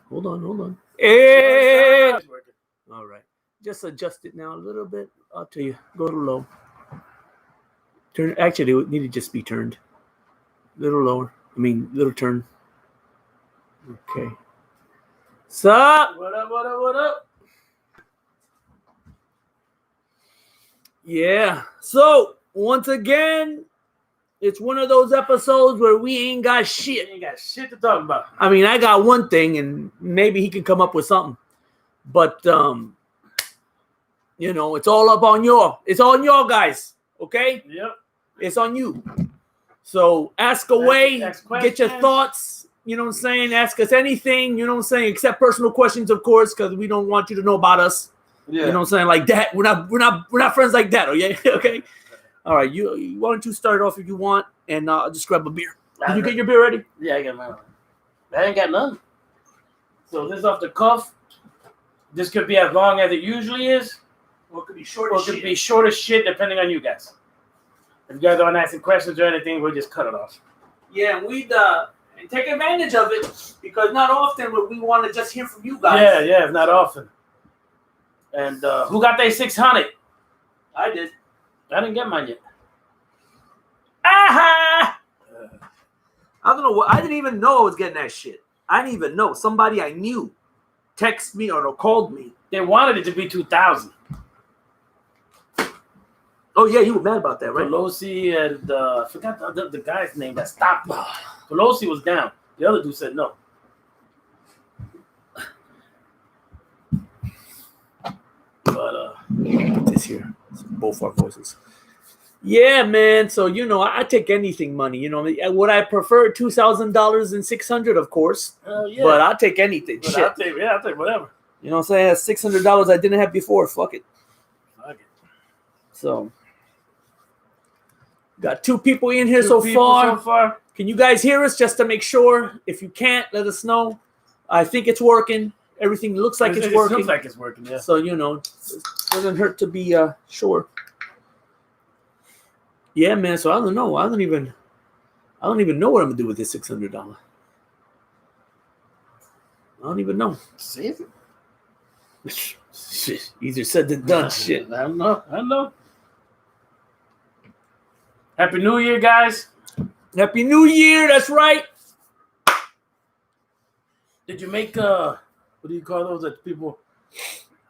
Hold on. Hey! All right. Just adjust it now a little bit. I'll tell you. Go to low. Turn. Actually, it need to just be turned. Little lower. Little turn. Okay. Sup? What up? Yeah. So, once again, it's one of those episodes where we ain't got shit. You ain't got shit to talk about. I got one thing, and maybe he can come up with something. But, it's all up on y'all. It's on y'all guys, okay? Yep. It's on you. So, ask away. Get your thoughts. You know what I'm saying? Ask us anything, you know what I'm saying? Except personal questions, of course, because we don't want you to know about us. Yeah. You know what I'm saying? Like that. We're not friends like that, okay? Okay? All right, you why don't you start off if you want, and I'll just grab a beer. Did you get your beer ready? Yeah, I got mine. I ain't got none. So this is off the cuff. This could be as long as it usually is. Or it could be short as shit. Or it could be short as shit, depending on you guys. If you guys aren't asking questions or anything, we'll just cut it off. Yeah, and we'd take advantage of it, because not often would we want to just hear from you guys. Yeah, it's not often. And who got their 600? I did. I didn't get mine yet. Aha! I don't know what. I didn't even know I was getting that shit. I didn't even know. Somebody I knew texted me or called me. They wanted it to be 2,000. Oh yeah, you were mad about that, right? Pelosi and I forgot the guy's name that stopped it. Pelosi was down. The other dude said no. But this here, both our voices. Yeah, man. So I take anything money. Would I prefer $2,000 and $600, of course. Yeah. But I'll take anything. But shit. I'll take whatever. You know what I'm saying? That's $600 I didn't have before. Fuck it. So, got two people in here so far. Can you guys hear us, just to make sure? If you can't, let us know. I think it's working. Everything looks like it's working. Looks like it's working, yeah. So, it doesn't hurt to be sure. Yeah, man. So I don't know. I don't even know what I'm gonna do with this $600. I don't even know. Save it. Shit. Easier said than done. Shit. I know. Happy New Year, guys. Happy New Year. That's right. Did you make what do you call those that people?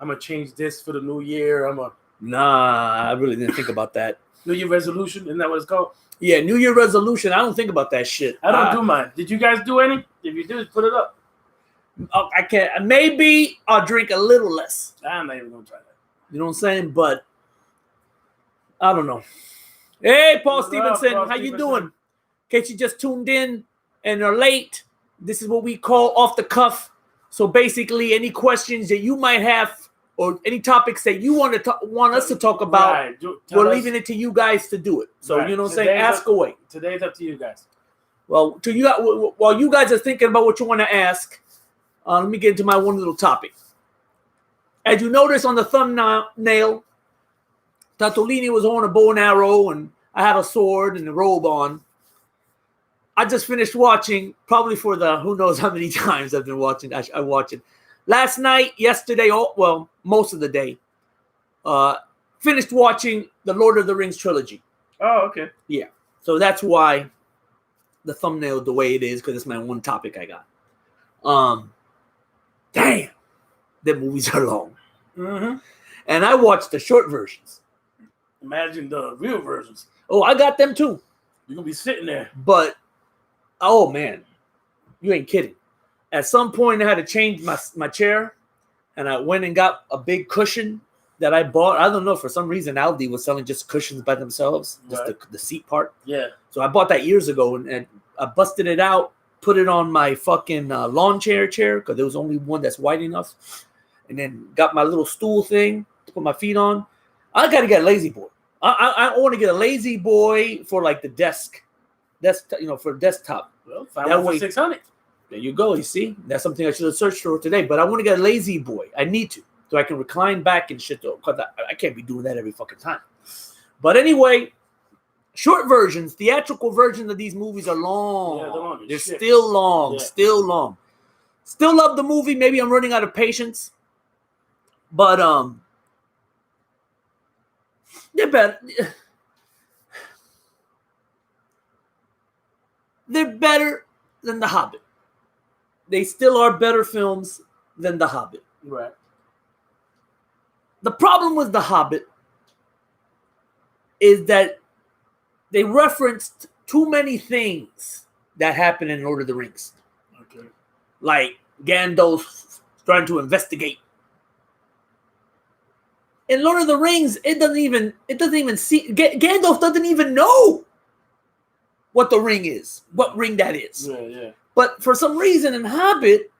I'm gonna change this for the new year. Nah, I really didn't think about that. New Year resolution, isn't that what it's called? Yeah, New Year resolution. I don't think about that shit. I don't do mine. Did you guys do any? If you do, put it up. I can't. Maybe I'll drink a little less. I'm not even gonna try that. You know what I'm saying? But I don't know. Hey, Paul Stevenson, how you doing? In case you just tuned in and are late, this is what we call off the cuff. So basically, any questions that you might have, or any topics that you want us to talk about, right. We're leaving it to you guys to do it. So right. You know what I'm saying? Ask away. Today's up to you guys. Well, while you guys are thinking about what you want to ask, let me get into my one little topic. As you notice on the thumbnail, Tatolini was on a bow and arrow, and I had a sword and a robe on. I just finished watching, probably for the who knows how many times I've been watching. I watched it last night, yesterday, most of the day. Finished watching the Lord of the Rings trilogy. Oh, okay. Yeah. So that's why the thumbnail the way it is, because it's my one topic I got. Damn, the movies are long. Mm-hmm. And I watched the short versions. Imagine the real versions. Oh, I got them too. You're going to be sitting there. But, oh man, you ain't kidding. At some point, I had to change my chair, and I went and got a big cushion that I bought. I don't know, for some reason, Aldi was selling just cushions by themselves, just right. the seat part. Yeah. So I bought that years ago, and I busted it out, put it on my fucking lawn chair, because there was only one that's wide enough, and then got my little stool thing to put my feet on. I got to get a lazy boy. I want to get a lazy boy for like the desk, for desktop. Well, find one for 600. There you go. You see, that's something I should have searched for today. But I want to get a lazy boy. I need to, so I can recline back and shit. Though, because I can't be doing that every fucking time. But anyway, short versions, theatrical versions of these movies are long. Yeah, they're long. They're still long, still long. Still love the movie. Maybe I'm running out of patience, but they're better. They're better than The Hobbit. They still are better films than The Hobbit. Right. The problem with The Hobbit is that they referenced too many things that happen in Lord of the Rings. Okay. Like Gandalf trying to investigate. In Lord of the Rings, it doesn't even see Gandalf doesn't even know what the ring is, what ring that is. Yeah, yeah. But for some reason in Hobbit,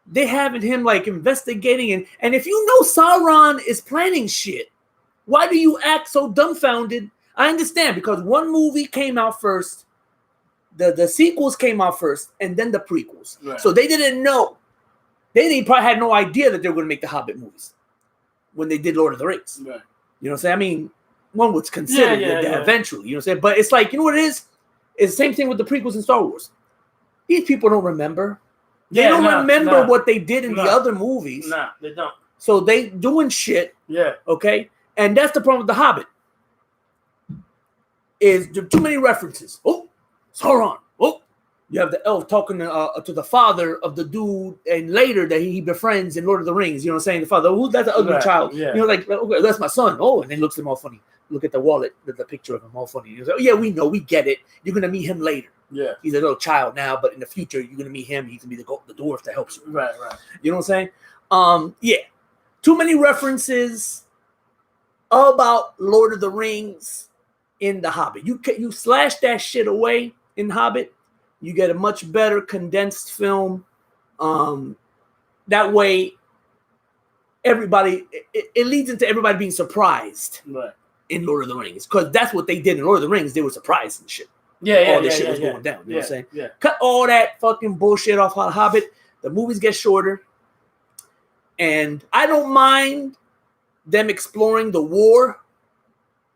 they having him like investigating and if you know Sauron is planning shit, why do you act so dumbfounded? I understand because one movie came out first, the sequels came out first, and then the prequels. Right. So they didn't know. They probably had no idea that they were going to make the Hobbit movies when they did Lord of the Rings. Right. You know what I'm saying? I mean, one would consider that eventually. You know what I'm saying? But it's like, you know what it is? It's the same thing with the prequels in Star Wars. These people don't remember. They don't remember what they did in the other movies. Nah, they don't. So they doing shit. Yeah. Okay? And that's the problem with The Hobbit. Is there too many references. Oh, Sauron. Oh, you have the elf talking to the father of the dude, and later that he befriends in Lord of the Rings. You know what I'm saying? The father, who's that's the ugly child? Yeah. You know, like, okay, that's my son. Oh, and then looks at him all funny. Look at the wallet, the picture of him all funny. He's like, oh, yeah, we know, we get it. You're gonna meet him later. Yeah. He's a little child now, but in the future, you're gonna meet him. He's gonna be the dwarf that helps you. Right. You know what I'm saying? Yeah. Too many references about Lord of the Rings in The Hobbit. You slash that shit away in Hobbit, you get a much better condensed film. That way, everybody it leads into everybody being surprised in Lord of the Rings, because that's what they did in Lord of the Rings. They were surprised and shit. All this shit was going down. You know what I'm saying? Yeah. Cut all that fucking bullshit off of Hobbit. The movies get shorter, and I don't mind them exploring the war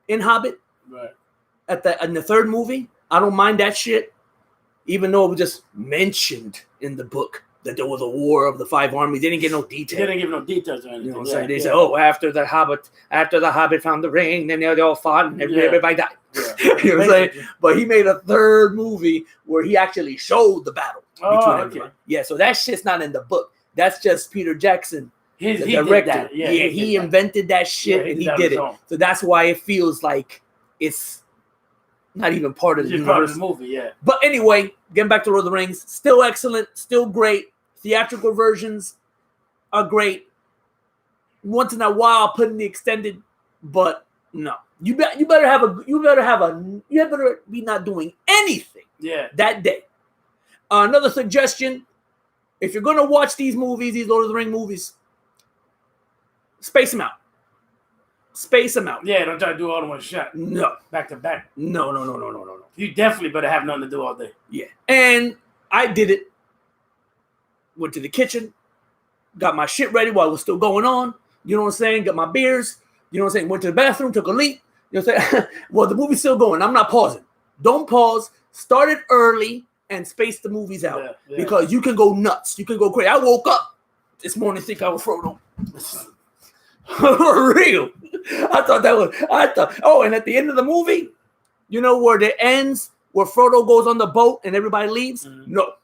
in Hobbit. Right. In the third movie, I don't mind that shit, even though it was just mentioned in the book that there was a war of the 5 armies. They didn't get no details. They didn't give no details or anything. You know what I'm saying? They said, "Oh, after the Hobbit found the ring, then they all fought and everybody died." Yeah. You know what I'm saying? But he made a third movie where he actually showed the battle between everybody. Yeah, so that shit's not in the book. That's just Peter Jackson, the director. Did that. Yeah, he invented that shit and he did it. So that's why it feels like it's not even part of the universe. Part of the movie, yeah. But anyway, getting back to Lord of the Rings, still excellent, still great. Theatrical versions are great. Once in a while, put in the extended, but no. You better be not doing anything that day. Another suggestion: if you're gonna watch these movies, these Lord of the Rings movies, space them out. Space them out. Yeah, don't try to do all in one shot. No. Back to back. No. You definitely better have nothing to do all day. Yeah. And I did it. Went to the kitchen, got my shit ready while it was still going on. You know what I'm saying? Got my beers. You know what I'm saying? Went to the bathroom, took a leak. You know what I'm saying? Well, the movie's still going. I'm not pausing. Don't pause. Start it early and space the movies out because you can go nuts. You can go crazy. I woke up this morning thinking I was Frodo. For real. I thought, oh, and at the end of the movie, you know where it ends, where Frodo goes on the boat and everybody leaves? Mm-hmm. No.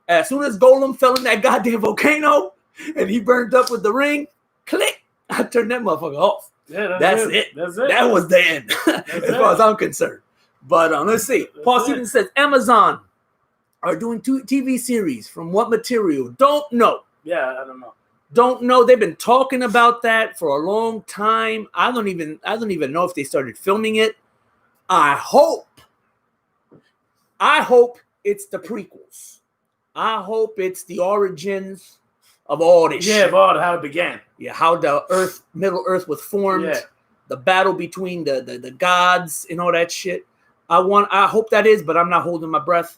As soon as Gollum fell in that goddamn volcano and he burned up with the ring, click, I turned that motherfucker off. Yeah, that's it. That was the end, as far as I'm concerned. But let's see. Paul Stevens says Amazon are doing 2 TV series. From what material? Don't know. Yeah, I don't know. Don't know. They've been talking about that for a long time. I don't even know if they started filming it. I hope it's the prequels. I hope it's the origins of all this shit. Yeah, of all how it began. Yeah, how the Middle Earth was formed. Yeah. The battle between the gods and all that shit. I hope that is, but I'm not holding my breath.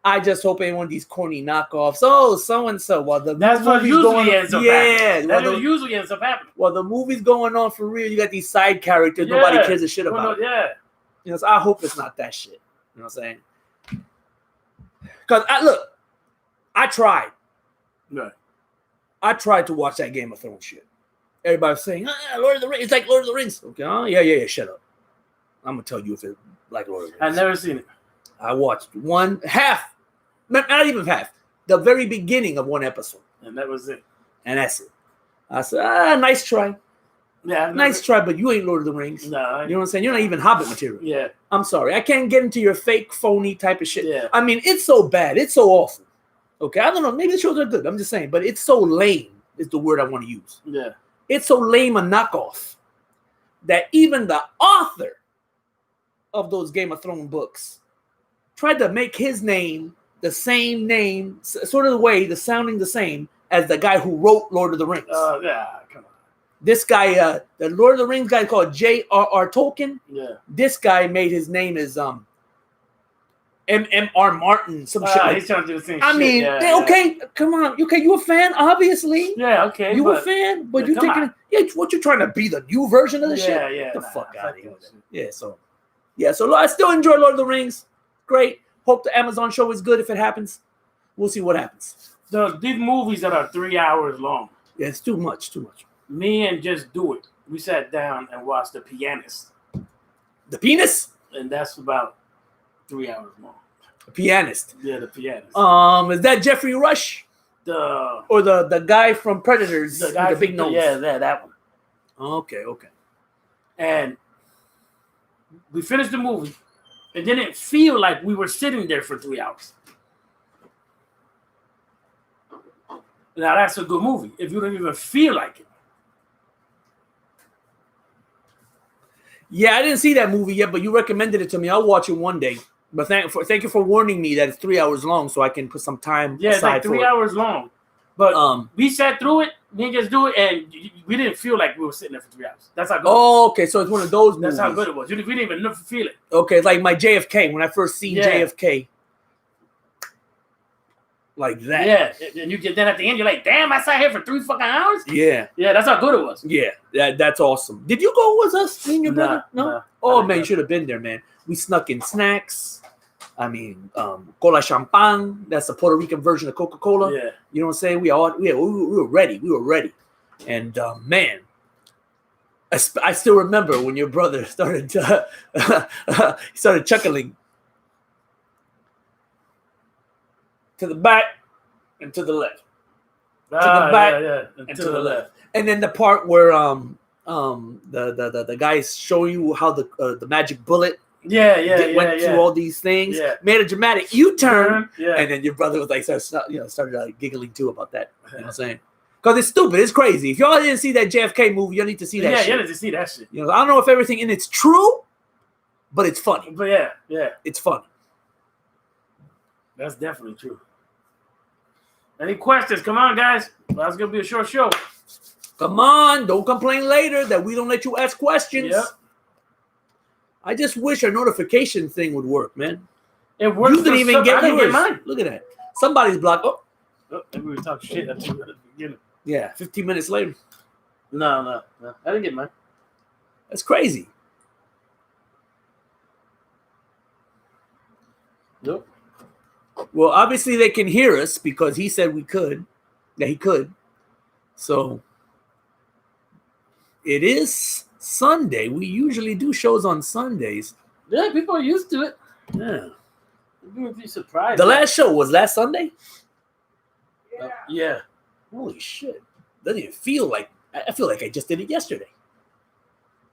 I just hope ain't one of these corny knockoffs. Oh, so and so. Well, that's what usually ends up happening. That usually ends up happening. Well, the movie's going on for real. You got these side characters nobody cares a shit about. Yeah. You know, so I hope it's not that shit. You know what I'm saying? Because look, I tried. Right. I tried to watch that Game of Thrones shit. Everybody's saying, Lord of the Rings. It's like Lord of the Rings. Okay, yeah. Shut up. I'm gonna tell you if it's like Lord of the Rings. I've never seen it. I watched half, not even half, the very beginning of one episode, And that was it. and that's it. I said, nice try, Yeah. nice try, but you ain't Lord of the Rings. No. You know what I'm saying? You're not even Hobbit material. Yeah. I'm sorry, I can't get into your fake, phony type of shit. Yeah. I mean, it's so bad, it's so awful. Okay, I don't know. Maybe the shows are good. I'm just saying, but it's so lame. Is the word I want to use. Yeah. It's so lame a knockoff that even the author of those Game of Thrones books tried to make his name the same name, sort of the way, the sounding the same as the guy who wrote Lord of the Rings. Yeah. Come on. This guy, the Lord of the Rings guy called J.R.R. Tolkien. Yeah. This guy made his name as M.M.R. Martin, some shit. He's trying to do the same I shit. mean, okay, come on. Okay, you a fan, obviously. Yeah, okay. You a fan, but yeah, you come taking on. yeah, what you trying to be the new version of the shit? Yeah. Get the nah, fuck out of here. that shit. Yeah, so I still enjoy Lord of the Rings. Great. Hope the Amazon show is good if it happens. We'll see what happens. These movies that are 3 hours long, Yeah, it's too much. me and Just Do It, we sat down and watched The Pianist. The penis? And that's about 3 hours long. The pianist. Yeah, The Pianist. Is that Jeffrey Rush? The Or the guy from Predators the guy with the big from- nose? Yeah, that one. Okay. And we finished the movie. It didn't feel like we were sitting there for 3 hours. Now that's a good movie. If you don't even feel like it. Yeah, I didn't see that movie yet, but you recommended it to me. I'll watch it one day. But thank you for warning me that it's 3 hours long, so I can put some time Yeah, it's aside like for 3 it. hours long. But we sat through it, me and Just Do It, and we didn't feel like we were sitting there for 3 hours. That's how good. Oh, okay. So it's one of those movies. That's how good it was. We didn't even feel it. Okay, it's like my JFK when I first seen Yeah. JFK. Like that. Yeah, and you get then at the end, you're like, damn, I sat here for 3 fucking hours. Yeah. Yeah, that's how good it was. Yeah. That's awesome. Did you go with us, me and your brother? No. nah, Oh I man, didn't you go. should have been there, man. We snuck in snacks. I mean, cola champagne. That's the Puerto Rican version of Coca-Cola. Yeah, You know what I'm saying? We were ready. We were ready. And man, I still remember when your brother started he started chuckling to the back and to the left, the back and to the left. and then the part where the guys show you how the magic bullet went through all these things, Yeah. made a dramatic U-turn. Yeah, And then your brother was like, started giggling too about that. You know what I'm saying? Because it's stupid. It's crazy. If y'all didn't see that JFK movie, y'all need to see that yeah, shit. you need to see that shit. You know, I don't know if everything in it's true, but it's funny. But yeah, It's funny. that's definitely true. Any questions? Come on, guys. Well, that's gonna be a short show. Come on. Don't complain later that we don't let you ask questions. Yep. I just wish our notification thing would work, man. It works. You didn't for even some- get I didn't yours. get mine. Look at that. Somebody's blocked. Oh, Oh, maybe we talk shit at the beginning. yeah. 15 minutes later. No. I didn't get mine. That's crazy. Nope. Well, obviously they can hear us because he said that he could. So it is Sunday. We usually do shows on Sundays. Yeah, people are used to it. Yeah. You would be surprised. The last show was last Sunday? Yeah. Holy shit. Doesn't even feel like I feel like I just did it yesterday.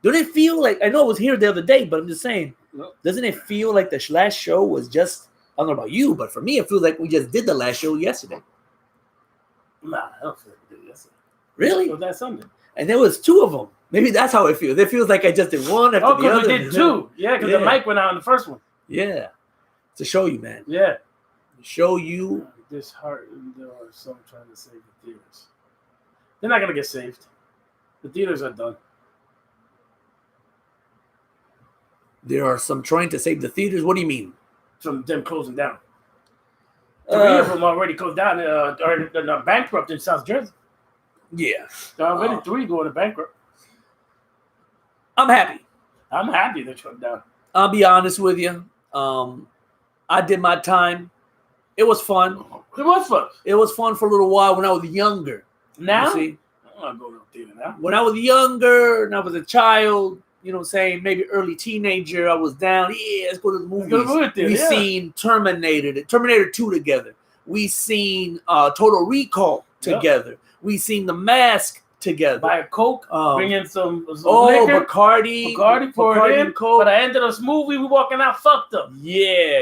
Don't it feel like I know it was here the other day, but I'm just saying, Nope. doesn't it feel like the last show was just I don't know about you, but for me it feels like we just did the last show yesterday. Nah, I don't feel like we did it yesterday. Really? It was that Sunday. And there was two of them. Maybe that's how it feels. It feels like I just did one after Oh, the because other. we did two. Yeah, because the Yeah. mic went out in the first one. Yeah. To show you, man. Yeah. To show you. Disheartened or some trying to save the theaters. They're not gonna get saved. The theaters are done. There are some trying to save the theaters. What do you mean? From them closing down. Three of Uh, them already closed down. Are bankrupt in South Jersey. yeah. There are already 3 going to bankrupt. I'm happy. I'm happy they're shut down. I'll be honest with you. I did my time. It was fun. It was fun. It was fun for a little while when I was younger. Now, You see? I'm not going to the theater now. When I was younger and I was a child, you know what I'm saying, maybe early teenager, I was down. Yeah, let's go to the movies. go to the movie theater, We yeah. seen Terminator 2 together. We seen Total Recall together. We seen The Mask together. Buy a Coke, bring in some liquor. Bacardi Pour it in. and Coke. By the end of this movie, we walking out fucked up. Yeah.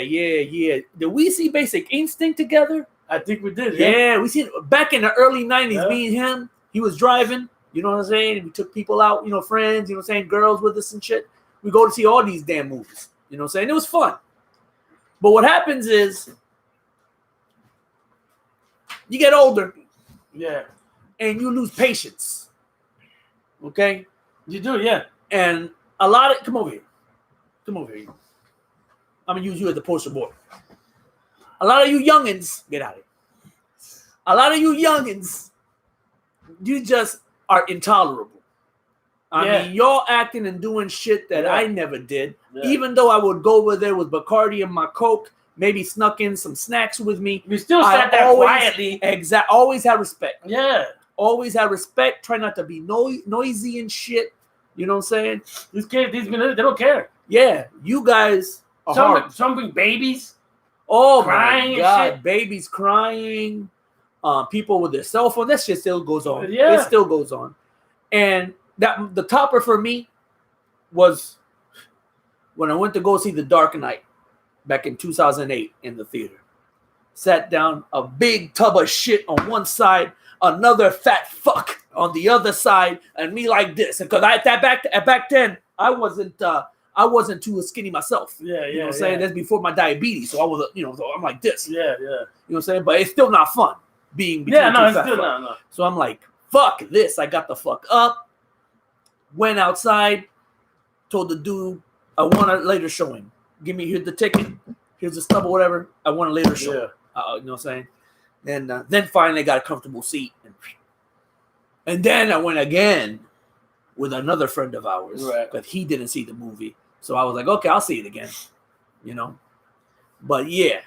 Did we see Basic Instinct together? I think we did. Yeah, we seen back in the early 90s, Yeah. me and him, he was driving, you know what I'm saying? We took people out, you know, friends, you know what I'm saying, girls with us and shit. We go to see all these damn movies, you know what I'm saying? It was fun. But what happens is you get older Yeah. and you lose patience. Okay? You do, yeah. And a lot of come over here. I'm gonna use you as the poster boy. A lot of you youngins, get out of here. A lot of you youngins, you just are intolerable. I mean, y'all acting and doing shit that I never did. Yeah. Even though I would go over there with Bacardi and my Coke, maybe snuck in some snacks with me. We still sat there quietly. Always had respect. Yeah. Always had respect. Try not to be noisy and shit. You know what I'm saying? These kids, they don't care. Yeah, you guys are hard. Some bring babies. Oh crying my and God, shit. babies crying, people with their cell phone. That shit still goes on. Yeah. It still goes on. And that the topper for me was when I went to go see The Dark Knight back in 2008 in the theater. Sat down, a big tub of shit on one side, another fat fuck on the other side, and me like this. Because back then I wasn't too skinny myself. Yeah, You know what I'm saying? That's before my diabetes. So I was, so I'm like this. Yeah. You know what I'm saying? But it's still not fun being between Yeah, no, two it's fat still fucks. not. So I'm like, fuck this. I got the fuck up, went outside, told the dude, I want a later showing. Here's the ticket, here's the stub or whatever. I want a later show. Yeah. You know what I'm saying? Then finally I got a comfortable seat. And then I went again with another friend of ours. Right. But he didn't see the movie. So I was like, okay, I'll see it again. You know? But yeah,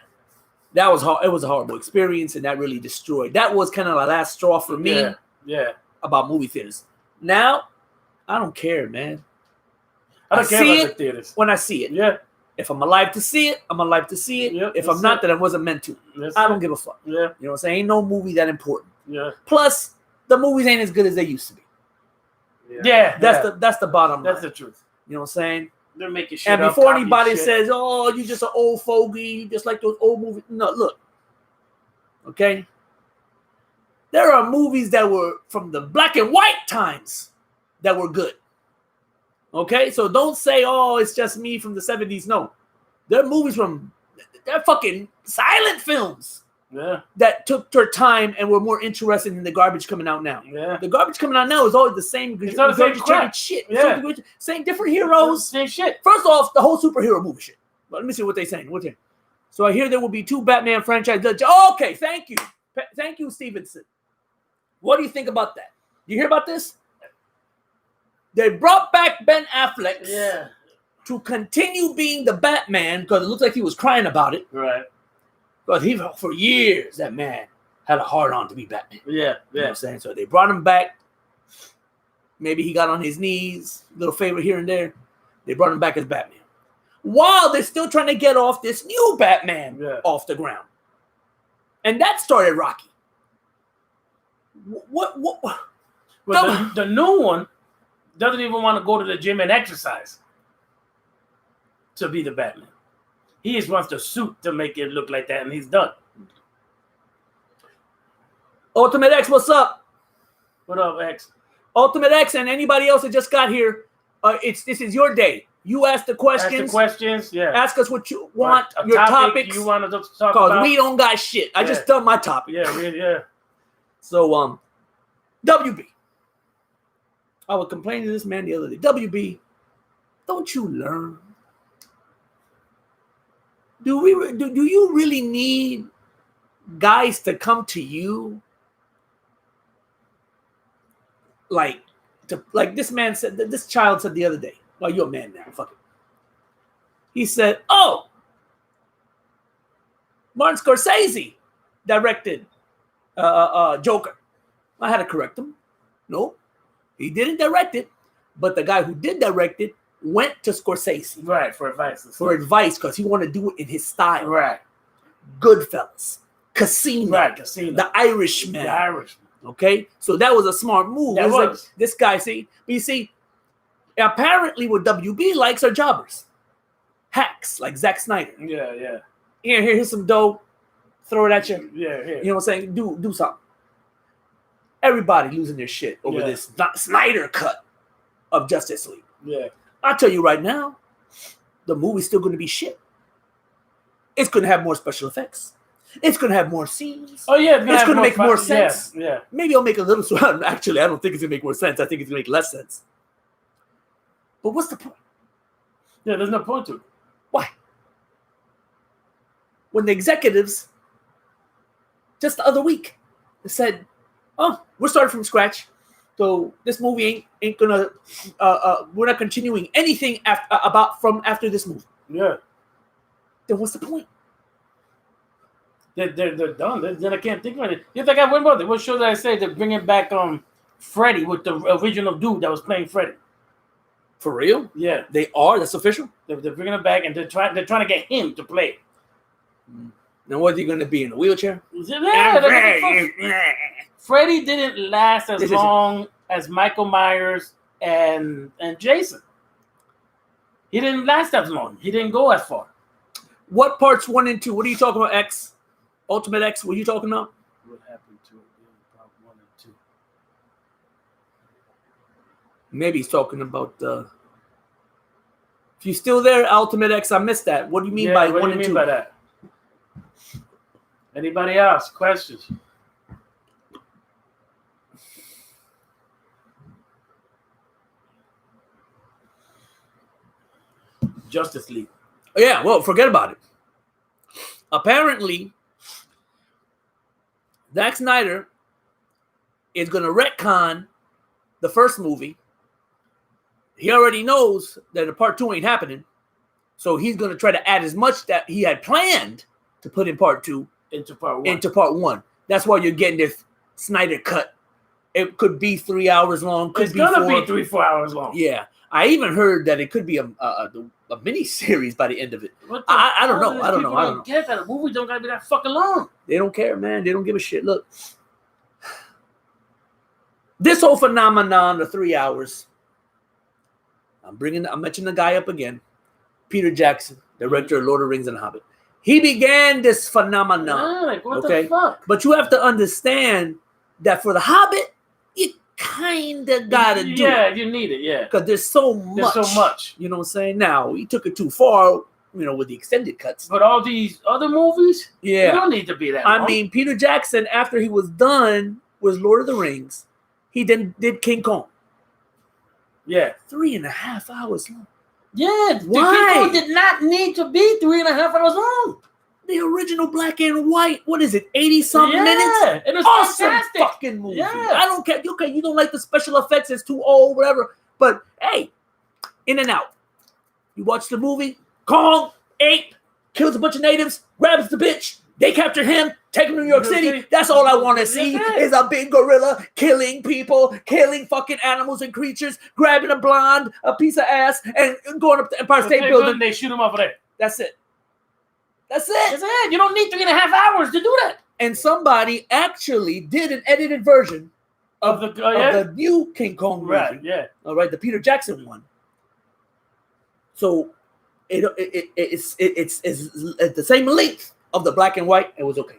that was hard. It was a horrible experience, and that really destroyed. That was kind of the last straw for me about movie theaters. Now, I don't care, man. I don't care see about it the theaters. when I see it. Yeah. If I'm alive to see it, I'm alive to see it. Yep, if that's I'm not, it. then I wasn't meant to. That's I it. don't give a fuck. Yeah. You know what I'm saying? Ain't no movie that important. Yeah. Plus, the movies ain't as good as they used to be. Yeah. That's the bottom line. That's the truth. You know what I'm saying? They're making shit And up, before copying anybody shit. says, "Oh, you just an old fogey, you just like those old movies," no, look, okay. There are movies that were from the black and white times that were good. Okay, so don't say, "Oh, it's just me from the '70s." No, there are movies they're fucking silent films that took their time and were more interesting than the garbage coming out now. Yeah. The garbage coming out now is always the same. It's all the same regurgitated crap. shit. Yeah. Same different heroes. Same shit. First off, the whole superhero movie shit. But let me see what they're saying. So I hear there will be 2 Batman franchises. Okay, thank you. Thank you, Stevenson. What do you think about that? You hear about this? They brought back Ben Affleck to continue being the Batman because it looks like he was crying about it. Right. But for years, that man had a hard on to be Batman. Yeah. You know what Yeah. I'm saying? So they brought him back. Maybe he got on his knees, little favor here and there. They brought him back as Batman. While they're still trying to get off this new Batman off the ground. And that started rocky. What? But the new one doesn't even want to go to the gym and exercise to be the Batman. He just wants the suit to make it look like that, and he's done. Ultimate X, what's up? What up, X? Ultimate X and anybody else that just got here, this is your day. You ask the questions. Ask the questions, yeah. Ask us what you want, A your topic topics. you want to talk Because about. we don't got shit. I just done my topic. Yeah. So, WB. I was complaining to this man the other day. WB, don't you learn? Do you really need guys to come to you? Like this man said, this child said the other day. Well, you're a man now. Fuck it. He said, "Oh, Martin Scorsese directed Joker. I had to correct him. No, he didn't direct it, but the guy who did direct it went to Scorsese. Right, for advice. For advice, because he wanted to do it in his style. Right. Goodfellas. Casino. Right, Casino. The Irishman. The Irishman. Okay? So that was a smart move. That was. Like, this guy, see? But you see, apparently what WB likes are jobbers. Hacks, like Zack Snyder. Yeah. Here's some dough. Throw it at you. Yeah. You know what I'm saying? Do something. Everybody losing their shit over this Snyder cut of Justice League. Yeah. I'll tell you right now, the movie's still going to be shit. It's going to have more special effects. It's going to have more scenes. Oh, yeah. It's going to make more sense. Yeah. Maybe it'll make a little... Actually, I don't think it's going to make more sense. I think it's going to make less sense. But what's the point? Yeah, there's no point to it. Why? When the executives, just the other week, said, oh, we're starting from scratch. So this movie ain't gonna. We're not continuing anything after this movie. Yeah. Then what's the point? They're done. Then I can't think of it. You think I went about it? What show did I say? They're bringing back Freddy with the original dude that was playing Freddy. For real? Yeah. They are. That's official. They're bringing it back, and they're trying to get him to play. Now what's he gonna be in a wheelchair? Freddy didn't last as long as Michael Myers and Jason. He didn't last as long. He didn't go as far. What parts 1 and 2? What are you talking about? X, Ultimate X. What are you talking about? What happened to it? Part 1 and 2. Maybe he's talking about the. If you're still there, Ultimate X, I missed that. What do you mean by 1 and 2? What do you mean by that? Anybody else? Questions? Justice League. Yeah, well, forget about it. Apparently, Zack Snyder is going to retcon the first movie. He already knows that the part 2 ain't happening. So he's going to try to add as much that he had planned to put in part 2 into part 1. That's why you're getting this Snyder cut. It could be 3 hours long. It's going to be 3-4 hours long. Yeah. I even heard that it could be a mini series by the end of it. I don't know. I don't know. Get that. A movie don't got to be that fucking long. They don't care, man. They don't give a shit. Look, this whole phenomenon of 3 hours. I'm mentioning the guy up again, Peter Jackson, director of Lord of the Rings and Hobbit. He began this phenomenon. What the fuck? But you have to understand that for the Hobbit, you kind of gotta do it. Yeah, you need it. Yeah, because there's so much. You know what I'm saying? Now he took it too far. With the extended cuts. But all these other movies, yeah, they don't need to be that long. I mean, Peter Jackson, after he was done with Lord of the Rings, he then did King Kong. Yeah. 3.5 hours long. Yeah. Why? King Kong did not need to be 3.5 hours long. The original black and white, what is it, 80-something minutes? It was awesome fantastic. Fucking movie. Yeah. I don't care. Okay, you don't like the special effects, it's too old, whatever. But hey, in and out. You watch the movie, Kong, ape, kills a bunch of natives, grabs the bitch, they capture him, take him to New York City. That's all I want to see is a big gorilla killing people, killing fucking animals and creatures, grabbing a blonde, a piece of ass, and going up the Empire State Building. They shoot him over there. That's it. That's it. That's it. You don't need 3.5 hours to do that. And somebody actually did an edited version of the new King Kong movie. Right, yeah. All right, the Peter Jackson one. So it's at the same length of the black and white. It was okay.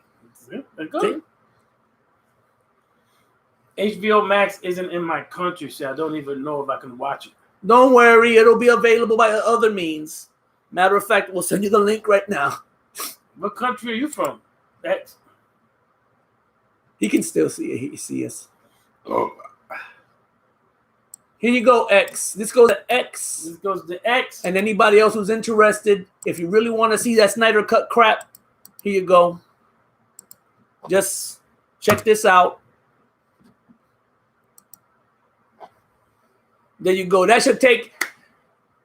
Yeah, good. HBO Max isn't in my country, so I don't even know if I can watch it. Don't worry, it'll be available by other means. Matter of fact, we'll send you the link right now. What country are you from? He can still see it. He see us. Oh. Here you go, X. This goes to X. This goes to X. And anybody else who's interested, if you really want to see that Snyder Cut crap, here you go. Just check this out. There you go. That should take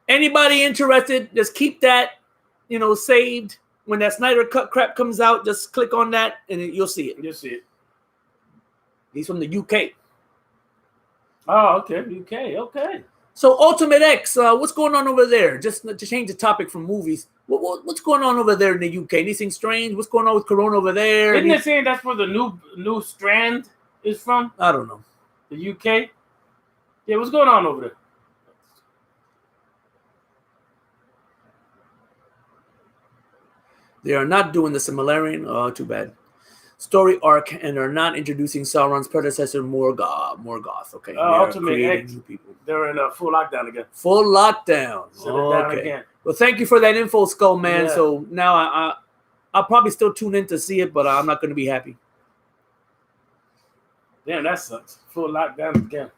anybody interested. Just keep that, saved. when that Snyder Cut crap comes out, just click on that and you'll see it. You'll see it. He's from the UK. Oh, okay. UK. Okay. So Ultimate X, what's going on over there? Just to change the topic from movies. What's going on over there in the UK? Anything strange? What's going on with Corona over there? Isn't it saying that's where the new strand is from? I don't know. The UK? Yeah, what's going on over there? They are not doing the Silmarillion. Oh, too bad. Story arc, and are not introducing Sauron's predecessor, Morgoth. Okay. Ultimate X. New people. They're in a full lockdown again. Full lockdown. Down again. Well, thank you for that info, Skull Man. Yeah. So now I'll probably still tune in to see it, but I'm not going to be happy. Damn, that sucks. Full lockdown again.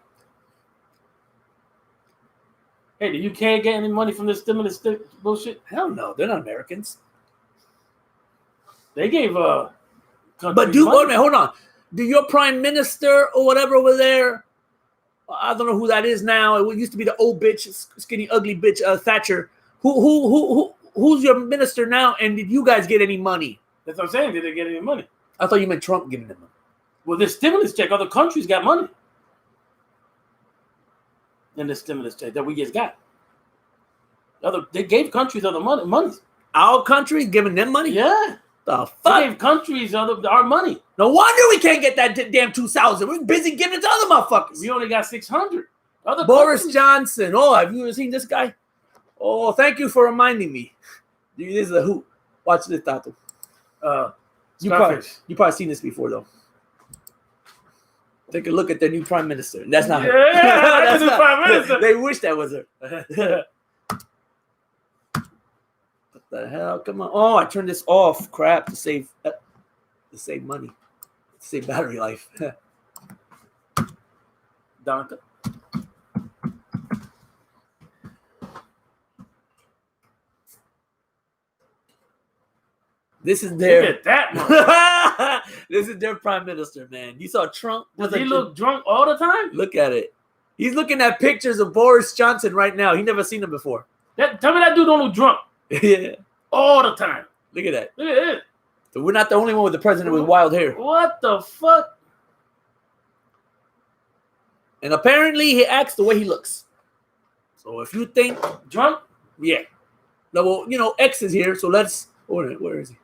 Hey, the UK get any money from this stimulus bullshit? Hell no, they're not Americans. They gave but dude, wait a minute, hold on. Do your prime minister or whatever over there? I don't know who that is now. It used to be the old bitch, skinny, ugly bitch, Thatcher. Who's your minister now? And did you guys get any money? That's what I'm saying. Did they get any money? I thought you meant Trump giving them money. Well, this stimulus check, other countries got money. In the stimulus check that we just got. They gave countries other money. Our country giving them money? Yeah. The fuck? They gave countries our money. No wonder we can't get that damn 2,000. We're busy giving it to other motherfuckers. We only got 600. Boris Johnson. Oh, have you ever seen this guy? Oh, thank you for reminding me. This is a hoot. Watch this, Tato. You probably seen this before, though. Take a look at their new prime minister. That's not her. Yeah, that's not, prime minister. They wish that was her. What the hell? Come on. Oh, I turned this off. Crap. To save money. To save battery life. Donka. This is their. Look at that one. This is their prime minister, man. You saw Trump. Does he look drunk all the time? Look at it. He's looking at pictures of Boris Johnson right now. He never seen him before. Tell me that dude don't look drunk. Yeah. All the time. Look at that. Look at it. So we're not the only one with the president with wild hair. What the fuck? And apparently he acts the way he looks. So if you think drunk, yeah. No, well, X is here, so let's. Where is he?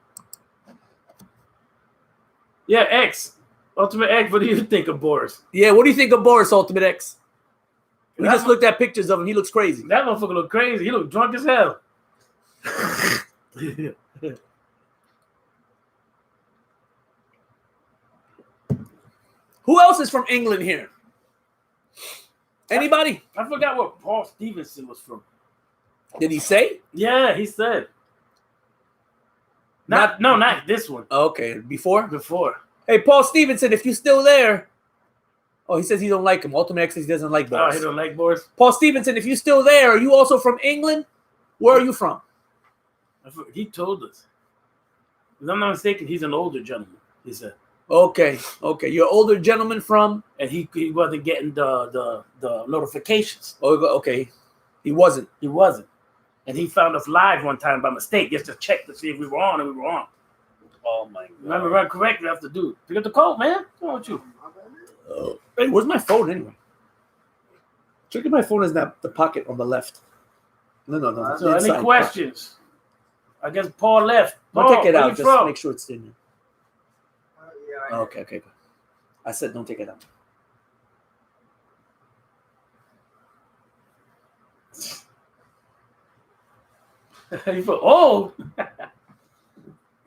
Yeah, X. Ultimate X. What do you think of Boris? Yeah, what do you think of Boris, Ultimate X? We just looked at pictures of him. He looks crazy. That motherfucker look crazy. He look drunk as hell. Who else is from England here? Anybody? I forgot where Paul Stevenson was from. Did he say? Yeah, he said. Not this one. Okay, before? Before. Hey, Paul Stevenson, if you're still there. Oh, he says he don't like him. Ultimate X says he doesn't like Boris. Oh, he don't like Boris? Paul Stevenson, if you're still there, are you also from England? Where are you from? He told us. If I'm not mistaken, he's an older gentleman, he said. Okay. You're an older gentleman from? And he wasn't getting the notifications. Oh, okay. He wasn't. And he found us live one time by mistake just to check to see if we were on, and we were on. Oh, my God. Remember, right correct, we have to do. Pick up the call, man. What's wrong with you? Hey, where's my phone anyway? Check if my phone is in the pocket on the left. No. So any questions? I guess Paul left. Paul, take it out. Just make sure it's in here. Yeah, okay. Good. I said don't take it out. Oh!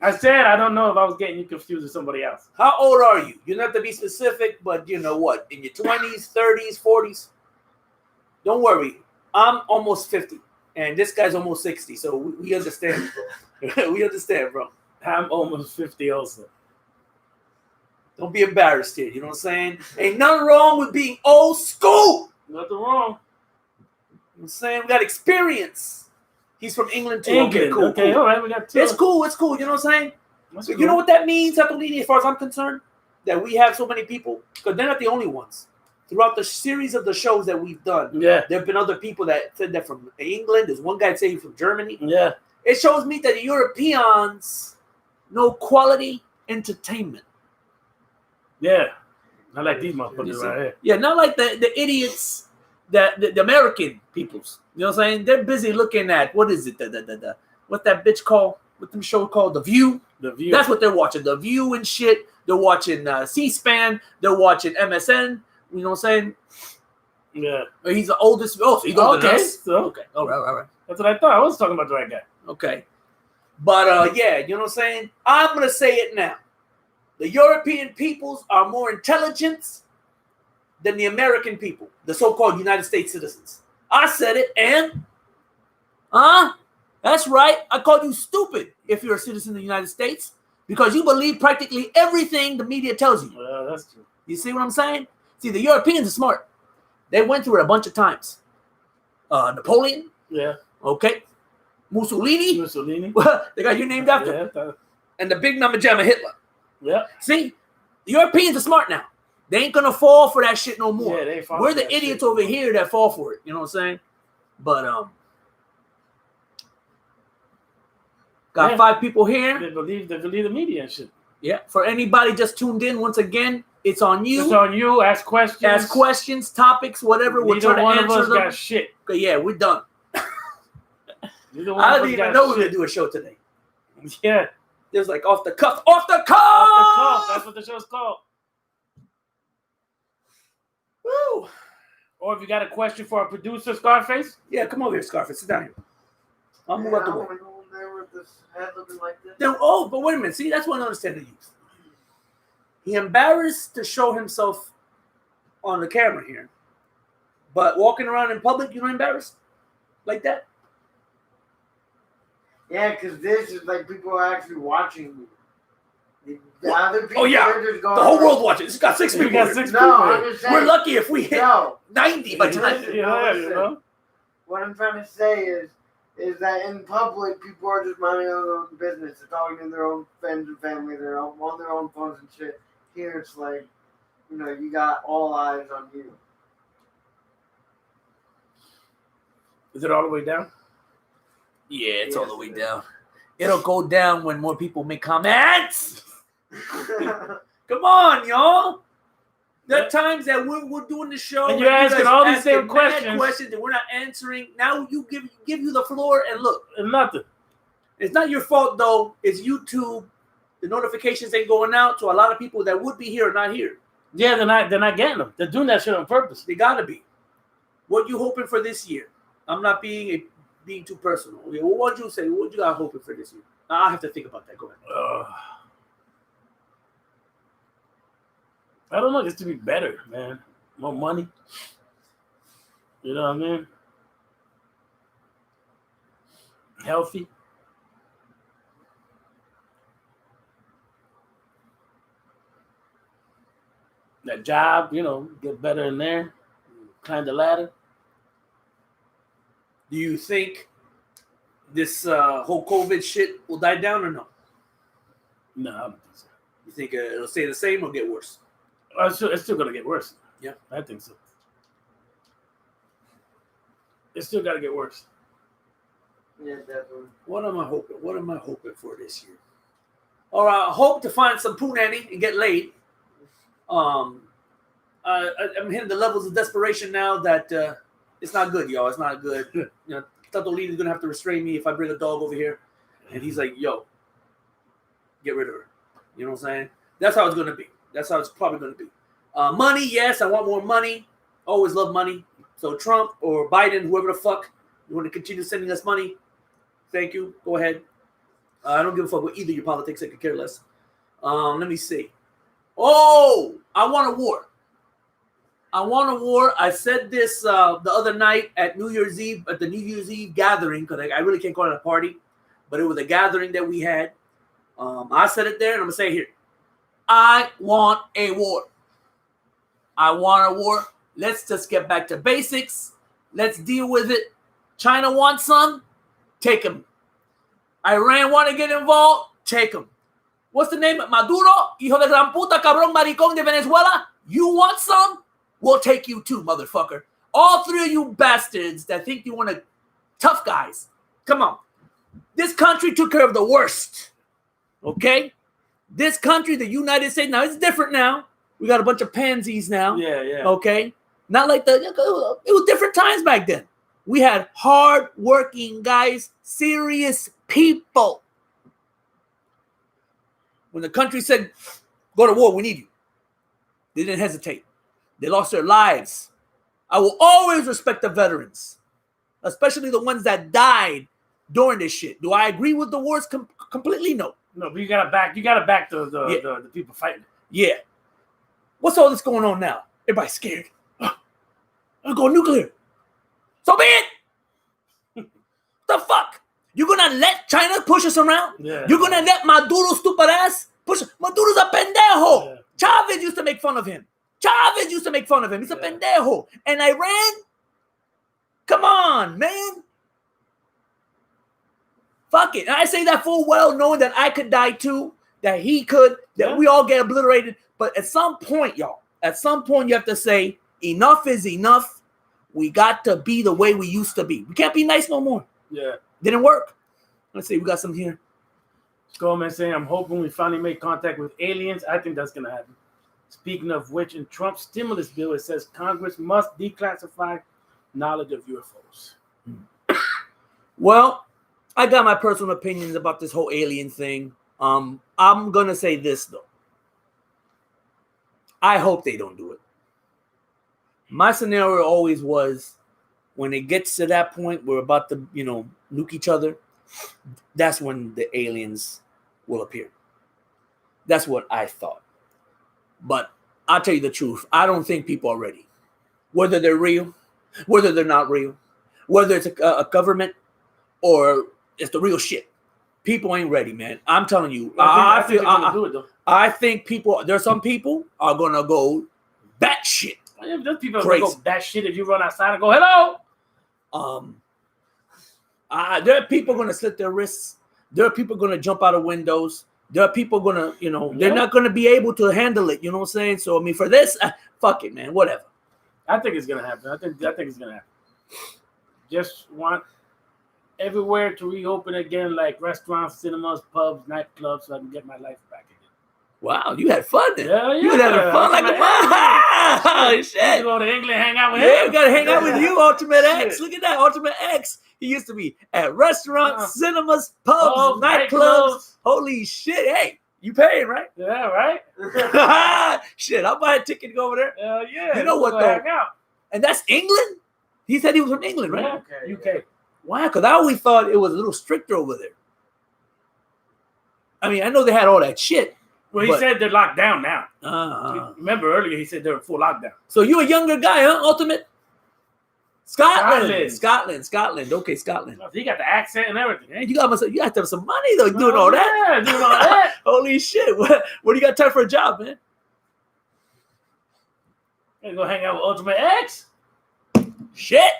I said I don't know if I was getting you confused with somebody else. How old are you? You don't have to be specific, but you know what? In your 20s, 30s, 40s? Don't worry. I'm almost 50, and this guy's almost 60, so we understand. We understand, bro. I'm almost 50 also. Don't be embarrassed here. You know what I'm saying? Ain't nothing wrong with being old school. Nothing wrong. You know what I'm saying? We got experience. He's from England too. England. Okay, cool. All right. We got two. It's cool. You know what I'm saying? Cool. You know what that means, Satolini, as far as I'm concerned? That we have so many people. Because they're not the only ones. Throughout the series of the shows that we've done, there have been other people that said that from England. There's one guy saying from Germany. Yeah. It shows me that the Europeans know quality entertainment. Yeah. Not like these motherfuckers right here. Yeah, not like the idiots, the American peoples. You know what I'm saying? They're busy looking at, what is it? What's that bitch called? What them show called? The View? The View. That's what they're watching. The View and shit. They're watching C-SPAN. They're watching MSN. You know what I'm saying? Yeah. He's the oldest. Oh, so he's older than us. So, Okay. All right. That's what I thought. I was talking about the right guy. Okay. But, yeah, you know what I'm saying? I'm going to say it now. The European peoples are more intelligent than the American people, the so-called United States citizens. I said it, and that's right. I called you stupid if you're a citizen of the United States because you believe practically everything the media tells you. Well, that's true. You see what I'm saying? See, the Europeans are smart. They went through it a bunch of times. Napoleon. Yeah. Okay. Mussolini. They got you named after. Yeah. And the big number jammer Hitler. Yeah. See, the Europeans are smart now. They ain't gonna fall for that shit no more. Yeah, they fall We're for the that idiots shit. over here that fall for it. You know what I'm saying? But got 5 people here. They believe the media and shit. Yeah. For anybody just tuned in, once again, it's on you. It's on you. Ask questions. Ask questions, topics, whatever. We'll try to one answer of us them. got shit. Okay, yeah, we're done. Neither one I of us didn't even got know we were shit. gonna do a show today. Yeah. It was like off the cuff. Off the cuff. Off the cuff. That's what the show's called. Woo. Or if you got a question for our producer, Scarface. Yeah, come over here, Scarface. Sit down here. I'll move out the way. This head looking like this. Then, but wait a minute. See, that's what I don't understand the youth. He embarrassed to show himself on the camera here, but walking around in public, you're not embarrassed like that? Yeah, because this is like people are actually watching me. The other people, Oh, yeah. they're just going, The whole world watches. It's got 6 You people. got here. 6 No, people. I'm just saying. We're lucky if we hit No, 90 by tonight. Listen, Yeah, listen. you know. What I'm trying to say is that in public, people are just minding their own business. They're talking to their own friends and family. They're on their own phones and shit. Here, it's like, you got all eyes on you. Is it all the way down? Yeah, it's all the way Yes, down. It'll go down when more people make comments. Come on, y'all. There are times that we're doing the show And you're you asking guys all these asking same mad questions. that we're not answering. Now you give you the floor and look. Nothing. It's not your fault though. It's YouTube. The notifications ain't going out to a lot of people that would be here or not here. Yeah, they're not getting them. They're doing that shit on purpose. They gotta be. What you hoping for this year? I'm not being too personal. What you say? What you got hoping for this year? I have to think about that. Go ahead. I don't know. Just to be better, man. More money. You know what I mean? Healthy. That job, get better in there. Climb the ladder. Do you think this whole COVID shit will die down or no? No, I don't think so. You think it'll stay the same or get worse? It's still gonna get worse. Yeah, I think so. It's still gotta get worse. Yeah, definitely. What am I hoping? What am I hoping for this year? All right, I hope to find some punani and get laid. I'm hitting the levels of desperation now that it's not good, y'all. It's not good. Tato Lee is gonna have to restrain me if I bring a dog over here, and he's like, "Yo, get rid of her." You know what I'm saying? That's how it's gonna be. That's how it's probably gonna be. Money, yes, I want more money. Always love money. So Trump or Biden, whoever the fuck, you want to continue sending us money? Thank you. Go ahead. I don't give a fuck with either your politics. I could care less. Let me see. Oh, I want a war. I want a war. I said this the other night at New Year's Eve, at the New Year's Eve gathering, because I really can't call it a party, but it was a gathering that we had. I said it there, and I'm going to say it here. I want a war. I want a war. Let's just get back to basics. Let's deal with it. China wants some? Take them. Iran want to get involved? Take them. What's the name? Maduro? Hijo de gran puta, cabrón, maricón de Venezuela? You want some? We'll take you too, motherfucker. All 3 of you bastards that think you want to... Tough guys. Come on. This country took care of the worst. Okay? This country, the United States, now it's different now. We got a bunch of pansies now. Yeah, yeah. Okay? Not like it was different times back then. We had hard-working guys, serious people. When the country said, go to war, we need you. They didn't hesitate. They lost their lives. I will always respect the veterans, especially the ones that died during this shit. Do I agree with the wars completely? No. No, but you gotta back the people fighting. Yeah. What's all this going on now? Everybody's scared. I'm going nuclear. So be it. The fuck? You're gonna let China push us around? Yeah. You're gonna let Maduro stupid ass push? Maduro's a pendejo. Yeah. Chavez used to make fun of him. He's a pendejo. And Iran? Come on, man. Fuck it. And I say that full well knowing that I could die too, that he could, that we all get obliterated. But at some point, y'all, you have to say, enough is enough. We got to be the way we used to be. We can't be nice no more. Yeah. Didn't work. Let's see, we got some here. Skullman saying, I'm hoping we finally make contact with aliens. I think that's going to happen. Speaking of which, in Trump's stimulus bill, it says Congress must declassify knowledge of UFOs. Well, I got my personal opinions about this whole alien thing. I'm going to say this, though. I hope they don't do it. My scenario always was when it gets to that point, we're about to, nuke each other. That's when the aliens will appear. That's what I thought. But I'll tell you the truth. I don't think people are ready. Whether they're real, whether they're not real, whether it's a government or it's the real shit. People ain't ready, man. I'm telling you. I think people, there's some people are going to go batshit. There's people going to go batshit if you run outside and go, hello. There are people going to slit their wrists. There are people going to jump out of windows. There are people going to, they're not going to be able to handle it. You know what I'm saying? So, I mean, for this, fuck it, man. Whatever. I think it's going to happen. I think it's going to happen. Just want everywhere to reopen again, like restaurants, cinemas, pubs, nightclubs, so I can get my life back again. Wow, you had fun then. Yeah. You had fun like a oh, shit. You go to England, hang out with him. Yeah, we got to hang out with you, Ultimate X. Look at that, Ultimate X. He used to be at restaurants, cinemas, pubs, nightclubs. Holy shit. Hey, you paying, right? Yeah, right? Shit, I'll buy a ticket to go over there. Yeah. You know what, though? And that's England? He said he was from England, right? Yeah, UK. Why? Because I always thought it was a little stricter over there. I mean, I know they had all that shit. Well, he said they're locked down now. Remember earlier he said they're in full lockdown. So you a younger guy, huh? Ultimate? Scotland. Okay, Scotland. He got the accent and everything. Hey, you have to have some money though, doing all that. Yeah, doing all that. Holy shit! What do you got time for a job, man? You go hang out with Ultimate X. Shit.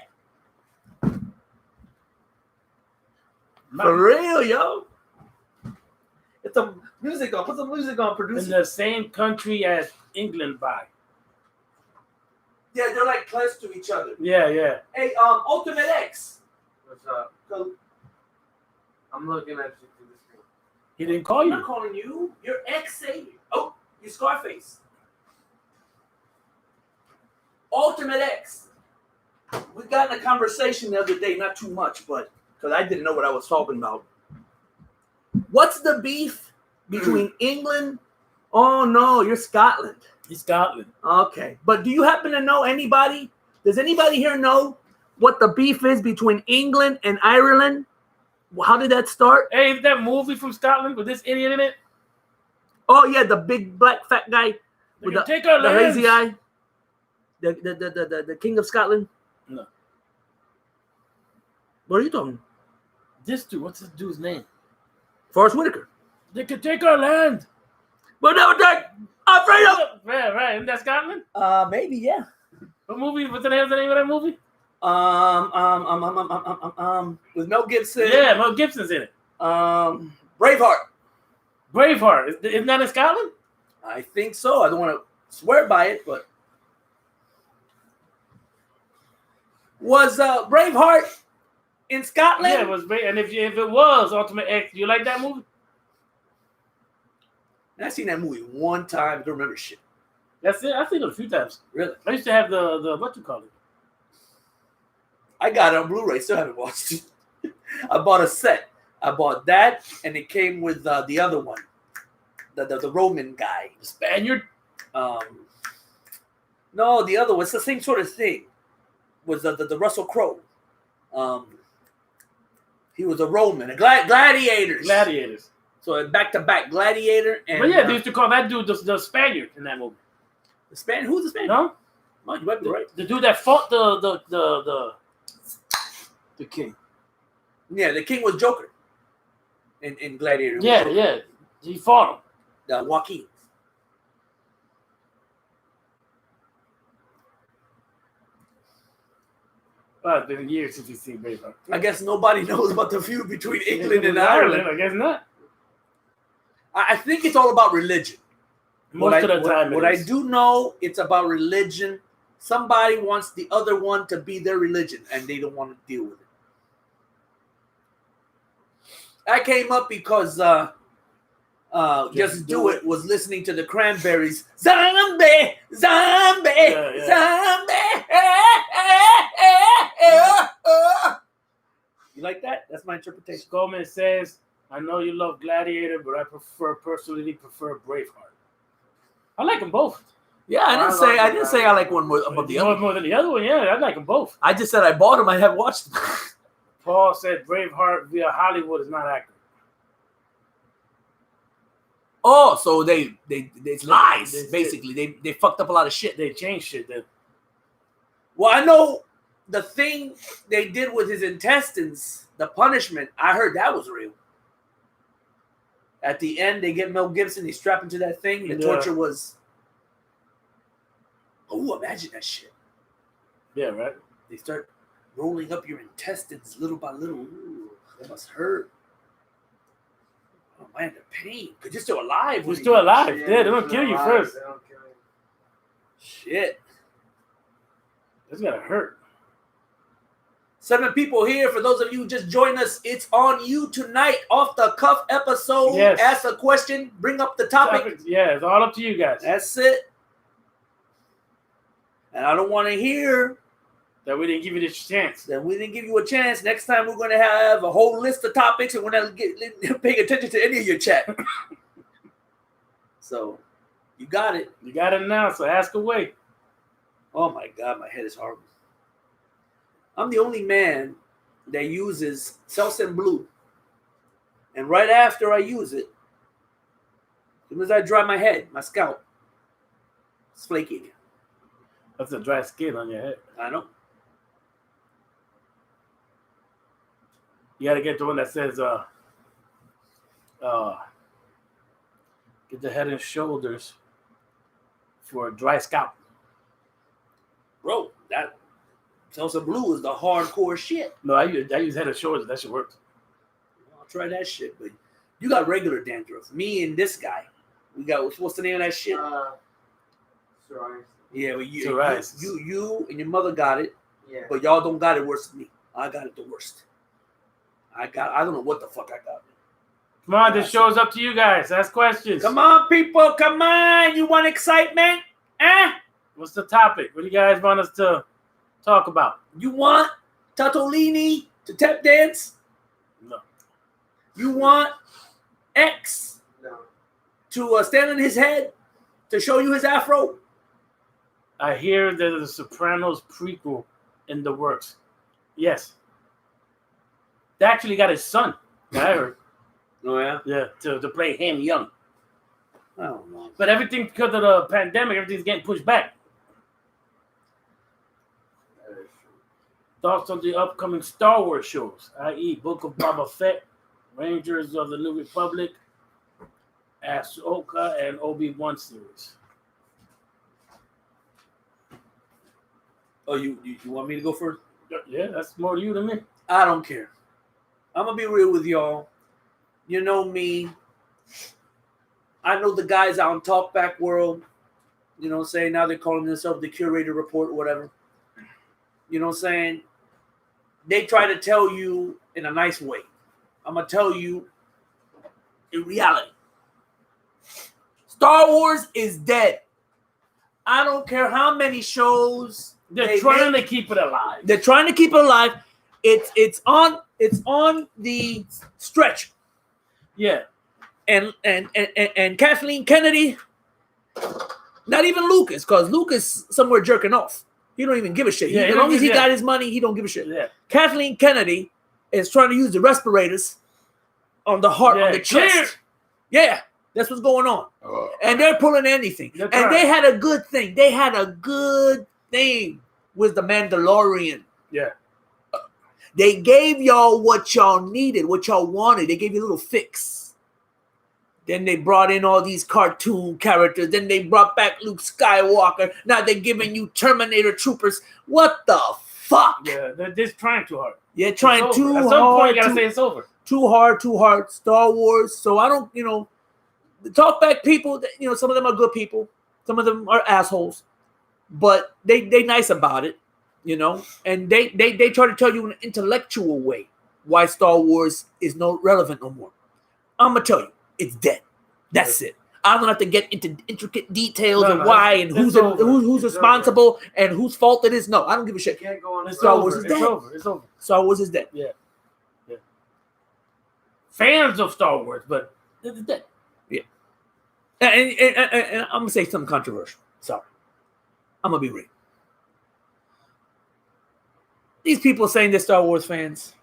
For real, yo. It's some music on. Put some music on, producer. In the same country as England by. Yeah, they're like close to each other. Yeah. Hey, Ultimate X. What's up? I'm looking at you through the screen. He didn't call you. I'm not calling you. You're X Xavier. Oh, you Scarface. Ultimate X. We got in a conversation the other day, not too much, but because I didn't know what I was talking about. What's the beef between England? Oh no, you're Scotland. He's Scotland. Okay, but do you happen to know anybody? Does anybody here know what the beef is between England and Ireland? How did that start? Hey, is that movie from Scotland with this idiot in it? Oh yeah, the big black fat guy with the hazy eye. The King of Scotland. No. What are you talking? This dude, what's this dude's name? Forrest Whitaker. They could take our land. But never take Alfredo. Right. Isn't that Scotland? Maybe, yeah. What movie? What's the name of that movie? With Mel Gibson. Yeah, Mel Gibson's in it. Braveheart. Isn't that in Scotland? I think so. I don't want to swear by it, but was Braveheart in Scotland? Yeah, it was great. And if it was Ultimate X, you like that movie? I seen that movie one time. I don't remember shit. That's it. I've seen it a few times. Really? I used to have the what you call it? I got it on Blu-ray. Still haven't watched it. I bought a set. I bought that, and it came with the other one, the Roman guy, The Spaniard. No, the other one. It's the same sort of thing. Was the Russell Crowe? He was a Roman, gladiators. Gladiators. So back to back, Gladiator and. But yeah, they used to call that dude the Spaniard in that movie. the Spaniard. Who's the Spaniard? No, Oh, you might be right. the dude that fought the king. Yeah, the king was Joker. In Gladiator. Yeah, yeah, he fought him. Joaquin. Well, it's been years since you've seen Braveheart. I guess nobody knows about the feud between England and Ireland. I guess not. I think it's all about religion. Most of the time, What I do know, it's about religion. Somebody wants the other one to be their religion, and they don't want to deal with it. I came up because Just Do It was listening to the Cranberries. Zombie, zombie, Yeah. zombie. You like that? That's my interpretation. Goldman says, "I know you love Gladiator, but I personally prefer Braveheart. I like them both. Yeah, I didn't say I like one more above the other. More than the other one, yeah, I like them both." I just said I bought them. I haven't watched them. Paul said Braveheart via Hollywood is not accurate. Oh, so it's lies, They- basically. They fucked up a lot of shit. They changed shit then. Well, I know the thing they did with his intestines, the punishment, I heard that was real. At the end, they get Mel Gibson, they strap him to that thing. The torture was... Oh, imagine that shit. Yeah, right? They start rolling up your intestines little by little. Ooh, that must hurt. Oh, man, the pain. Because you're still alive. We're still alive. Yeah, they don't kill you first. They don't kill you. Shit. It's gotta hurt. 7 people here. For those of you who just joined us, it's on you tonight. Off the cuff episode. Yes. Ask a question. Bring up the topic. Yeah, it's all up to you guys. That's it. And I don't want to hear That we didn't give you this chance. that we didn't give you a chance. Next time we're going to have a whole list of topics and we're not paying attention to any of your chat. So, you got it. You got it now, so ask away. Oh my God, my head is horrible. I'm the only man that uses Selsun Blue. And right after I use it, as soon as I dry my head, my scalp, it's flaky again. That's the dry skin on your head. I know. You gotta get the one that says get the Head and Shoulders for a dry scalp. Bro, that Selsun Blue is the hardcore shit. No, I use Head and Shoulders. That shit works. I'll try that shit, but you got regular dandruff. Me and this guy, we got, what's the name of that shit? Psoriasis. Yeah, but Psoriasis. you and your mother got it, Yeah. but y'all don't got it worse than me. I got it the worst. I don't know what the fuck I got. Come on, this show's up to you guys. Ask questions. Come on, people, come on. You want excitement? What's the topic? What do you guys want us to talk about? You want Tatolini to tap dance? No. You want X No. to stand on his head to show you his afro? I hear there's a Sopranos prequel in the works. Yes. They actually got his son. I heard. Oh, yeah? Yeah, to play him young. I don't know. But everything, because of the pandemic, everything's getting pushed back. That is true. Thoughts on the upcoming Star Wars shows, i.e. Book of Boba Fett, Rangers of the New Republic, Ahsoka, and Obi-Wan series. Oh, you want me to go first? Yeah, that's more you than me. I don't care. I'm going to be real with y'all. You know me. I know the guys out in Talkback World. You know what I'm saying? Now they're calling themselves the Curator Report or whatever. You know what I'm saying? they try to tell you in a nice way. I'm gonna tell you in reality. Star Wars is dead. I don't care how many shows They're trying to keep it alive. They're trying to keep it alive. It's on the stretch. Yeah. And Kathleen Kennedy, not even Lucas, because Lucas somewhere jerking off. He don't even give a shit. Yeah, As long as he got his money, he don't give a shit. Yeah. Kathleen Kennedy is trying to use the respirators on the heart, on the chest. Yeah, that's what's going on. And they're pulling anything. They're And trying. they had a good thing. They had a good thing with the Mandalorian. Yeah. They gave y'all what y'all needed, what y'all wanted. They gave you a little fix. Then they brought in all these cartoon characters. Then they brought back Luke Skywalker. Now they're giving you Terminator troopers. What the fuck? Yeah, they're just trying too hard. You're trying It's too over. hard. At some point, you gotta say it's over. Too hard. Star Wars. So I don't, the talkback people, some of them are good people. Some of them are assholes. But they nice about it, and they try to tell you in an intellectual way why Star Wars is no relevant no more. I'm gonna tell you, it's dead. That's it. I don't have to get into intricate details of why and who's responsible and whose fault it is. No, I don't give a shit. Can't go on. Star Wars is dead. It's over. Star Wars is dead. Yeah. Fans of Star Wars, but it's dead. Yeah. And I'm gonna say something controversial. Sorry. I'm gonna be real. These people saying they're Star Wars fans.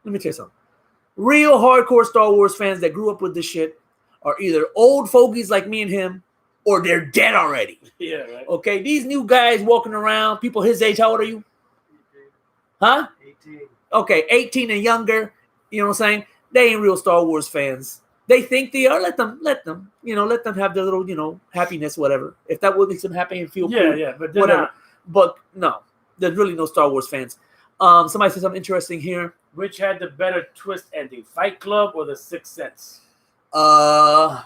Let me tell you something. Real hardcore Star Wars fans that grew up with this shit are either old fogies like me and him, or they're dead already. Yeah, right. Okay, these new guys walking around, people his age, how old are you? Huh? 18. Okay, 18 and younger. You know what I'm saying? They ain't real Star Wars fans. They think they are. Let them. Let them have their little, happiness, whatever. If that would make them happy and feel cool, Yeah, but they're whatever. not. But no, there's really no Star Wars fans. Somebody said something interesting here. Which had the better twist ending, Fight Club or The Sixth Sense?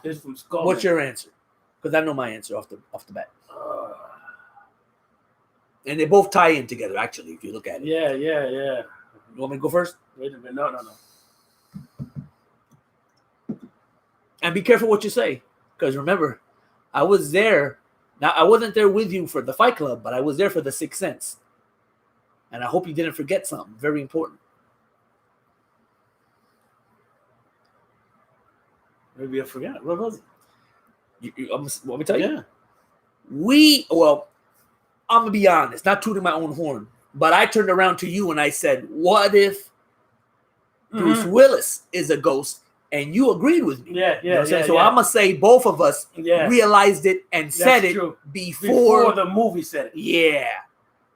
This is from Skull. What's your answer? Because I know my answer off the bat. And they both tie in together, actually, if you look at it. Yeah. You want me to go first? Wait a minute. No. And be careful what you say. Because remember, I was there. Now, I wasn't there with you for the Fight Club, but I was there for The Sixth Sense. And I hope you didn't forget something very important. Maybe I forgot. What was it? Want me to tell you? Yeah. I'm going to be honest, not tooting my own horn, but I turned around to you and I said, what if Bruce Willis is a ghost? And you agreed with me. Yeah. You know what I'm saying? So I'm going to say both of us realized it and said it true. before the movie said it. Yeah.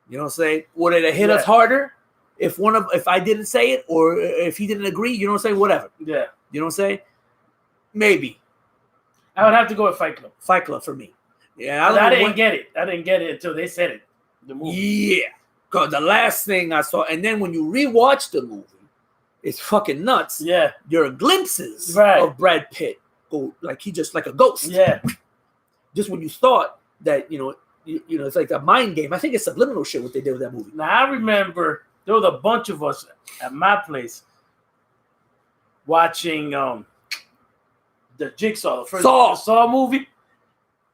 You know what I'm saying? Would it have hit us harder if I didn't say it or if he didn't agree? You know what I'm saying? Whatever. Yeah. You know what I'm saying? Maybe. I would have to go with Fight Club. Fight Club for me. Yeah. I didn't get it. I didn't get it until they said it. The movie. Yeah. Because the last thing I saw, and then when you rewatch the movie, it's fucking nuts. Yeah. There are glimpses of Brad Pitt go like he just like a ghost. Yeah. Just when you thought that, it's like a mind game. I think it's subliminal shit what they did with that movie. Now I remember there was a bunch of us at my place watching the Jigsaw, the first Saw movie.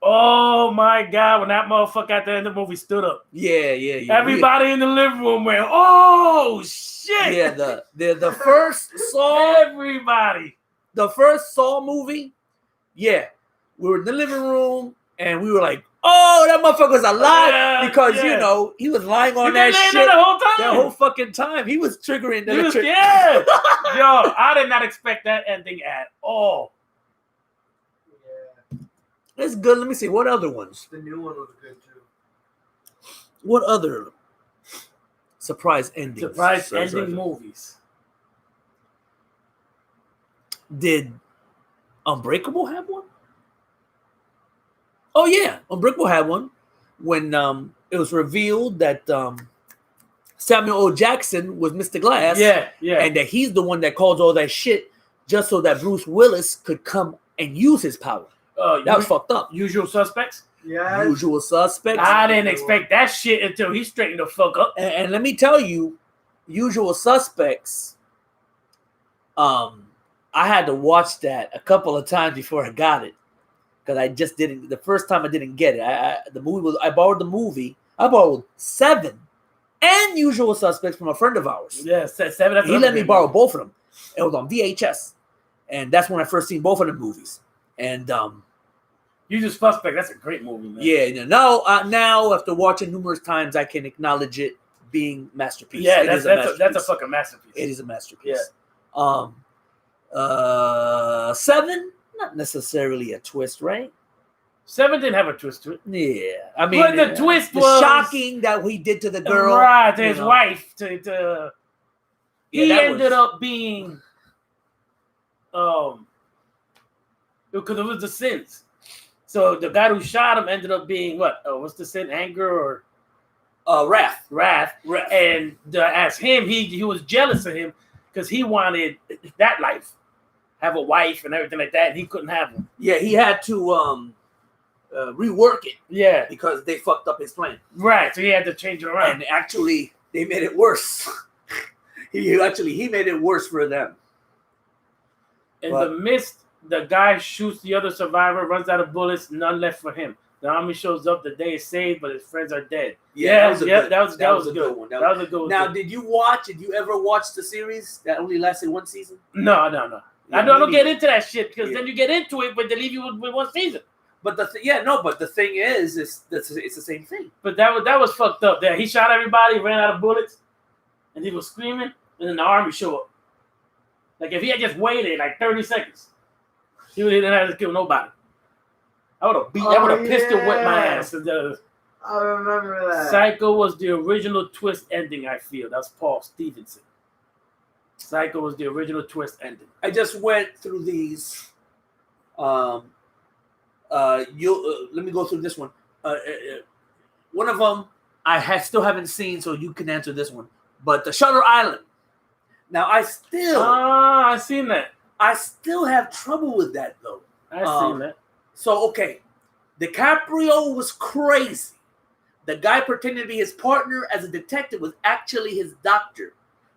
Oh my God! When that motherfucker at the end of the movie stood up, yeah. Everybody in the living room went, "Oh shit!" Yeah, the first Saw, everybody, the first Saw movie. Yeah, we were in the living room and we were like, "Oh, that motherfucker's alive!" Because he was lying on that shit the whole time. That whole fucking time. He was triggering. Yeah, yo, I did not expect that ending at all. That's good. Let me see. What other ones? The new one was good too. What other surprise endings? Surprise ending movies. Did Unbreakable have one? Oh yeah, Unbreakable had one when it was revealed that Samuel L. Jackson was Mr. Glass. Yeah. And that he's the one that caused all that shit just so that Bruce Willis could come and use his power. That was fucked up. Usual Suspects? Yeah. Usual Suspects. I didn't expect that shit until he straightened the fuck up. And let me tell you, Usual Suspects. I had to watch that a couple of times before I got it because I just didn't. The first time I didn't get it. I borrowed the movie. I borrowed Seven and Usual Suspects from a friend of ours. Yeah, Seven. He let me borrow both of them. It was on VHS, and that's when I first seen both of the movies. And Usual Suspect. That's a great movie, man. yeah. Now after watching numerous times, I can acknowledge it being masterpiece. Yeah, that's a fucking masterpiece. It is a masterpiece. Yeah. Seven, not necessarily a twist, right? Seven didn't have a twist to it. Yeah, I mean, but the twist the was shocking that he did to the girl, right? To his wife. He ended up being, because it was the sins. So the guy who shot him ended up being what? What's the sin? Anger or wrath. And as him, he was jealous of him because he wanted that life, have a wife and everything like that, and he couldn't have one. Yeah, he had to rework it. Yeah, because they fucked up his plan. Right, so he had to change it around. And actually, they made it worse. he made it worse for them. In the mist, the guy shoots the other survivor, runs out of bullets, none left for him. The army shows up, the day is saved, but his friends are dead. That was a good one. That was a good one. Now, did you ever watch the series that only lasted one season? No. Yeah, I don't get into that shit because then you get into it, but they leave you with one season. But but the thing is it's the same thing. But that was fucked up. There, he shot everybody, ran out of bullets, and he was screaming, and then the army showed up. Like if he had just waited like 30 seconds, he didn't have to kill nobody. I would have pistol whipped my ass. I remember that. Psycho was the original twist ending. I feel that's Paul Stevenson. Psycho was the original twist ending. I just went through these. Let me go through this one. One of them still haven't seen, so you can answer this one. But the Shutter Island. Now I've seen that. I still have trouble with that though. I've seen that. So okay, DiCaprio was crazy. The guy pretending to be his partner as a detective was actually his doctor,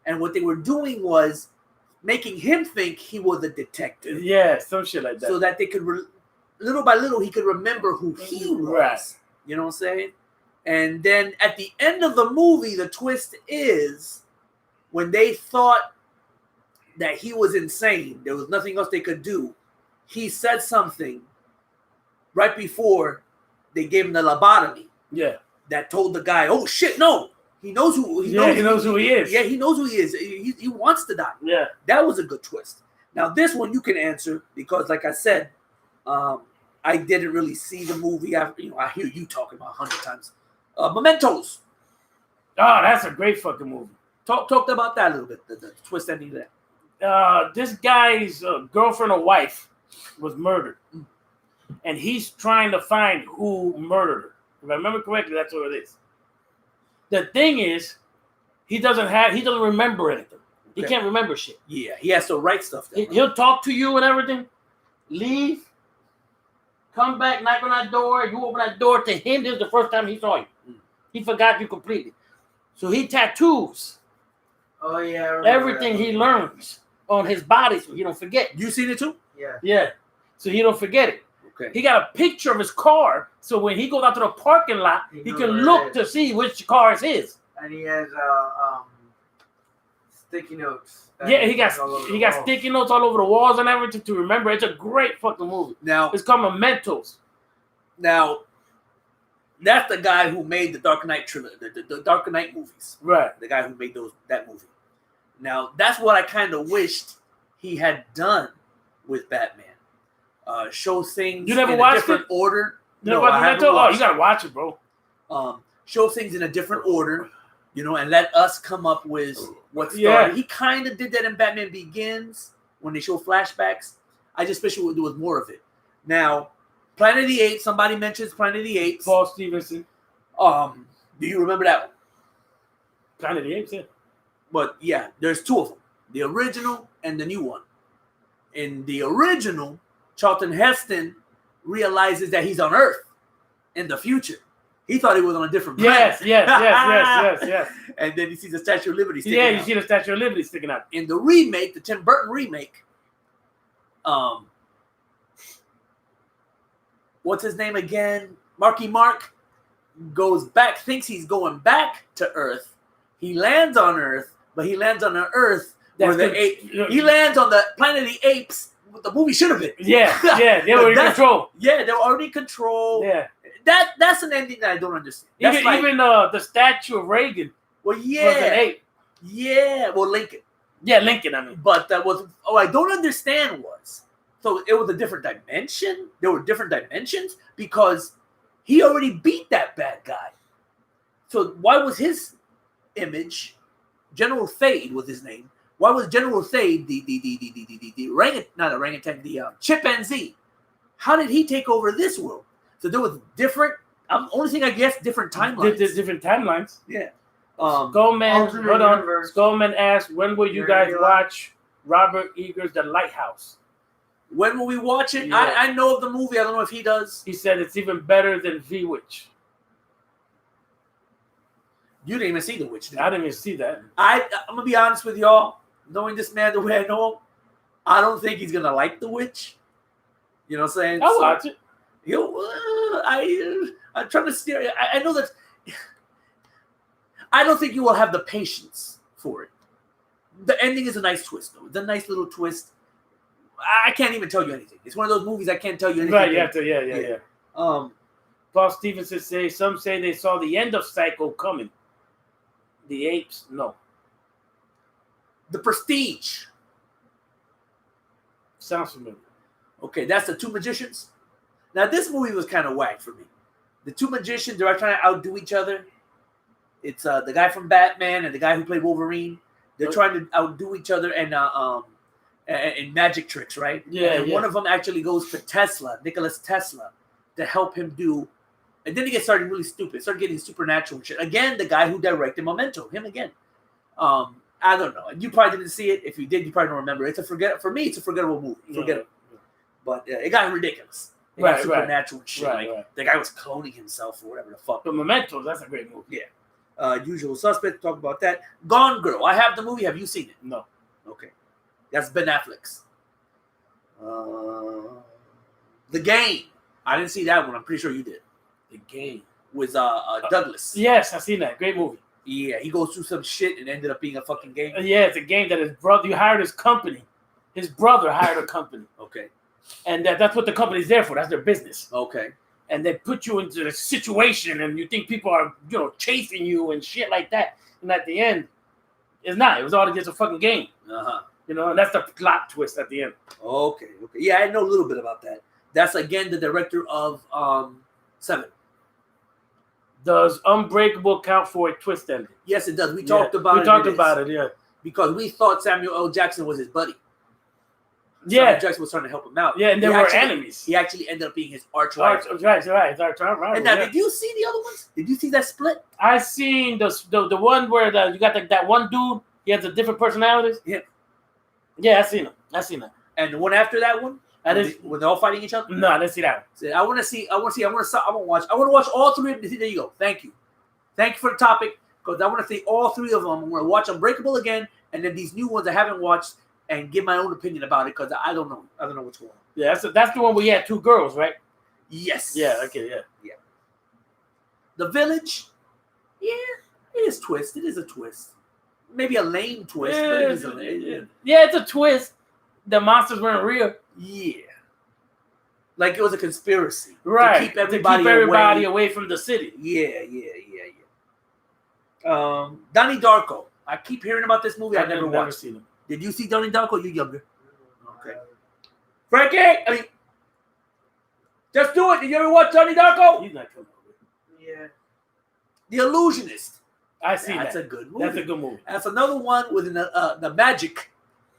and what they were doing was making him think he was a detective. Yeah, some shit like that. So that they could, little by little, he could remember who he was. Right. You know what I'm saying? And then at the end of the movie, the twist is when they thought that he was insane, there was nothing else they could do. He said something right before they gave him the lobotomy. Yeah. That told the guy, "Oh shit, no, he knows who he knows who he is. Yeah, he knows who he is. He wants to die." Yeah, that was a good twist. Now this one you can answer because, like I said, I didn't really see the movie. I hear you talking about 100 times. Mementos. Oh, that's a great fucking movie. Talked about that a little bit. The twist ending of that. This guy's girlfriend or wife was murdered, and he's trying to find who murdered her. If I remember correctly, that's what it is. The thing is, he doesn't remember anything. He can't remember shit. Yeah, he has to write stuff down. He'll talk to you and everything, leave, come back, knock on that door. You open that door to him. This is the first time he saw you. He forgot you completely. So he tattoos. Oh yeah. Everything he learns on his body, so he don't forget. You seen it too? Yeah. Yeah. So he don't forget it. Okay. He got a picture of his car, so when he goes out to the parking lot, he can look to see which car is his. And he has sticky notes. Yeah, he got sticky notes all over the walls and everything to remember. It's a great fucking movie. Now it's called Mementos. Now, that's the guy who made the Dark Knight trilogy, the Dark Knight movies. Right. The guy who made that movie. Now, that's what I kind of wished he had done with Batman. Show things in a different order. No, I haven't watched. Oh, you gotta watch it, bro. Show things in a different order, and let us come up with what started. Yeah. He kind of did that in Batman Begins when they show flashbacks. I just wish there was more of it. Now, Planet of the Apes. Somebody mentions Planet of the Apes. Paul Stevenson. Do you remember that one? Planet of the Apes, yeah. But yeah, there's two of them: the original and the new one. In the original, Charlton Heston realizes that he's on Earth in the future. He thought he was on a different Yes, planet. yes. And then he sees the Statue of Liberty sticking Yeah, you out. see the Statue of Liberty sticking out. In the remake, the Tim Burton remake, what's his name again? Marky Mark goes back, thinks he's going back to Earth. He lands on Earth, but he lands on an Earth where he lands on the Planet of the Apes. What the movie should have been. Yeah, they were in control. Yeah, they were already in control. Yeah, that's an ending that I don't understand. That's even the statue of Reagan. Well, Was an ape. yeah. Well, Lincoln. Yeah, Lincoln. I mean, But that was I don't understand was so it was a different dimension. There were different dimensions because he already beat that bad guy. So why was his image, General Thade was his name? Why was General Thade the chimpanzee? How did he take over this world? So there was different. Only thing I guess different timelines. different timelines. Yeah. Skullman asked, when will you guys watch Robert Eggers' The Lighthouse? When will we watch it? Yeah. I know of the movie. I don't know if he does. He said it's even better than V-Witch. You didn't even see The Witch, did you? I didn't even see that. I'm gonna be honest with y'all. Knowing this man the way I know him, I don't think he's gonna like The Witch. You know what I'm saying? I'll watch it. I'm trying to steer. I know that. I don't think you will have the patience for it. The ending is a nice twist, though. It's a nice little twist. I can't even tell you anything. It's one of those movies I can't tell you anything. Right, you have to, yeah. Paul Stevenson says, some say they saw the end of Psycho coming. The apes, no. The Prestige. Sounds familiar. Okay, that's the two magicians. Now, this movie was kind of whack for me. The two magicians, they're trying to outdo each other. It's the guy from Batman and the guy who played Wolverine. They're trying to outdo each other and in magic tricks, right? Yeah, and one of them actually goes to Tesla, Nicholas Tesla, to help him do. And then he gets started really stupid, started getting supernatural shit. Again, the guy who directed Memento, him again. I don't know. You probably didn't see it. If you did, you probably don't remember. For me, it's a forgettable movie. Forgettable. But it got ridiculous. It got supernatural shit. Like the guy was cloning himself or whatever the fuck. But Memento, that's a great movie. Yeah. Usual Suspect, talk about that. Gone Girl. I have the movie. Have you seen it? No. Okay. That's Ben Affleck's. The Game. I didn't see that one. I'm pretty sure you did. The Game with Douglas. Yes, I've seen that. Great movie. Yeah, he goes through some shit and ended up being a fucking game. Yeah, it's a game that his brother, you hired his company. His brother hired a company. Okay. And that's what the company's there for. That's their business. Okay. And they put you into the situation and you think people are, chasing you and shit like that. And at the end, it's not. It was all just a fucking game. Uh-huh. And that's the plot twist at the end. Okay. Yeah, I know a little bit about that. That's, again, the director of Seven. Does Unbreakable count for a twist ending? Yes, it does. We talked about it. We talked about it, yeah. Because we thought Samuel L. Jackson was his buddy. Yeah. Samuel Jackson was trying to help him out. Yeah, and they were enemies. He actually ended up being his arch rival. Right. And now, did you see the other ones? Did you see that split? I seen the one where you got that one dude. He has a different personalities. Yeah. Yeah, I seen that. And the one after that one? When they're all fighting each other? No, I didn't see that one. I want to watch all three of them. There you go. Thank you for the topic, because I want to see all three of them. I'm going to watch Unbreakable again, and then these new ones I haven't watched, and give my own opinion about it, because I don't know what's going on. Yeah, that's the one where you had two girls, right? Yes. Yeah. Okay. Yeah. The Village. Yeah, it is twist. It is a twist. Maybe a lame twist, but it is a lame. Yeah, it's a twist. The monsters weren't real. Yeah. Like it was a conspiracy. Right. To keep everybody away from the city. Yeah. Donnie Darko. I keep hearing about this movie. I've never watched. Seen it. Did you see Donnie Darko? You younger. Okay. Frankie! Just do it. Did you ever watch Donnie Darko? He's not coming over. Yeah. The Illusionist. I see That's that. a good movie. That's a good movie. That's another one with the magic,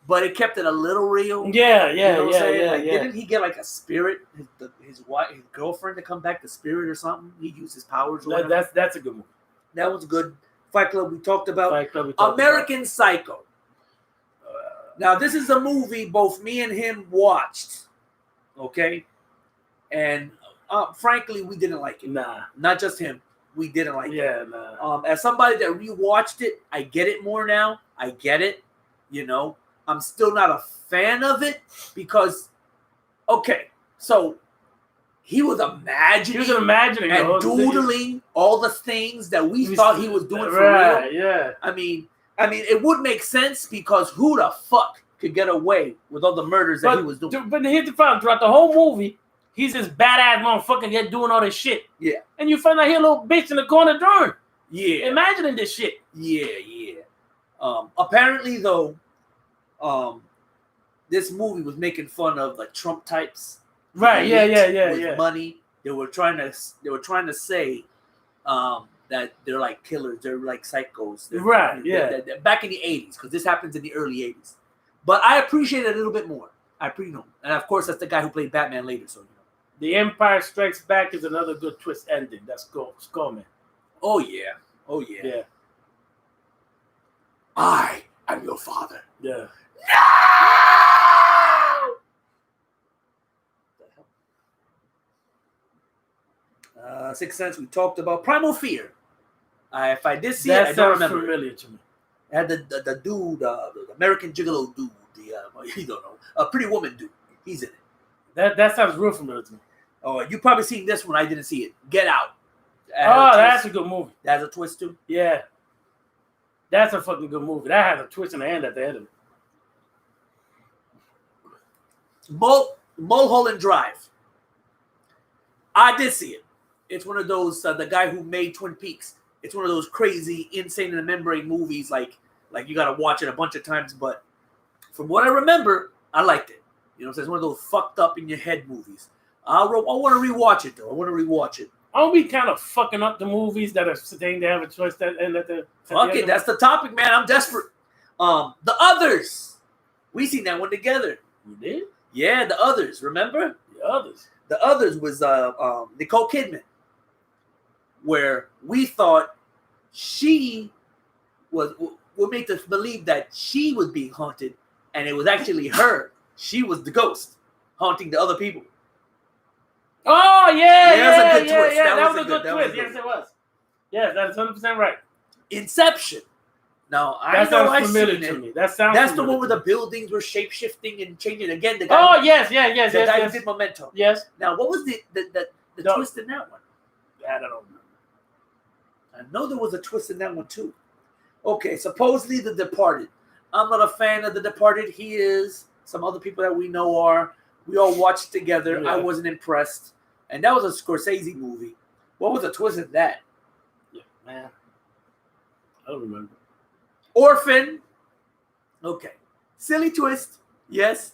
but it kept it a little real. Yeah. Didn't he get like a spirit, his wife, his girlfriend to come back, the spirit or something? He used his powers. That's a good movie. That was good. Fight Club we talked about. American Psycho. Now this is a movie both me and him watched. Okay, and frankly we didn't like it. Nah, not just him. we didn't like it. Yeah, nah. As somebody that rewatched it, I get it more now. I get it. You know, I'm still not a fan of it because, okay, so he was imagining and doodling all the things that we thought he was doing for real. Yeah. I mean, it would make sense because who the fuck could get away with all the murders that he was doing? But here's the problem: throughout the whole movie, he's this badass motherfucker yet doing all this shit. Yeah. And you find out he a little bitch in the corner drawing. Yeah. Imagining this shit. Yeah. Apparently, though, this movie was making fun of like Trump types. Right. Yeah. With money, they were trying to say that they're like killers, they're like psychos. They're back in the 80s, because this happens in the early 80s. But I appreciate it a little bit more. I know, and of course that's the guy who played Batman later. So The Empire Strikes Back is another good twist ending. That's Skullman. Oh yeah. Yeah. I am your father. Yeah. No! Sixth Sense we talked about. Primal Fear. If I did see That it, I don't sounds remember. familiar to me. It had the dude, the American Gigolo dude, you don't know, a Pretty Woman dude. He's in it. That sounds real familiar to me. Oh, you probably seen this one. I didn't see it. Get Out. That's a good movie. That has a twist too. Yeah. That's a fucking good movie. That has a twist in the end at the end of it. Mulholland Drive. I did see it. It's one of those, the guy who made Twin Peaks. It's one of those crazy, insane in the membrane movies. Like you got to watch it a bunch of times. But from what I remember, I liked it. You know, it's one of those fucked up in your head movies. I want to rewatch it though. Aren't we kind of fucking up the movies that are saying they have a choice that end at the? Fuck it, that's the topic, man. I'm desperate. The Others. We seen that one together. You did? Yeah, The Others. Remember? The Others. The Others was Nicole Kidman, where we thought she would make us believe that she was being haunted, and it was actually her. She was the ghost haunting the other people. Oh yeah, that was a good twist. That was a good twist. Yes, it was. Yes, that's 100% right. Inception. Now that sounds familiar to me. That's the one where the buildings were shape shifting and changing again. The guy. Oh yes. The guy who did Memento. Yes. Now what was the twist in that one? I don't know. I know there was a twist in that one too. Okay, supposedly The Departed. I'm not a fan of The Departed. He is. Some other people that we know are. We all watched together. Yeah. I wasn't impressed. And that was a Scorsese movie. What was the twist in that? Yeah, man. I don't remember. Orphan. Okay. Silly twist. Yes.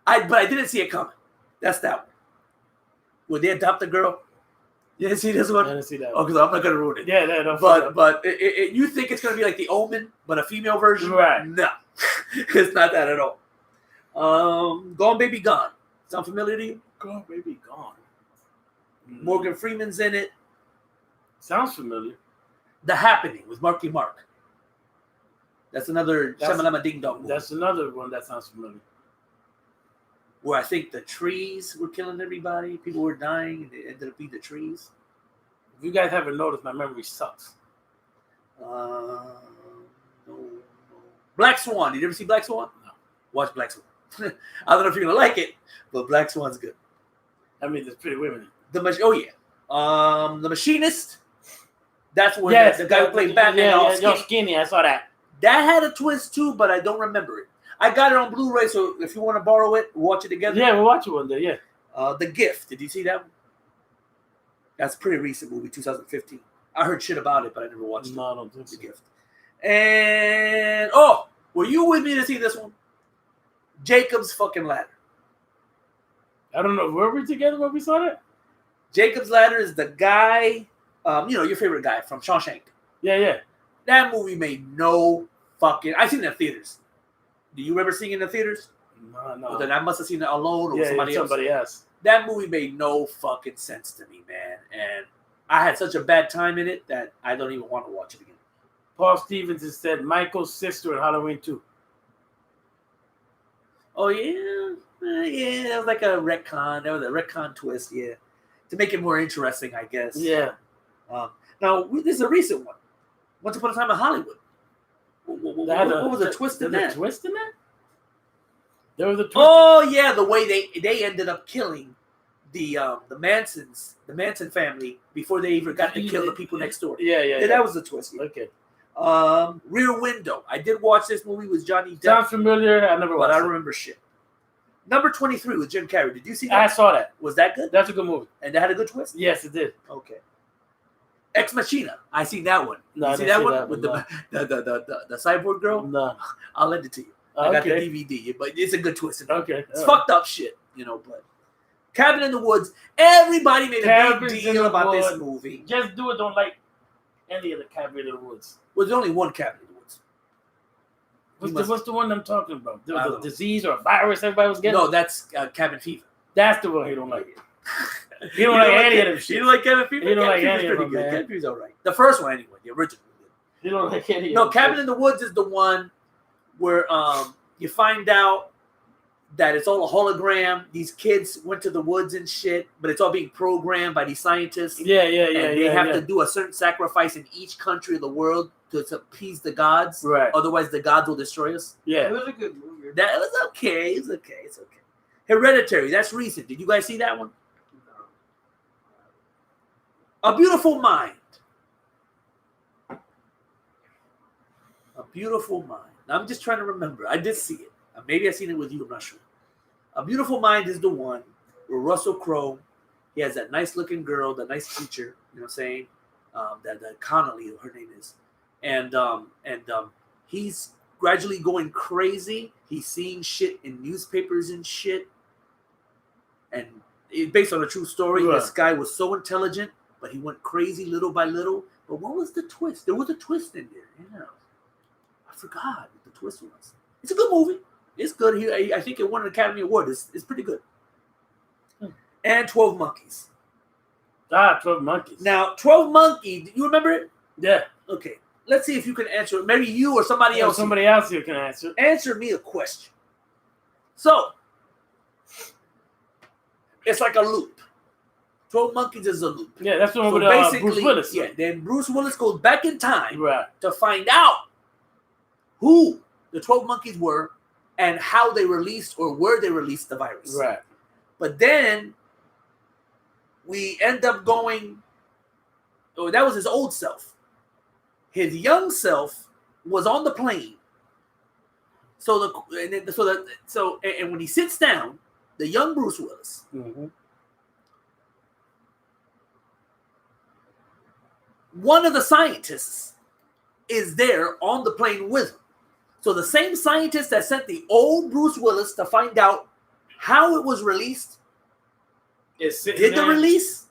But I didn't see it coming. That's that one. Would they adopt a girl? You didn't see this one? I didn't see that one. Oh, because I'm not going to ruin it. Yeah, no. But you think it's going to be like The Omen, but a female version? Right. No. It's not that at all. Gone Baby Gone. Sound familiar to you? Gone Baby Gone. Morgan Freeman's in it. Sounds familiar. The Happening with Marky Mark. That's another Shamalama Ding Dong movie. That's another one that sounds familiar. Where I think the trees were killing everybody. People were dying, and it ended up being the trees. If you guys haven't noticed, my memory sucks. No. Black Swan. Did you ever see Black Swan? No. Watch Black Swan. I don't know if you're going to like it, but Black Swan's good. I mean, there's Pretty Women. The Machinist. That's where the guy who played Batman. You're skinny. I saw that. That had a twist too, but I don't remember it. I got it on Blu-ray, so if you want to borrow it, watch it together. Yeah, we'll watch it one day. Yeah. The Gift. Did you see that one? That's a pretty recent movie, 2015. I heard shit about it, but I never watched it. No, I don't think so. The Gift. And were you with me to see this one? Jacob's fucking Ladder. I don't know. Were we together when we saw that? Jacob's Ladder is the guy, your favorite guy from Shawshank. Yeah. That movie made no fucking... I've seen it in theaters. Do you remember seeing it in the theaters? No. Well, then I must have seen it alone or with somebody else. That movie made no fucking sense to me, man. And I had such a bad time in it that I don't even want to watch it again. Paul Stevens has said Michael's sister in Halloween 2. Oh, yeah? Yeah, that was like a retcon. That was a retcon twist, yeah. To make it more interesting, I guess. Yeah. Now this is a recent one. Once Upon a Time in Hollywood. What was the twist in that? A twist in that? There was a twist. Oh yeah, the way they ended up killing the Manson family before they even got to kill the people next door. Yeah. That was the twist. Okay. Rear Window. I did watch this movie with Johnny Depp, Sounds familiar. I never but watched I it. don't remember shit. Number 23 with Jim Carrey. Did you see I that? saw that. Was that good? That's a good movie. And that had a good twist? Yes, it did. Okay. Ex Machina. I seen that one. No, You I see didn't that see one that with one, the cyborg girl? No. I'll lend it to you. I got the Okay. DVD, but it's a good twist. Okay. It's fucked up shit, but Cabin in the Woods. Everybody made a Cabins big in deal the about this Woods. movie. Just do it. Don't like any of the Cabin in the Woods. Well, there's only one Cabin in the Woods. What's the one I'm talking about? There I was don't a know. disease or a virus everybody was getting? No, that's Cabin Fever. That's the one he don't like. He don't like any of them shit. You don't like Cabin Fever? You don't like Cabin any Fever's of pretty them, good. man. Cabin Fever's all right. The first one, anyway, the original. He don't like any of No, them Cabin shit. in the Woods is the one where you find out that it's all a hologram. These kids went to the woods and shit, but it's all being programmed by these scientists. Yeah. And they have to do a certain sacrifice in each country of the world to appease the gods. Right. Otherwise, the gods will destroy us. It Yeah. was a good movie. That was okay. It's okay. Hereditary. That's recent. Did you guys see that one? A Beautiful Mind. A Beautiful Mind. I'm just trying to remember. I did see it. Maybe I've seen it with you. I'm not sure. A Beautiful Mind is the one where Russell Crowe, he has that nice looking girl, that nice teacher, you know what I'm saying? That Connolly, her name is. And he's gradually going crazy. He's seeing shit in newspapers and shit. And it's based on a true story. Right. This guy was so intelligent, but he went crazy little by little. But what was the twist? There was a twist in there. Yeah. I forgot what the twist was. It's a good movie. It's good. I think it won an Academy Award. It's pretty good. And 12 Monkeys. 12 Monkeys. Now, 12 Monkeys, you remember it? Yeah. Okay. Let's see if you can answer it. Maybe you or somebody else. Somebody else here can answer. Answer me a question. So, it's like a loop. 12 Monkeys is a loop. Yeah, that's the one So with basically, Bruce Willis. yeah, then Bruce Willis goes back in time Right. to find out who the 12 Monkeys were and how they released or where they released the virus. Right. But then we end up going, that was his old self. His young self was on the plane. And when he sits down, the young Bruce Willis, Mm-hmm. one of the scientists is there on the plane with him. So the same scientist that sent the old Bruce Willis to find out how it was released did the release.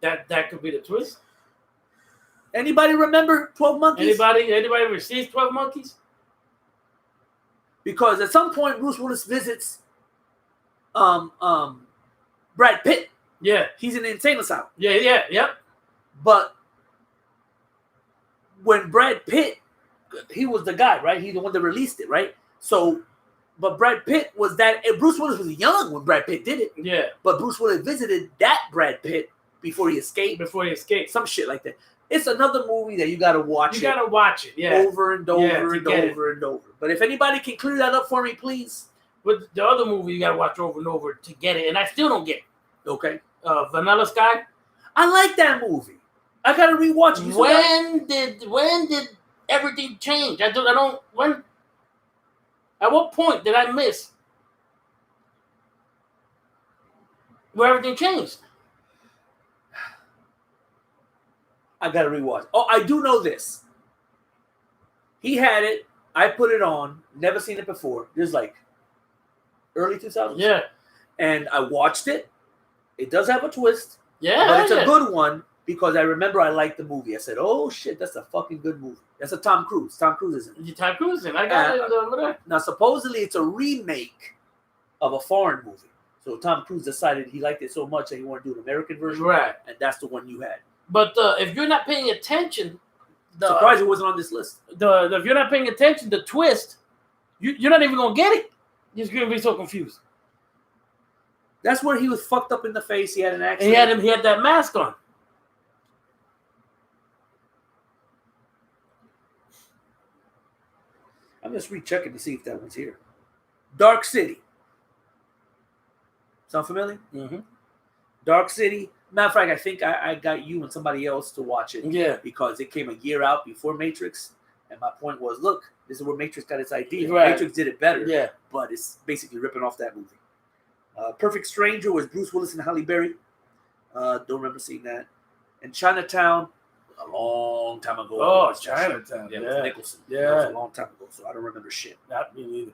That could be the twist. Anybody remember 12 Monkeys? Anybody receives 12 Monkeys? Because at some point Bruce Willis visits Brad Pitt. Yeah. He's in the insane asylum. Yep. But when Brad Pitt, he was the guy, right? He's the one that released it, right? So, but Brad Pitt was that. Bruce Willis was young when Brad Pitt did it. Yeah. But Bruce Willis visited that Brad Pitt before he escaped. Before he escaped. Some shit like that. It's another movie that you got to watch. You gotta watch it. Yeah. over and over Yeah, to and get over and over. But if anybody can clear that up for me, please. But the other movie you gotta watch over and over to get it, and I still don't get it. Okay. Vanilla Sky. I like that movie. I gotta rewatch it. You saw that? When did everything change? I don't. When? At what point did I miss where everything changed? I gotta rewatch. Oh, I do know this. He had it. I put it on. Never seen it before. It was like early 2000s. Yeah. And I watched it. It does have a twist, Yeah. but it's yeah. a good one because I remember I liked the movie. I said, "Oh shit, that's a fucking good movie." That's a Tom Cruise. Tom Cruise is in it. You Tom Cruise in. I got it over there. Now, supposedly, it's a remake of a foreign movie. So Tom Cruise decided he liked it so much that he wanted to do an American version, Right. and that's the one you had. But if you're not paying attention, Surprised it wasn't on this list. if you're not paying attention, the twist, you're not even gonna get it. You're just gonna be so confused. That's where he was fucked up in the face. He had an And accident. he had that mask on. I'm just rechecking to see if that one's here. Dark City. Sound familiar? Mm-hmm. Dark City. Matter of fact, I think I got you and somebody else to watch it. Yeah. Because it came a year out before Matrix. And my point was, look, this is where Matrix got its idea. Right. Matrix did it better. Yeah. But it's basically ripping off that movie. Perfect Stranger was Bruce Willis and Halle Berry. Don't remember seeing that. And Chinatown, a long time ago. Oh, Chinatown. Yeah, Yeah. with Nicholson. Yeah. That was a long time ago, so I don't remember shit. Not me neither.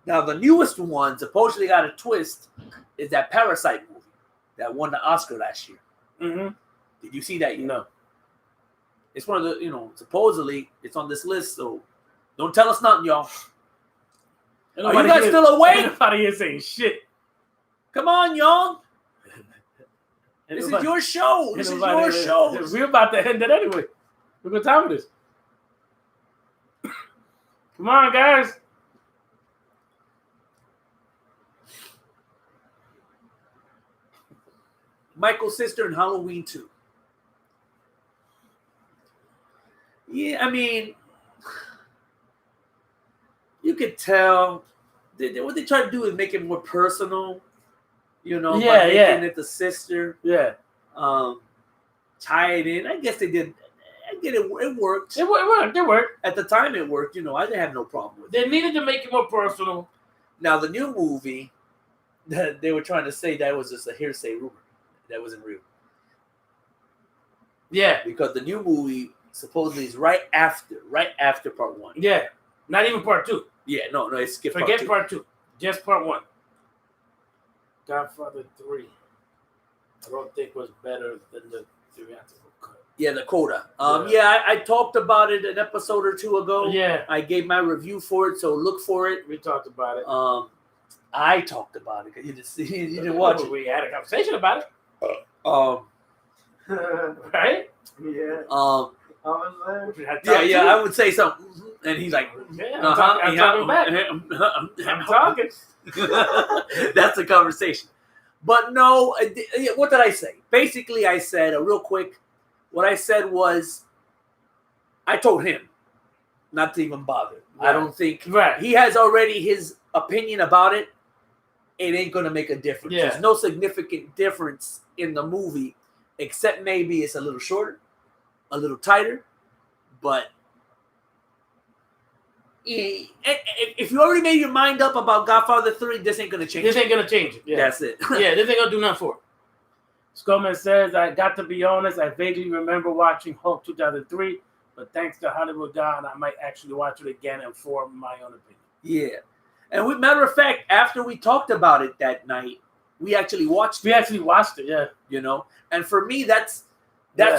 Now, the newest one, supposedly got a twist, is that Parasite movie that won the Oscar last year. Mm-hmm. Did you see that yet? No. It's one of the, supposedly it's on this list, so don't tell us nothing, y'all. Are you guys still awake? Nobody here saying shit. Come on, y'all. This is your show. This is your show. We're about to end it anyway. Look what time it is. Come on, guys. Michael's sister in Halloween 2. Yeah, I mean, you could tell what they try to do is make it more personal, by making it the sister. Yeah. Tie it in. I guess they did. I get it. It worked. It worked. It worked. At the time, it worked. I didn't have no problem with it. They needed to make it more personal. Now, the new movie, that they were trying to say that was just a hearsay rumor. That wasn't real. Yeah. Because the new movie supposedly is right after part 1. Yeah. Not even part 2. Yeah, no, it's skipped Forget part 2. part 2. Just part 1. Godfather 3. I don't think was better than the theatrical cut. Yeah, the Coda. I talked about it an episode or 2 ago. Yeah. I gave my review for it, so look for it. We talked about it. I talked about it because you didn't watch it. We had a conversation about it. Right? Yeah. I was there. I would say something, and he's like, yeah, I'm talking back. I'm talking. That's a conversation. But no, what did I say? Basically, I said, real quick, what I said was, I told him not to even bother. Right. I don't think Right. he has already his opinion about it. It ain't going to make a difference. Yeah. There's no significant difference in the movie, except maybe it's a little shorter, a little tighter. But if you already made your mind up about Godfather 3, this ain't going to change This it. ain't going to change it. Yeah. That's it. Yeah, this ain't going to do nothing for it. Skullman says, I got to be honest, I vaguely remember watching Hulk 2003, but thanks to Hollywood Gone, I might actually watch it again and form my own opinion. Yeah. And matter of fact, after we talked about it that night, we actually watched it. We actually watched it, yeah. And for me, that's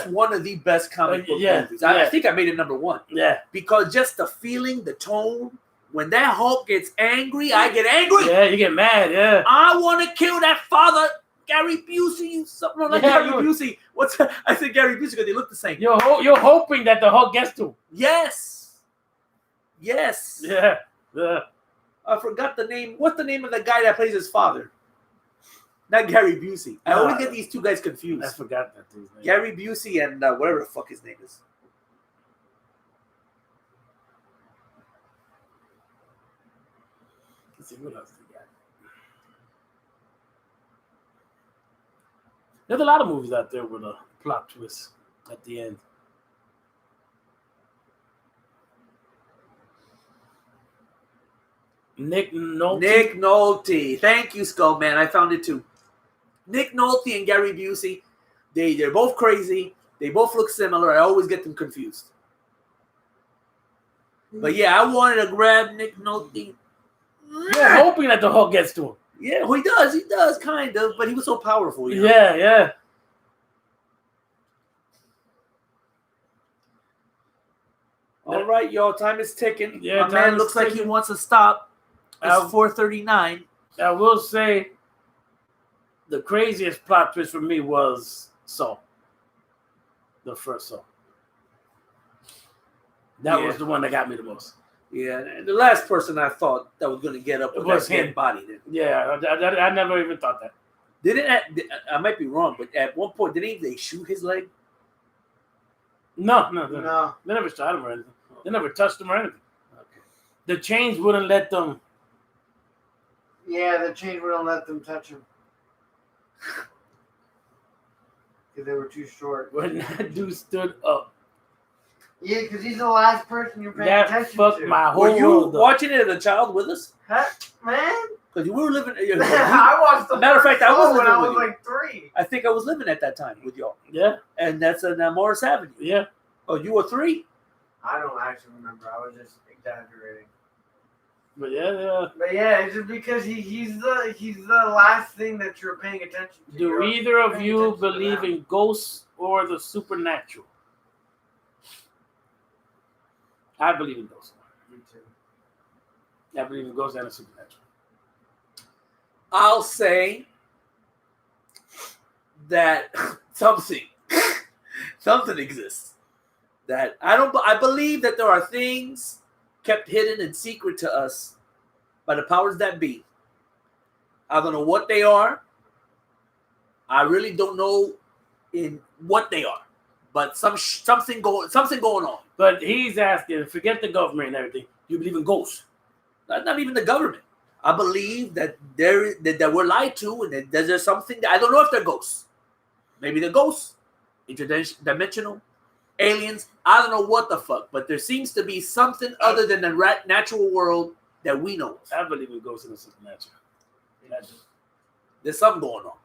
one of the best comic book movies. I think I made it number 1. Yeah. Because just the feeling, the tone, when that Hulk gets angry, I get angry. Yeah, you get mad, yeah. I want to kill that father, Gary Busey. Something like Gary Busey. I said Gary Busey because they look the same. You're hoping that the Hulk gets to him. Yes. Yeah. I forgot the name. What's the name of the guy that plays his father? Not Gary Busey. I always get these two guys confused. I forgot that dude's name. Gary Busey and whatever the fuck his name is. Let's see, what else they got? There's a lot of movies out there with a plot twist at the end. Nick Nolte. Thank you, Skullman. I found it too. Nick Nolte and Gary Busey. They're both crazy. They both look similar. I always get them confused. But yeah, I wanted to grab Nick Nolte. You're hoping that the Hulk gets to him. Yeah, well, he does, kind of, but he was so powerful. Yeah. All right, y'all, time is ticking. Yeah, my man looks like he wants to stop. It's 4:39. I will say the craziest plot twist for me was Saw. The first Saw. That was the one that got me the most. Yeah, and the last person I thought that was going to get up was that dead body. Then. Yeah, I never even thought that. I might be wrong, but at one point, didn't they shoot his leg? No. No. They never shot him or anything. They never touched him or anything. Okay. The chains wouldn't let them. Yeah, the chain wouldn't let them touch him. Because they were too short. When that dude stood up, Yeah, because he's the last person you're paying that attention fucked to. my Were whole you world up. watching it as a child with us? Heck, man. Because we were living. I watched the Matter of first fact, I was show when living I with was you. like 3. I think I was living at that time with y'all, Yeah, and that's in Morris Avenue. yeah. Oh, you were 3? I don't actually remember. I was just exaggerating. But yeah. But yeah, it's just because he's the last thing that you're paying attention to. Do You're either of paying you attention to believe them. in ghosts or the supernatural? I believe in ghosts. Me too. I believe in ghosts and the supernatural. I'll say that something exists. That I believe that there are things kept hidden and secret to us by the powers that be. I don't know what they are. I really don't know in what they are, but something going on. But he's asking, forget the government and everything. You believe in ghosts? Not even the government. I believe that that we're lied to, and that there's something that I don't know if they're ghosts. Maybe they're ghosts, interdimensional, aliens. I don't know what the fuck, but there seems to be something other than the natural world that we know of. I believe in ghosts and the supernatural. I do. There's something going on.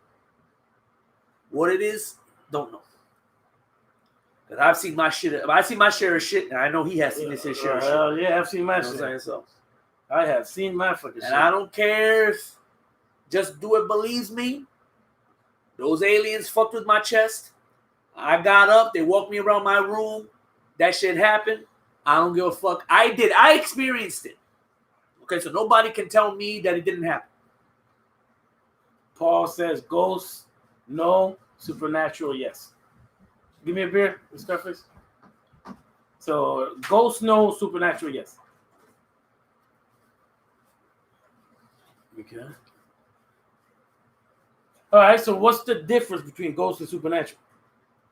What it is, don't know. Because I've seen my shit. I've seen my share of shit, and I know he has seen his share of shit. Yeah, I've seen my You know what I'm shit. saying? So, I have seen my fucking shit. and I don't care if Just Do It believes me. Those aliens fucked with my chest. I got up. They walked me around my room. That shit happened. I don't give a fuck. I did. I experienced it. Okay, so nobody can tell me that it didn't happen. Paul says ghosts, no. Supernatural, yes. Give me a beer, Scarface. So ghosts, no. Supernatural, yes. Okay. All right. So what's the difference between ghosts and supernatural?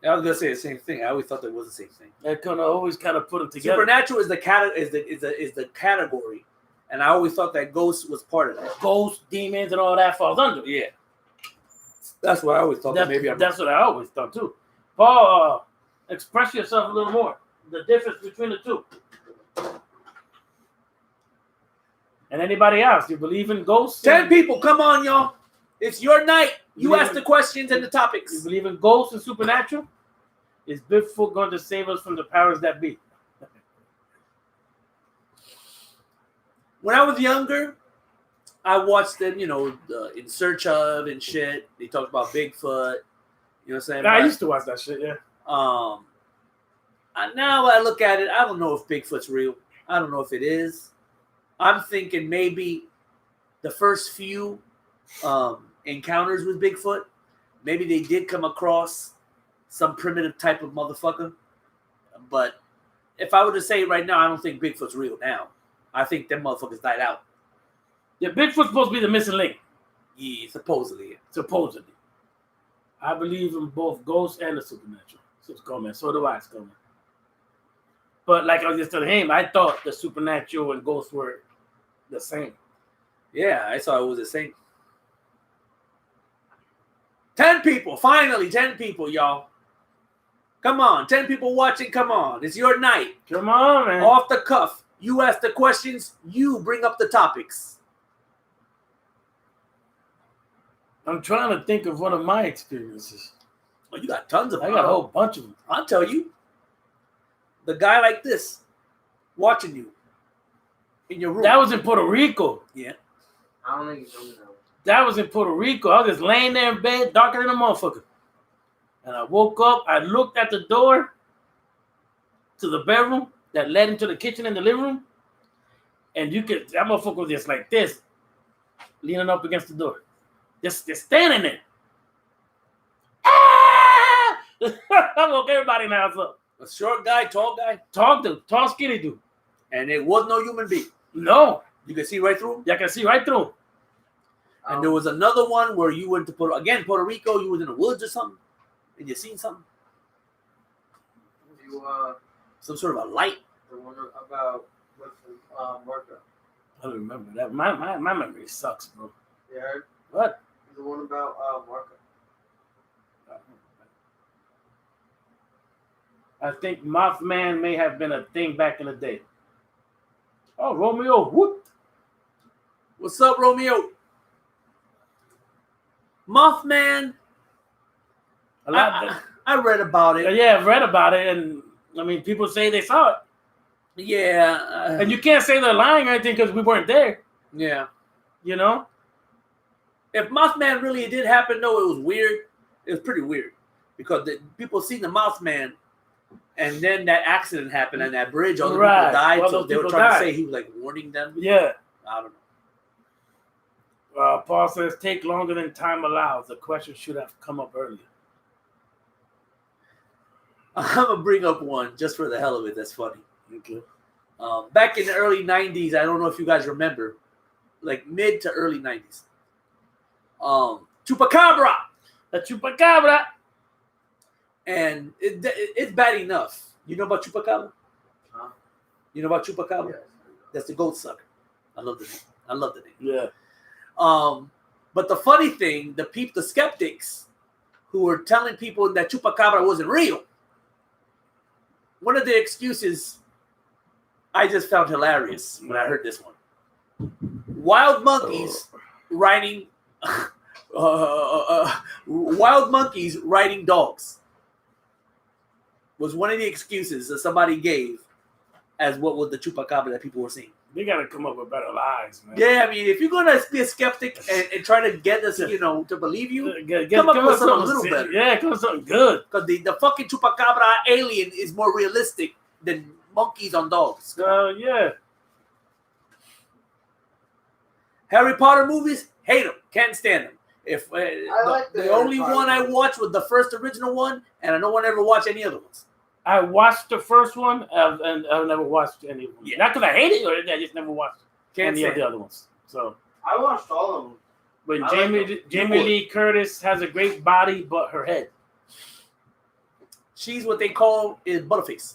I was gonna say the same thing. I always thought that was the same thing. I kind of always kind of put them together. Supernatural is the category, and I always thought that ghost was part of that. Ghosts, demons, and all that falls under. Yeah, that's what I always thought. That's what I always thought too. Paul, express yourself a little more. The difference between the two. And anybody else? You believe in ghosts? 10 people, come on, y'all. It's your night. You ask the questions and the You topics. believe in ghosts and supernatural? Is Bigfoot going to save us from the powers that be? When I was younger, I watched them, In Search of and shit. They talked about Bigfoot. You know what I'm saying? I used to watch that shit, yeah. Now I look at it, I don't know if Bigfoot's real. I don't know if it is. I'm thinking maybe the first few encounters with Bigfoot, maybe they did come across some primitive type of motherfucker. But if I were to say it right now, I don't think Bigfoot's real now. I think them motherfuckers died out. Yeah, Bigfoot's supposed to be the missing link. Yeah, supposedly. Supposedly. I believe in both ghosts and the supernatural. So do I, Skullman. But like I was just telling him, I thought the supernatural and ghosts were the same. Yeah, I saw it was the same. 10 people, finally, 10 people, y'all. Come on, 10 people watching, come on. It's your night. Come on, man. Off the cuff. You ask the questions, you bring up the topics. I'm trying to think of one of my experiences. Well, you got tons of them. I got a whole bunch of them. I'll tell you. The guy like this, watching you in your room. That was in Puerto Rico. Yeah. I don't think you told me that. That was in Puerto Rico. I was just laying there in bed, darker than a motherfucker. And I woke up. I looked at the door to the bedroom that led into the kitchen and the living room. And that motherfucker was just like this, leaning up against the door. Just standing there. Ah! I woke everybody in the house up. A short guy, tall guy. Tall, skinny dude. And it was no human being. No. You can see right through him. I can see right through him. And there was another one where you went to Puerto Rico, you was in the woods or something, and you seen something. You Some sort of a light. the one about Marco. I don't remember that. My memory sucks, bro. You heard? What? The one about Marco. I think Mothman may have been a thing back in the day. Oh, Romeo, whoop. What's up, Romeo? Mothman. I read about it. Yeah, I've read about it, and I mean, people say they saw it, Yeah. and you can't say they're lying or anything because we weren't there. Yeah. You know? If Mothman really did happen, though, it was weird. It was pretty weird because people seen the Mothman, and then that accident happened and that bridge, all the people died. Well, so those they were people trying died. to say he was like warning them. Yeah. I don't know. Paul says, take longer than time allows. The question should have come up earlier. I'm gonna bring up one just for the hell of it. That's funny. Okay. Back in the early '90s, I don't know if you guys remember, like mid to early '90s. Chupacabra, The Chupacabra. and it's bad enough. You know about Chupacabra? Huh? You know about Chupacabra? Yes. That's the goat sucker. I love the name. I love the name. Yeah. But the funny thing, the skeptics who were telling people that Chupacabra wasn't real, one of the excuses I just found hilarious when I heard this one. Wild monkeys riding wild monkeys riding dogs was one of the excuses that somebody gave as what was the Chupacabra that people were seeing. They got to come up with better lies, man. Yeah, I mean, if you're gonna be a skeptic and try to get us, to believe you, Come up with something a little better. Yeah, come up with something good. because the fucking Chupacabra alien is more realistic than monkeys on dogs. Yeah. Harry Potter movies, hate them, can't stand them. If like the the only Harry Potter one I movies. watched was the first original one, and I don't want to ever watch any other ones. I watched the first one, and I've never watched any of them. Yeah. Not because I hate it, or I just never watched Can't any of stand the it. other ones. So, I watched all of them. but I Jamie like them. Jamie Lee Curtis has a great body, but her head. She's what they call is butterface.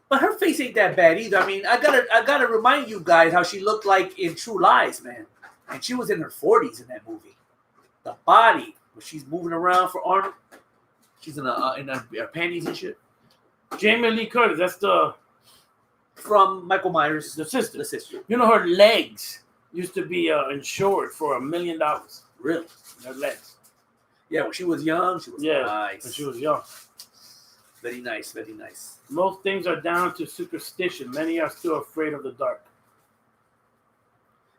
But her face ain't that bad either. I mean, I gotta remind you guys how she looked like in True Lies, man. And she was in her 40s in that movie. The body, when she's moving around for Arnold, she's in her panties and shit. Jamie Lee Curtis, that's the From Michael Myers, sister. the sister. You know, her legs used to be insured for $1 million. Really? Her legs. Yeah, when she was young, she was nice. When she was young. Very nice, very nice. Most things are down to superstition. Many are still afraid of the dark.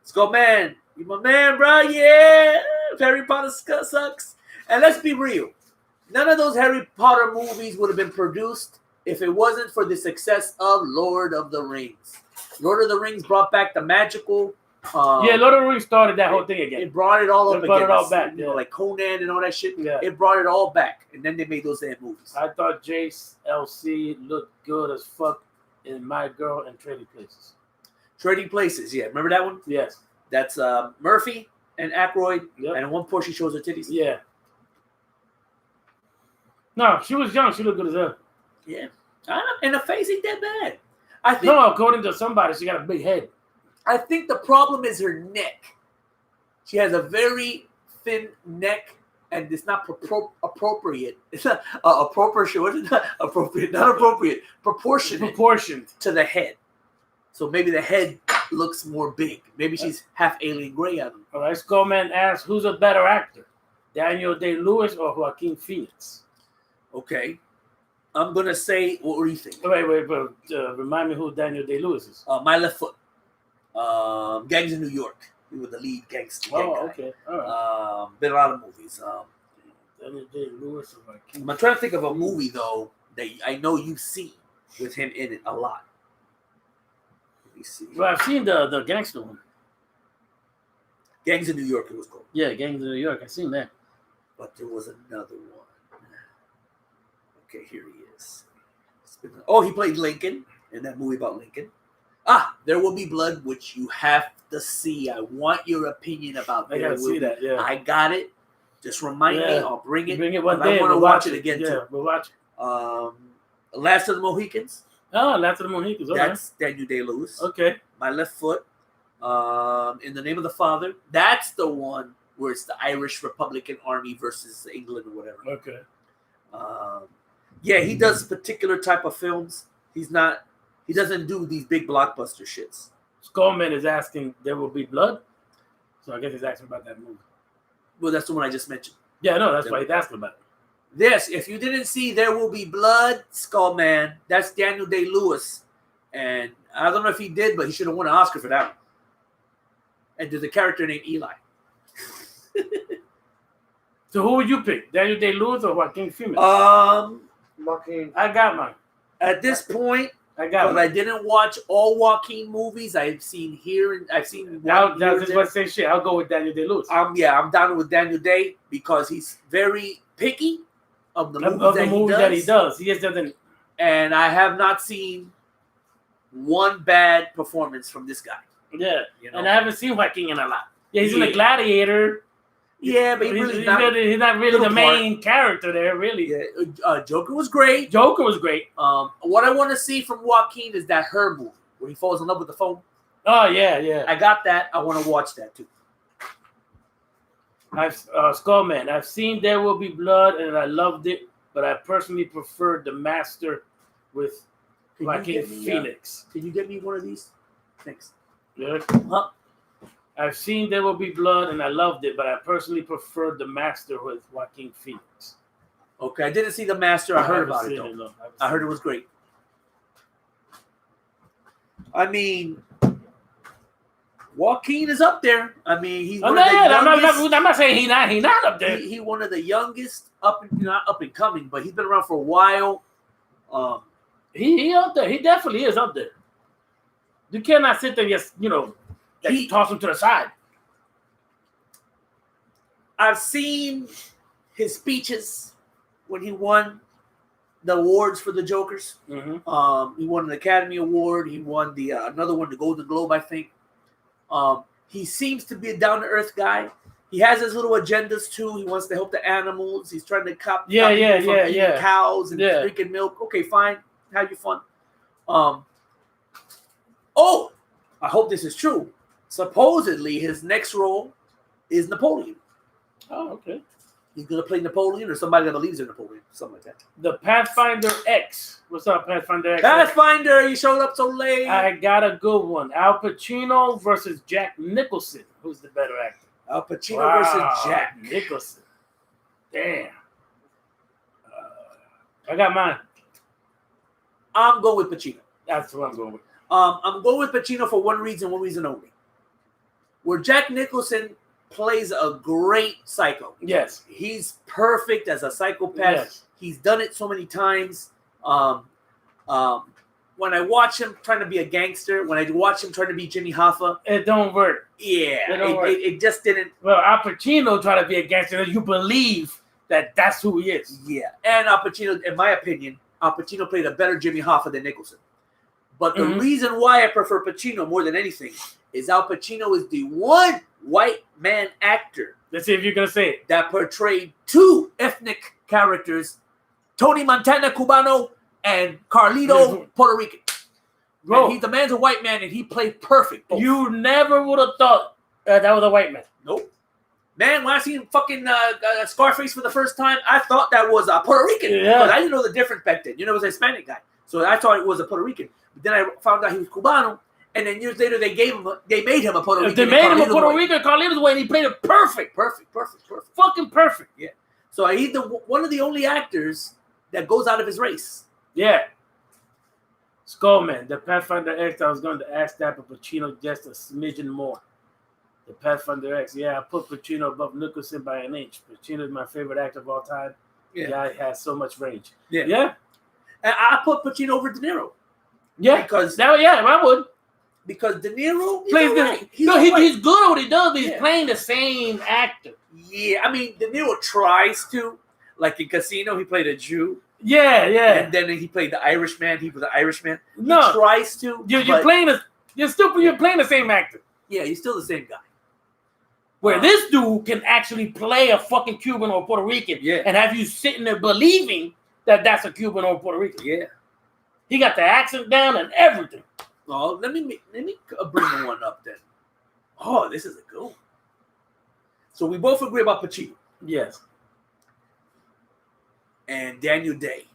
Let's go, man. You my man, bro. Yeah. Harry Potter sucks. And let's be real. None of those Harry Potter movies would have been produced if it wasn't for the success of Lord of the Rings. Lord of the Rings brought back the magical. Yeah, Lord of the Rings started that whole thing again. It brought it all up It brought again. it all back, You know, yeah. like Conan and all that shit. Yeah. It brought it all back. And then they made those damn movies. I thought Jace LC looked good as fuck in My Girl and Trading Places. Trading Places. Yeah. Remember that one? Yes. That's Murphy and Aykroyd. Yep. And at one point she shows her titties. Yeah. No, she was young. She looked good as hell. Yeah. And the face ain't that bad. I think No, according to somebody, she got a big head. I think the problem is her neck. She has a very thin neck, and it's not appropriate. It's not appropriate. What is it? Appropriate, not appropriate. Proportionate Proportioned. to the head. So maybe the head looks more big. Maybe she's half alien gray on them. All right, Skullman asks, who's a better actor, Daniel Day-Lewis or Joaquin Phoenix? Okay. I'm gonna say, what do you think? Wait, remind me who Daniel Day-Lewis is. My Left Foot. Gangs in New York. He was the lead gangster. Oh, guy. okay. All right. Been a lot of movies. Daniel Day-Lewis or Joaquin. I'm trying to think of a movie though that I know you've seen with him in it a lot. Let me see. Well, I've seen the gangster one. Gangs in New York. It was called, Yeah, Gangs of New York. I've seen that. but there was another one. Okay, here he is. He played Lincoln in that movie about Lincoln. There Will Be Blood, which you have to see. I want your opinion about. I gotta see that. Yeah. I got it. Just remind me. Yeah. I'll bring it. Bring it one but day. I want to we'll watch it again yeah, too. We'll watch it. Last of the Mohicans. Oh, Last of the Mohicans. Okay. That's Daniel Day-Lewis. Okay. My Left Foot, In the Name of the Father. That's the one where it's the Irish Republican Army versus England or whatever. Okay. Yeah, he does particular type of films. He doesn't do these big blockbuster shits. Skullman is asking, there will be blood? So I guess he's asking about that movie. Well, that's the one I just mentioned. Yeah, no, that's why he's asking about it. Yes, if you didn't see There Will Be Blood, Skullman, that's Daniel Day-Lewis. And I don't know if he did, but he should have won an Oscar for that one. And there's a character named Eli. So who would you pick? Daniel Day-Lewis or Joaquin Phoenix? Joaquin. I got mine. At this point, I got because mine. I didn't watch all Joaquin movies, I've seen here and I've seen one. I'll here and just there. want to say shit. I'll go with Daniel Day-Lewis. I'm down with Daniel Day because he's very picky of the movies, Of the movies that he does. He just doesn't. And I have not seen one bad performance from this guy. Yeah. You know? And I haven't seen Joaquin in a lot. Yeah, he's in Yeah. The Gladiator. Yeah, but He's he's not really the little main character there, really. Yeah, Joker was great. Joker was great. What I want to see from Joaquin is that Her movie where he falls in love with the phone. Oh, yeah. I got that. I want to watch that too. Skullman. I've seen There Will Be Blood, and I loved it, but I personally preferred The Master with Joaquin Phoenix. Can you get me one of these? Thanks. Yeah. Huh? I've seen There Will Be Blood, and I loved it, but I personally preferred The Master with Joaquin Phoenix. Okay, I didn't see The Master. I heard about it haven't though. seen it, I heard it was great. I mean, Joaquin is up there. I mean, he's one of the youngest. I'm not saying he's not up there. He one of the youngest not up and coming, but he's been around for a while. He up there. He definitely is up there. You cannot sit there and just, toss him to the side. I've seen his speeches when he won the awards for the Jokers. Mm-hmm. He won an Academy Award. He won the another one, the Golden Globe, I think. He seems to be a down-to-earth guy. He has his little agendas too. He wants to help the animals. He's trying to cop eating cows and drinking milk. Okay, fine. Have your fun. I hope this is true. Supposedly, his next role is Napoleon. Oh, okay. He's gonna play Napoleon or somebody that believes in Napoleon, something like that. The Pathfinder X. What's up, Pathfinder X? Pathfinder, you showed up so late. I got a good one. Al Pacino versus Jack Nicholson. Who's the better actor? Al Pacino versus Jack Nicholson. Damn. I got mine. I'm going with Pacino. That's what I'm going with. I'm going with Pacino for one reason only. Where Jack Nicholson plays a great psycho. Yes. He's perfect as a psychopath. Yes. He's done it so many times. When I watch him trying to be a gangster, when I watch him trying to be Jimmy Hoffa, it don't work. Yeah, it just didn't. Well, Al Pacino try to be a gangster, you believe that that's who he is. Yeah, and Al Pacino, in my opinion, Al Pacino played a better Jimmy Hoffa than Nicholson. But the reason why I prefer Pacino more than anything is Al Pacino is the one white man actor. Let's see if you're going to say it. That portrayed two ethnic characters, Tony Montana, Cubano, and Carlito, Puerto Rican. Bro, the man's a white man, and he played perfect. Both. You never would have thought that was a white man. Nope. Man, when I seen fucking Scarface for the first time, I thought that was a Puerto Rican. Yeah. But I didn't know the difference back then. It was a Hispanic guy. So I thought it was a Puerto Rican. But then I found out he was Cubano, and then years later they made him a Puerto Rican. They made him a Puerto Rican, Carlito's way, and he played it perfect. Perfect. Fucking perfect. Yeah. So he's one of the only actors that goes out of his race. Yeah. Skullman, the Pathfinder X, I was going to ask that, but Pacino just a smidgen more. The Pathfinder X, I put Pacino above Nicholson by an inch. Pacino is my favorite actor of all time. Yeah. The guy has so much range. Yeah. And I put Pacino over De Niro. Yeah. I would. Because De Niro plays right. He's good at what he does, but he's playing the same actor. Yeah, I mean, De Niro tries to. Like in Casino, he played a Jew. Yeah. And then he played the Irishman. He was the Irishman. No. He tries to. You're playing the same actor. Yeah, he's still the same guy. Where this dude can actually play a fucking Cuban or Puerto Rican and have you sitting there believing that that's a Cuban or Puerto Rican. Yeah. He got the accent down and everything. Oh, let me bring one up then. Oh, this is a good one. So we both agree about Pacino Yes. and Daniel Day.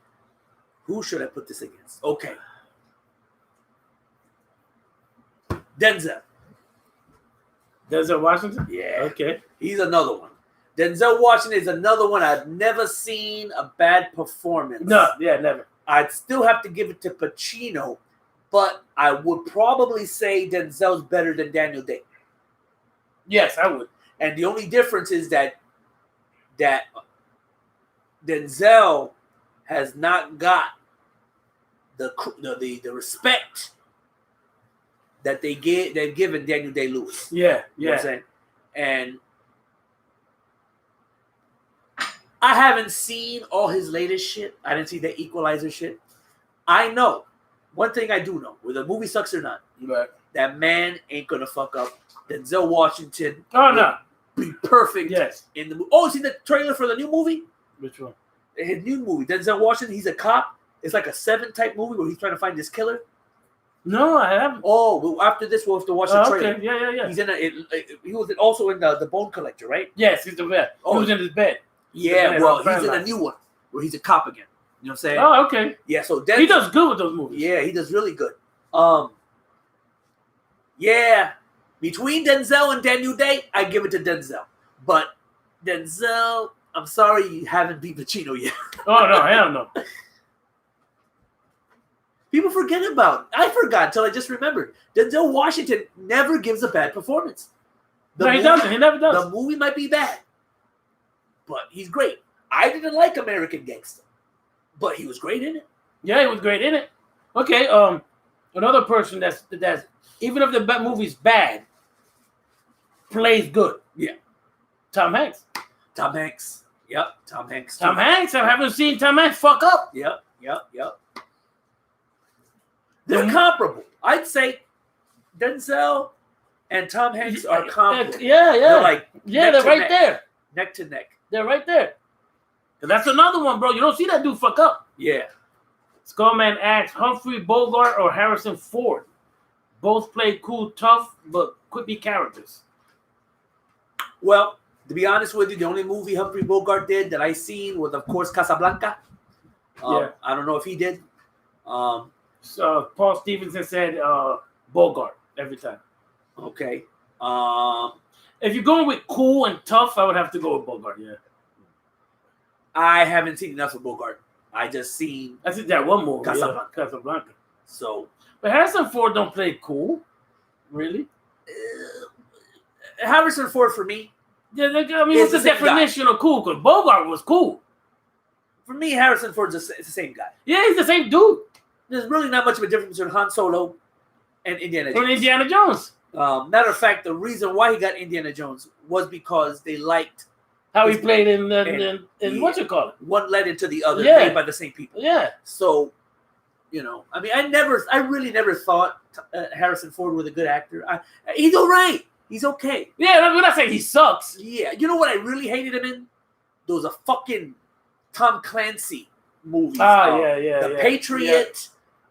Who should I put this against? Okay. Denzel. Denzel Washington? Yeah. Okay. He's another one. Denzel Washington is another one. I've never seen a bad performance. No, yeah, never. I'd still have to give it to Pacino, but I would probably say Denzel's better than Daniel Day. Yes, I would. And the only difference is that Denzel has not got the respect that they've given Daniel Day-Lewis. Yeah, You know what I'm yeah. saying? And I haven't seen all his latest shit. I didn't see the Equalizer shit. I know. One thing I do know, whether the movie sucks or not, Right. that man ain't gonna fuck up. Denzel Washington Oh, no. be perfect Yes. in the movie. Oh, see the trailer for the new movie? Which one? His new movie, Denzel Washington, he's a cop. It's like a Seven type movie where he's trying to find this killer. No, I haven't. Oh, well, after this, we'll have to watch the Oh, trailer. okay. Yeah, yeah, yeah. He's in he was also in the Bone Collector, right? Yes, he's the bed. Oh. He was in his bed. Yeah, man well, on he's in a Friendline. new one where he's a cop again. You know what I'm saying? Oh, okay. Yeah, so He does good with those movies. Yeah, he does really good. Yeah, between Denzel and Daniel Day, I give it to Denzel. But Denzel, I'm sorry you haven't beat Pacino yet. Oh, no, hell no. People forget about it. I forgot until I just remembered. Denzel Washington never gives a bad performance. No, he doesn't. He never does. The movie might be bad, but he's great. I didn't like American Gangster, but he was great in it. Yeah, he was great in it. Okay, another person that's even if the movie's bad, plays good. Yeah. Tom Hanks. Tom Hanks. Yep. Tom Hanks. Tom Hanks. I haven't seen Tom Hanks fuck up. Yep. They're comparable. I'd say Denzel and Tom Hanks are comparable. Yeah, yeah. They're like yeah, neck they're to right neck. there. Neck to neck. They're right there. And that's another one, bro. You don't see that dude fuck up. Yeah. Skullman asks Humphrey Bogart or Harrison Ford. Both play cool, tough, but could be characters. Well, to be honest with you, the only movie Humphrey Bogart did that I seen was, of course, Casablanca. Yeah. I don't know if he did. So Paul Stevenson said Bogart every time. Okay. If you're going with cool and tough, I would have to go with Bogart. Yeah, I haven't seen enough of Bogart. I just seen I think that one movie. Casablanca. Yeah, Casablanca. so. But Harrison Ford don't play cool, really. Harrison Ford for me. Yeah, I mean, He's what's the the same guy. definition of cool? Because Bogart was cool. For me, Harrison Ford's the same guy. Yeah, he's the same dude. There's really not much of a difference between Han Solo and Indiana Jones. From Indiana Jones. Matter of fact, the reason why he got Indiana Jones was because they liked How he played in yeah. what you call it? one led into the other, Yeah. made by the same people. Yeah. So, I mean, I really never thought Harrison Ford was a good actor. He's all right. He's okay. Yeah, we're not saying he sucks. Yeah. You know what I really hated him in? Those are fucking Tom Clancy movies. Yeah. The Patriot.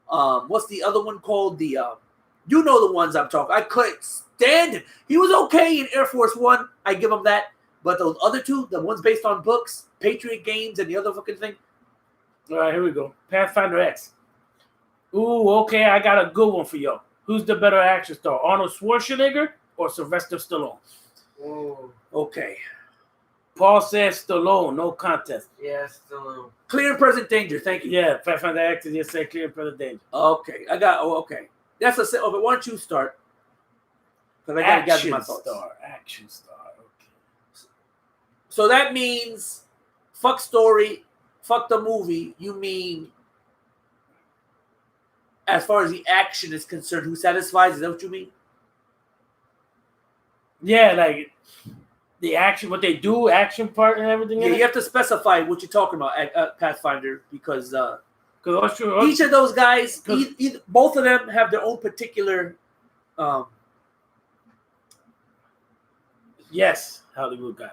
What's the other one called? You know the ones I'm talking. I couldn't stand him. He was okay in Air Force One. I give him that. But those other two, the ones based on books, Patriot Games, and the other fucking thing. All right, here we go. Pathfinder X. Ooh, okay, I got a good one for y'all. Who's the better action star, Arnold Schwarzenegger or Sylvester Stallone? Oh, Okay. Paul says Stallone, no contest. yeah, still. Clear and present danger. Thank you. Yeah, Pathfinder X just said clear and present danger. Okay. Okay. That's a. Okay, why don't you start? Because I gotta gather my thoughts. Action star. Okay. So that means, fuck story, fuck the movie. You mean, as far as the action is concerned, who satisfies? Is that what you mean? Yeah, like the action, what they do, action part and everything. Yeah, you have to specify what you're talking about, Pathfinder, because each of those guys, both of them have their own particular. Yes, Hollywood guy.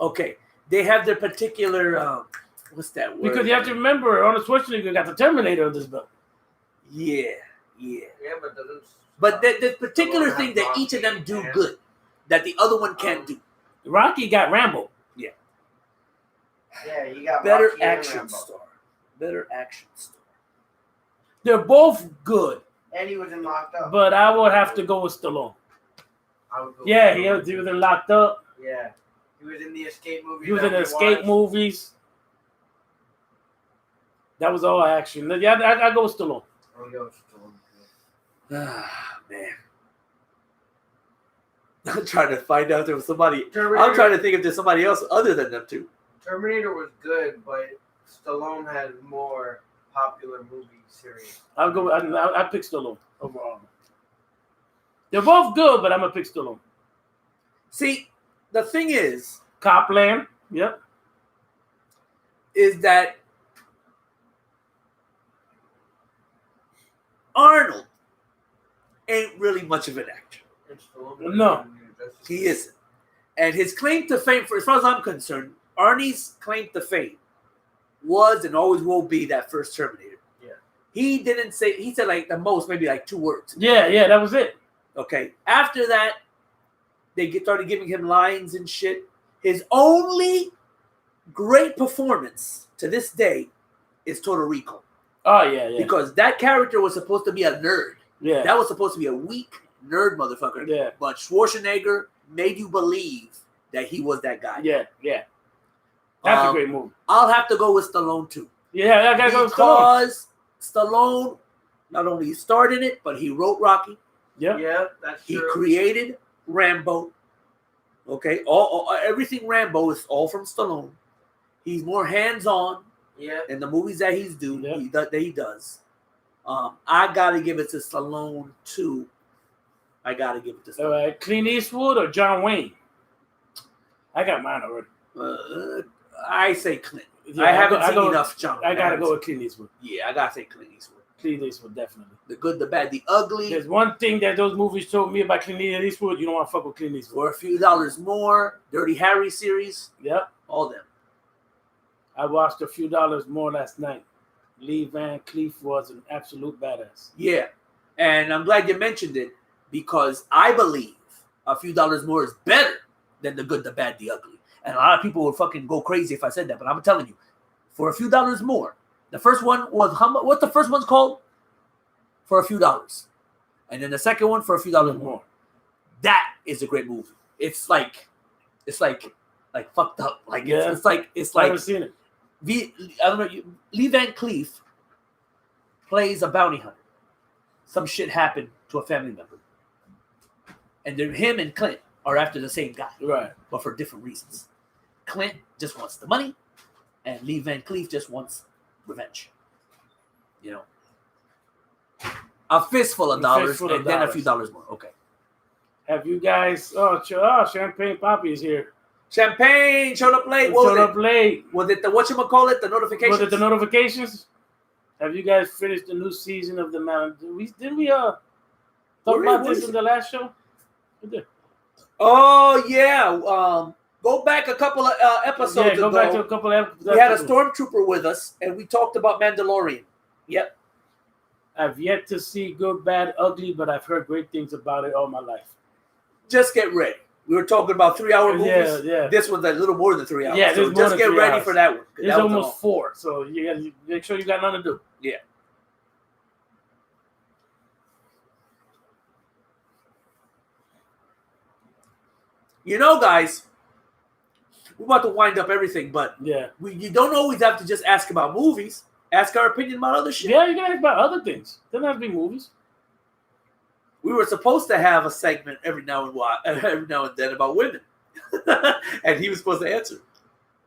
Okay, they have their particular. What's that word? Because you have to remember, Arnold Schwarzenegger got the Terminator on this belt. Yeah. Yeah. Yeah, but doesn't. But there's particular Stallone thing have that each of them Rocky do and- good that the other one can't do. Rocky got Rambo. Yeah, you got Better Rocky and action Rambo. star. Better action star. They're both good, And he was in Locked Up. but I would have to go with Stallone. I would go Yeah, with he Stallone. was in Locked Up. Yeah, he was in the Escape movie. He was that in the we Escape watched. movies. That was all action. Yeah, I go with Stallone. I'll go with Stallone. Ah, man. I'm trying to find out if there was somebody. Terminator, I'm trying to think if there's somebody else other than them two. Terminator was good, but Stallone had more popular movie series. I'll go. I pick Stallone overall. They're both good, but I'm gonna pick Stallone. See, the thing is Copland. Yep. that Arnold ain't really much of an actor. And Stallone No. He isn't. And his claim to fame, for as far as I'm concerned, Arnie's claim to fame was and always will be that first Terminator. Yeah. He didn't say, he said like the most, maybe like 2 words. Yeah, that was it. Okay. After that, they started giving him lines and shit. His only great performance to this day is Total Recall. Oh yeah. Because that character was supposed to be a nerd. Yeah. That was supposed to be a weak nerd motherfucker. Yeah. But Schwarzenegger made you believe that he was that guy. Yeah. That's a great movie. I'll have to go with Stallone too. Yeah, I gotta go with Stallone. Because Stallone not only starred in it, but he wrote Rocky. Yeah. Yeah, that's He true. created Rambo. Okay, everything Rambo is all from Stallone. He's more hands-on Yeah. in the movies that Yeah. he does. I gotta give it to Stallone too. I gotta give it to All Stallone. right, Clint Eastwood or John Wayne? I got mine already. I say Clint. Yeah, I haven't I seen go- enough John. I gotta go with Clint Eastwood. Yeah, I gotta say Clint Eastwood. Clint Eastwood, definitely. The good, the bad, the ugly. There's one thing that those movies told me about Clint Eastwood. You don't want to fuck with Clint Eastwood. For a few dollars more, Dirty Harry series, Yep. all them. I watched A Few Dollars More last night. Lee Van Cleef was an absolute badass. Yeah, and I'm glad you mentioned it because I believe A Few Dollars More is better than The Good, the Bad, the Ugly. And a lot of people would fucking go crazy if I said that, but I'm telling you, For a Few Dollars More, the first one was what's the first one's called? For a Few Dollars, and then the second one For a Few Dollars More. That is a great movie. It's like fucked up. Like Yeah. it's like I haven't seen it. I don't know. Lee Van Cleef plays a bounty hunter. Some shit happened to a family member, and then him and Clint are after the same guy, Right. but for different reasons. Clint just wants the money, and Lee Van Cleef just wants revenge. You know, a fistful of A dollars, fistful of and then a dollars. few dollars more. Okay. Have you guys? Champagne Poppy is here. Champagne showed up late. Showed up late. Was it the whatchamacallit, the notifications? Was it the notifications? Have you guys finished the new season of the Mountain? Did we talk about this in the last show? We did. Oh yeah. Go back a couple of episodes Yeah, ago. go back to a couple of episodes. We had a stormtrooper with us, and we talked about Mandalorian. Yep. I've yet to see Good, Bad, Ugly, but I've heard great things about it all my life. Just get ready. We were talking about 3-hour movies. Yeah. This one's a little more than 3 hours. Yeah, so this is more just than get 3 ready hours. for that one. It's That was almost long. 4, so you got to make sure you got nothing to do. Yeah. You know, guys, we're about to wind up everything, but Yeah. you don't always have to just ask about movies. Ask our opinion about other shit. Yeah, you can ask about other things. Doesn't have to be movies. We were supposed to have a segment every now and then about women, and he was supposed to answer.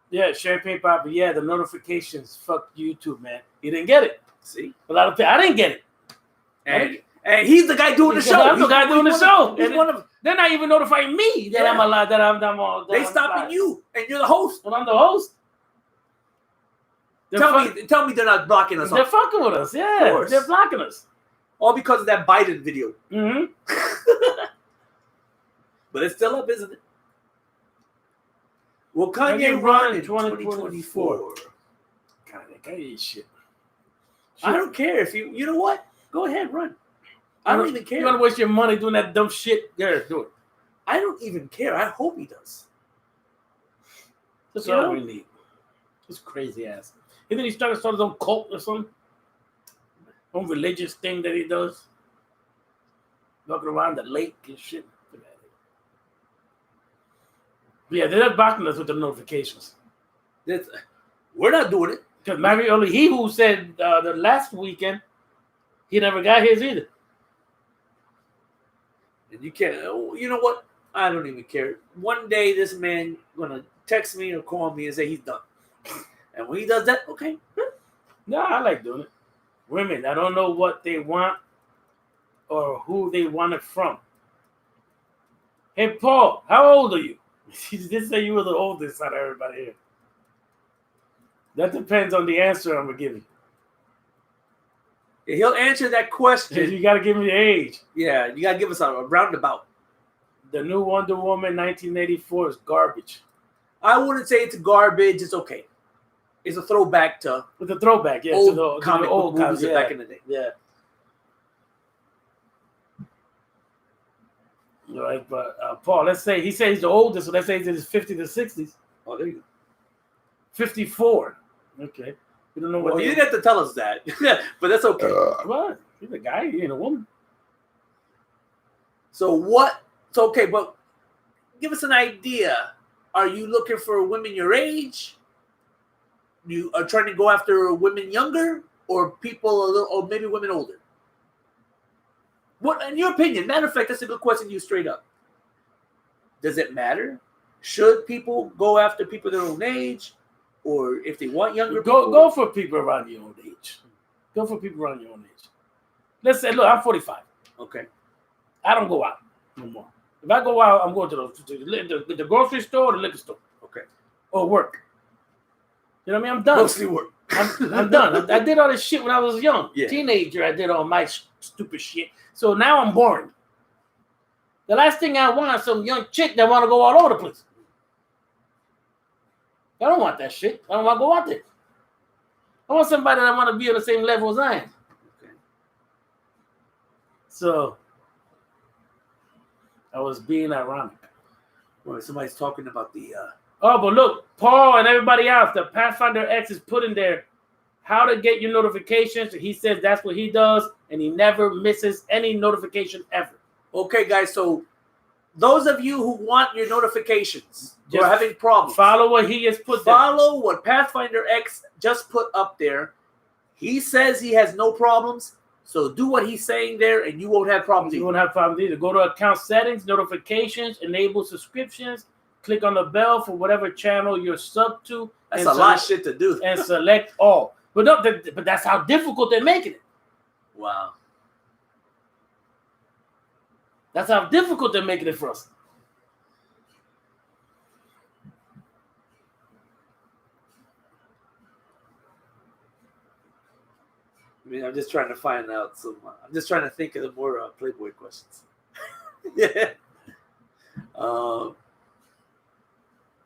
Yeah, Champagne Poppy. Yeah, the notifications. Fuck YouTube, man. He didn't get it. See, A lot of people. I didn't get it. and he's the guy doing the He's show. the guy doing the one show. Of, he's And one of. They're not even notifying me that Yeah. I'm alive. That I'm all. They stopping you, and you're the host. And I'm the host. They're Tell me they're not blocking us. They're Off. fucking with us. Of Yeah, course. they're blocking us. All because of that Biden video. Mm-hmm. But it's still up, isn't it? Will Kanye Kanye run run in in 2024? Kanye shit. I don't care if you know what? Go ahead, run. I don't even care. You want to waste your money doing that dumb shit? Yeah, do it. I don't even care. I hope he does. That's You all know? we need. This crazy ass. And then he's trying to start his own cult or something. Some religious thing that he does. Walking around the lake and shit. Yeah, they're blocking us with the notifications. We're not doing it. Because maybe only he who said the last weekend, he never got his either. And you can't. You know what? I don't even care. One day, this man gonna text me or call me and say he's done. And when he does that, okay. No, I like doing it. Women, I don't know what they want or who they want it from. Hey, Paul, how old are you? She did say you were the oldest out of everybody here. That depends on the answer I'm going to give you. He'll answer that question. You got to give me the age. Yeah, you gotta give us a roundabout. The new Wonder Woman 1984 is garbage. I wouldn't say it's garbage. It's okay. It's a throwback to It's a throwback, yeah. old to the comic old book movies comics, back in the day. Yeah. All right, but Paul, let's say he says he's the oldest, so let's say he's in his 50s to 60s. Oh, there you go. 54. Okay. We don't know what Well, you didn't have to tell us that, but that's okay. What? He's a guy, he ain't a woman. So what? So okay, but give us an idea. Are you looking for women your age? You are trying to go after women younger, or people a little, or maybe women older? What, in your opinion? Matter of fact, that's a good question. You straight up. Does it matter? Should people go after people their own age, or if they want younger people? Go for people around your own age. Go for people around your own age. Let's say, look, I'm 45. Okay. I don't go out no more. If I go out, I'm going to the grocery store or the liquor store. Okay. Or work. You know what I mean? I'm done. Mostly work. I'm done. I did all this shit when I was young. Yeah. Teenager, I did all my stupid shit. So now I'm boring. The last thing I want is some young chick that want to go all over the place. I don't want that shit. I don't want to go out there. I want somebody that want to be on the same level as I am. Okay. So I was being ironic. Well, somebody's talking about the. Oh, but look, Paul and everybody else, the Pathfinder X is put in there how to get your notifications. He says that's what he does, and he never misses any notification ever. Okay, guys. So those of you who want your notifications, who are having problems, Follow what he has put there. follow what Pathfinder X just put up there. He says he has no problems, so do what he's saying there, and you won't have problems. You either. won't have problems either. Go to account settings, notifications, enable subscriptions, click on the bell for whatever channel you're sub to. That's a lot of shit to do. And select all. But no, but that's how difficult they're making it. Wow. That's how difficult they're making it for us. I mean, I'm just trying to find out some. I'm just trying to think of the more Playboy questions. Yeah.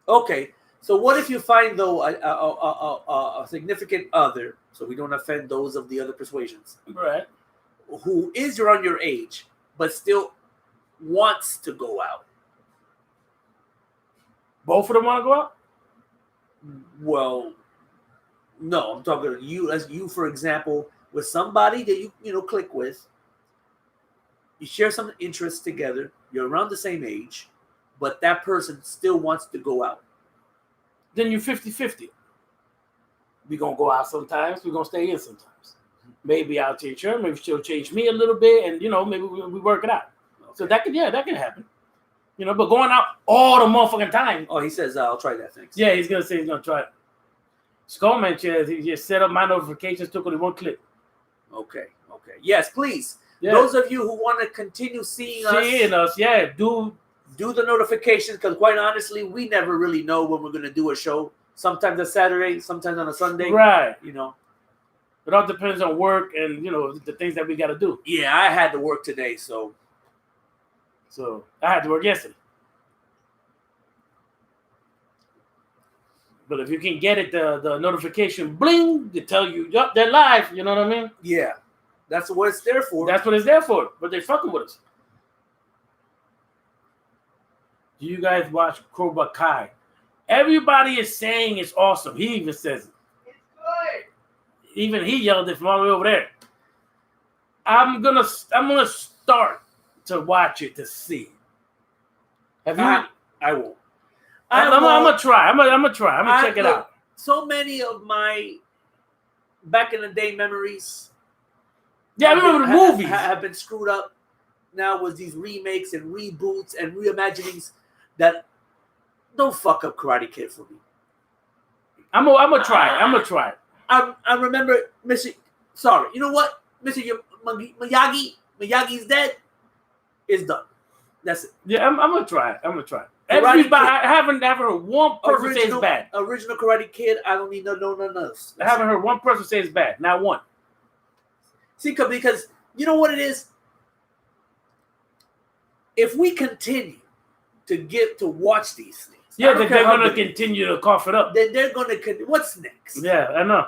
Okay. So what if you find though a significant other, so we don't offend those of the other persuasions, Right. who is around your age but still wants to go out? Both of them want to go out? Well, no, I'm talking to you as you, for example, with somebody that you click with. You share some interests together. You're around the same age, but that person still wants to go out. Then you're 50-50. We're going to go out sometimes. We're going to stay in sometimes. Maybe I'll change her. Maybe she'll change me a little bit. And, maybe we work it out. Okay. So that can happen. But going out all the motherfucking time. Oh, he says, I'll try that. Thanks. Yeah, he's going to say he's going to try it. Skullman says he just set up my notifications, took only one click. Okay. Yes, please. Yeah. Those of you who want to continue seeing us, yeah, do the notifications, because quite honestly, we never really know when we're going to do a show. Sometimes on Saturday, sometimes on a Sunday. right. You know. It all depends on work and the things that we got to do. Yeah, I had to work today, so I had to work yesterday. But if you can get it, the notification bling to tell you, yup, they're live. You know what I mean? yeah. That's what it's there for. That's what it's there for. But they fucking with us. Do you guys watch Cobra Kai? Everybody is saying it's awesome. He even says it. It's good. Even he yelled it from all the way over there. I'm gonna start to watch it to see. Have you? I won't. I'm gonna try. I'm gonna try. I'm gonna check it out. So many of my back in the day memories. Yeah, I remember the movies. Have been screwed up now with these remakes and reboots and reimaginings that don't fuck up Karate Kid for me. I'm gonna try. I'm gonna try. I remember Mr. Sorry, you know what? Mr. Miyagi's dead. It's done. That's it. Yeah, I'm gonna try it. I'm gonna try it. Everybody, I haven't heard one person say it's bad. Original Karate Kid, I don't need none else. I haven't heard one person say it's bad. Not one. See, because you know what it is? If we continue to get to watch these things, yeah, they're going to continue to cough it up. Then they're going to. What's next? Yeah, I know.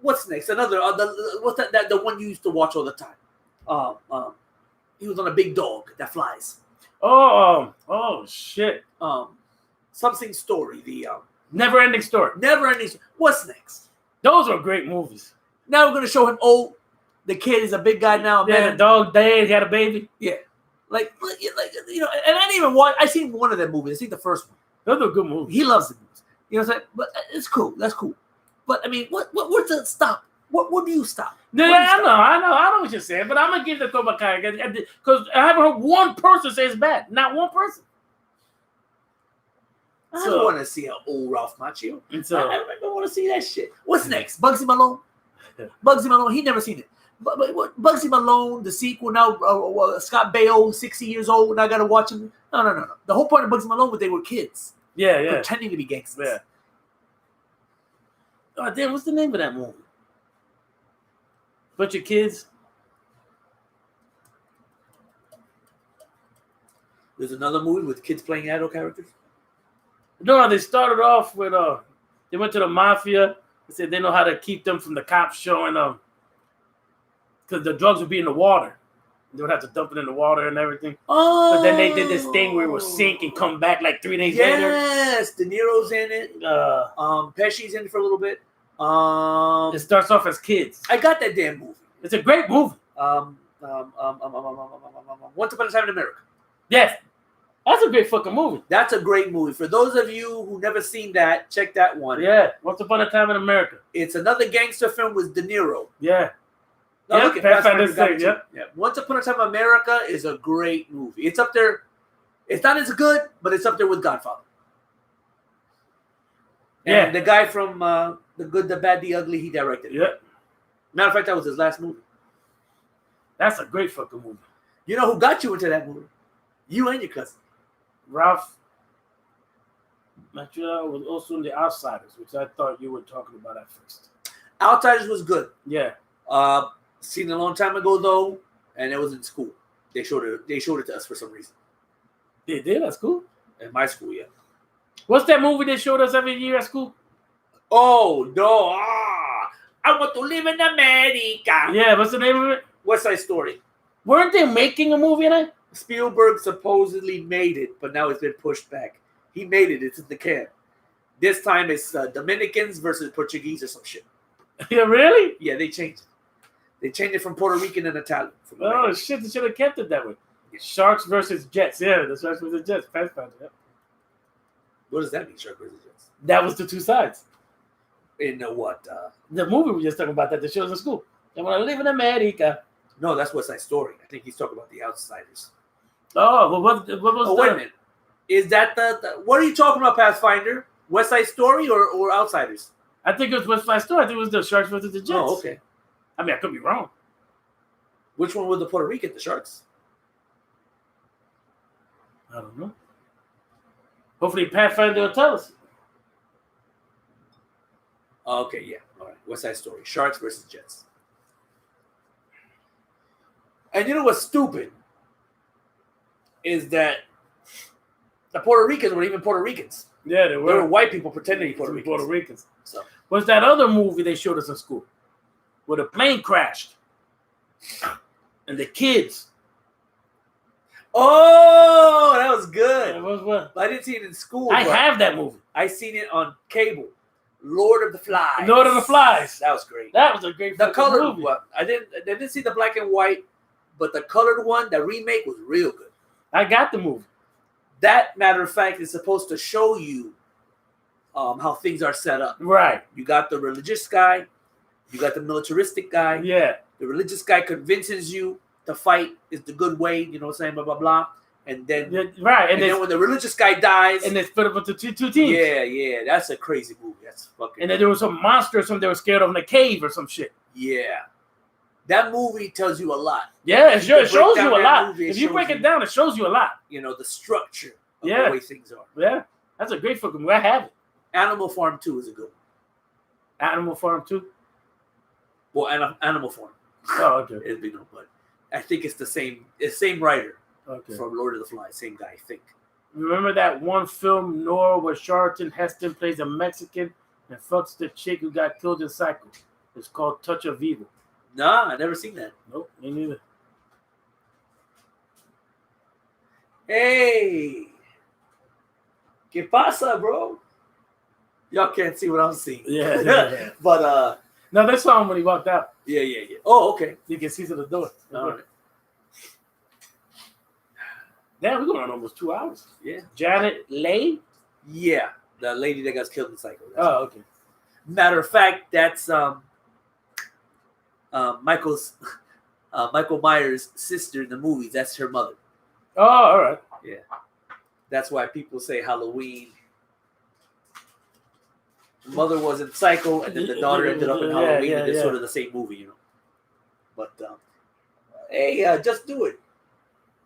What's next? Another. What's that? The one you used to watch all the time. He was on a big dog that flies. Oh shit. Something story. The Never Ending Story. Never Ending. What's next? Those are great movies. Now we're going to show him old. The kid is a big guy now. Yeah, man. the dog dead. He had a baby. Yeah. Like you know, and I didn't even watch. I seen one of them movies. I seen the first one. Those are good movies. He loves the movies. You know what I'm saying? But it's cool. That's cool. But I mean, what's the stop? What do you stop? Yeah, I know what you're saying. But I'm gonna give the Cobra Kai because I haven't heard one person say it's bad. Not one person. I don't want to see an old Ralph Macchio. I don't want to see that shit. What's next? Bugsy Malone. Bugsy Malone. He never seen it. But Bugsy Malone, the sequel now. Scott Baio, 60 years old. Now I gotta watch him. No. The whole point of Bugsy Malone was they were kids. Yeah. Pretending to be gangsters. Yeah. Oh damn! What's the name of that movie? Bunch of kids. There's another movie with kids playing adult characters. No, they started off with they went to the mafia. They said they know how to keep them from the cops showing them because the drugs would be in the water. They would have to dump it in the water and everything. Oh, but then they did this thing where it would sink and come back like 3 days later. Yes, De Niro's in it. Pesci's in it for a little bit. It starts off as kids. I got that damn movie. It's a great movie. Once Upon a Time in America. Yes, that's a great fucking movie. That's a great movie. For those of you who never seen that, check that one. Yeah, Once Upon a Time in America. It's another gangster film with De Niro. Yeah. No, look at that. Yeah. Once Upon a Time in America is a great movie. It's up there. It's not as good, but it's up there with Godfather. And the guy from The Good, the Bad, the Ugly, he directed it. Yeah. Matter of fact, that was his last movie. That's a great fucking movie. You know who got you into that movie? You and your cousin. Ralph Macchio was also in The Outsiders, which I thought you were talking about at first. Outsiders was good. Yeah. Seen it a long time ago though, and it was in school. They showed it to us for some reason. They did at school? In my school, yeah. What's that movie they showed us every year at school? Oh no! I want to live in America. Yeah, what's the name of it? West Side Story. Weren't they making a movie in it? Spielberg supposedly made it, but now it's been pushed back. He made it. It's in the can. This time it's Dominicans versus Portuguese or some shit. Yeah, really? Yeah, they changed it. They changed it from Puerto Rican and Italian. Oh shit! They should have kept it that way. Sharks versus Jets. Yeah, the Sharks versus Jets. Pathfinder. Yeah. What does that mean, Sharks versus Jets? That was the two sides. In what? The movie we were just talking about that they showed us in school. They want to live in America. No, that's West Side Story. I think he's talking about The Outsiders. Oh, well, what was? Oh, wait a minute. Is that the? What are you talking about, Pathfinder? West Side Story or Outsiders? I think it was West Side Story. I think it was the Sharks versus the Jets. Oh, okay. I mean, I could be wrong. Which one was the Puerto Rican? The Sharks? I don't know. Hopefully, Pathfinder will tell us. Oh, okay, yeah. All right. West Side Story. Sharks versus Jets. And you know what's stupid? Is that the Puerto Ricans were even Puerto Ricans. Yeah, they They were were. white people pretending to be Puerto Puerto Ricans. Ricans. So What's that other movie they showed us in school? Where the plane crashed. And the kids. Oh, that was good. What? I didn't see it in school. I but have that movie. I seen it on cable. Lord of the Flies. Lord of the Flies. That was great. That was a great The fucking colored movie. one. I didn't see the black and white, but the colored one, the remake was real good. I got the movie. That, matter of fact, is supposed to show you how things are set up. Right. You got the religious guy, you got the militaristic guy. Yeah. The religious guy convinces you to fight is the good way, you know what I'm saying, blah, blah, blah. And then, Right. and then when the religious guy dies, and they split up into two teams. yeah, that's a crazy movie. That's fucking. And then there was some monster or something they were scared of in a cave or some shit. Yeah. That movie tells you a lot. Yeah, If you it shows break you down a that lot. movie, it If you shows break you- it down, it shows you a lot. You know, the structure of Yeah. the way things are. Yeah. That's a great fucking movie. I have it. Animal Farm 2 is a good one. Animal Farm 2. Well, Animal Farm. Oh, okay. It'd be no, but I think it's the same writer Okay. from Lord of the Flies, same guy, I think. Remember that one film, Nora, where Charlton Heston plays a Mexican and fucks the chick who got killed in Psycho? It's called Touch of Evil. Nah, I never seen that. Nope, me neither. Hey, ¿qué pasa, bro? Y'all can't see what I'm seeing. Yeah. But No, they saw him when he walked out. yeah. Oh, okay. You can see to the door. All right. Damn, we're going on almost 2 hours. Yeah. Janet Leigh? Yeah, the lady that got killed in Psycho. Oh, okay. Matter of fact, that's Michael Myers' sister in the movies. That's her mother. Oh, all right. That's why people say Halloween. The mother was in Psycho, and then the daughter ended up in Yeah, Halloween, yeah, and it's yeah. sort of the same movie, you know. But hey, just do it.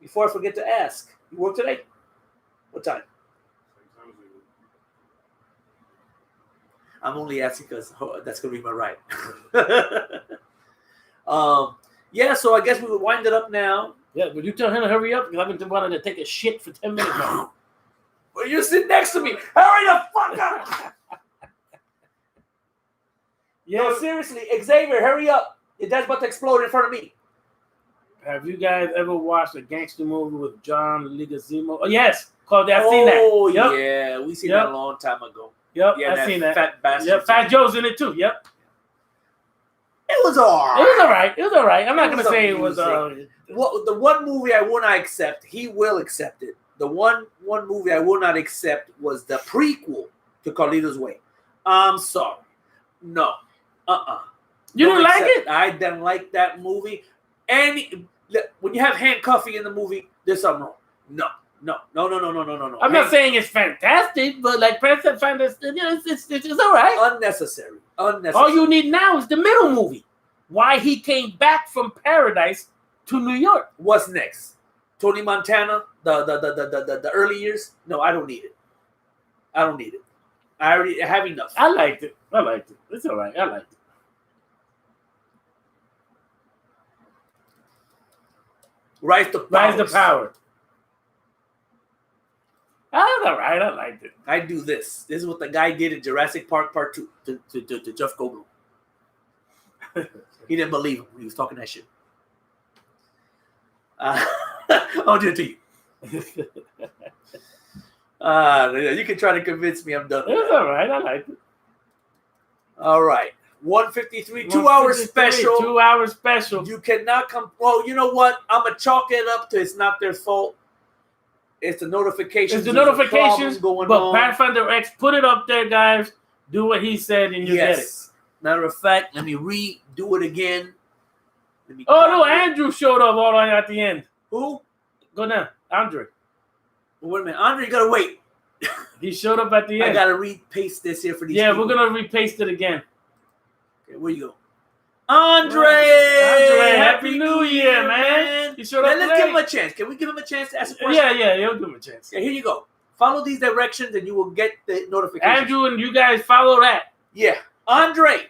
Before I forget to ask, you work today? What time? I'm only asking because that's gonna be my right. Yeah, so I guess we would wind it up now. Yeah, but you tell him to hurry up because I've been wanting to take a shit for 10 minutes now. Well, you sit next to me. Hurry the fuck up! Yeah. No, seriously, Xavier, hurry up! Your dad's about to explode in front of me. Have you guys ever watched a gangster movie with John Leguizamo? Oh, yes. Called that. I've seen that. Oh, Yep. yeah, we seen Yep. that a long time ago. Yep, Yeah, I've seen that. Fat bastard. Yep, Fat Joe's in it too. Yep. It was alright. It was all right. It was all right. I'm not It going was to say it was. amusing. The one movie I will not accept, he will accept it. The one movie I will not accept was the prequel to Carlito's Way. I'm sorry. No. You Don't didn't like accept it? I didn't like that movie. When you have handcuffing in the movie, there's something wrong. No. I'm not saying it's fantastic, but like President Fantastic, it's all right. Unnecessary. All you need now is the middle movie. Why he came back from paradise to New York. What's next? Tony Montana, the early years? No, I don't need it. I already have enough. I liked it. It's all right. I liked it. Rise to Rise to Power. That's all right. I liked it. I do this. This is what the guy did in Jurassic Park Part 2 to Jeff Goldblum. He didn't believe him when he was talking that shit. I'll do it to you. You can try to convince me I'm done. It was all right. I liked it. All right. 153, 2 hours 153, special. 2 hours special. You cannot come. Well, you know what? I'm going to chalk it up to it's not their fault. It's the notifications. It's the There's a notifications, problem going but on. Pathfinder X, put it up there, guys. Do what he said, and you get it. Matter of fact, let me redo it again. Oh, no, Andrew showed up all the way at the end. Who? Go down. Andre. Wait a minute. Andre, you got to wait. He showed up at the end. I got to repaste this here for these Yeah, people. we're going to repaste it again. Okay, where you go? Andre! Happy New Year, man. You showed up Let's late. give him a chance. Can we give him a chance to ask a question? Yeah, you'll give him a chance. Yeah, here you go. Follow these directions and you will get the notification. Andrew and you guys follow that. Yeah. Andre,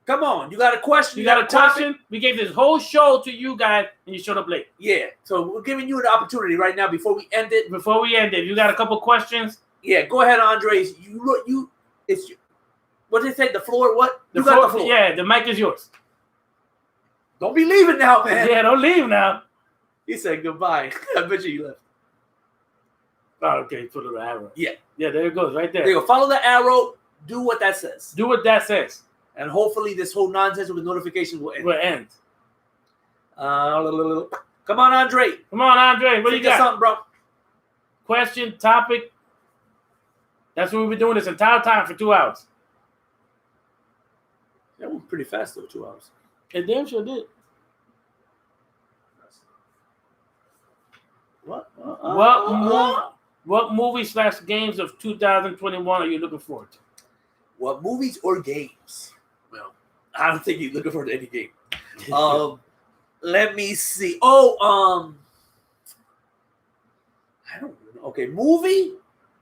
come on. You got a question? You got a topic? question? We gave this whole show to you guys, and you showed up late. Yeah. So we're giving you an opportunity right now before we end it. Before we end it, you got a couple questions? Yeah, go ahead, Andre. What did they say? The floor? What? You got the floor. Yeah, the mic is yours. Don't be leaving now, man. Yeah, don't leave now. He said goodbye. I bet you he left. Oh, okay, put a little arrow. Yeah. Yeah, there it goes, right there. There you go. Follow the arrow. Do what that says. Do what that says. And hopefully this whole nonsense with notifications will end. Will end. Come on, Andre. Come on, Andre. What do you Think of got? something, bro. Question, topic. That's what we've been doing this entire time for 2 hours. That went pretty fast, though, 2 hours. It damn sure did. What? What movie/games of 2021 are you looking forward to? What movies or games? Well, I don't think you're looking forward to any game. Let me see. I don't know. Okay, movie?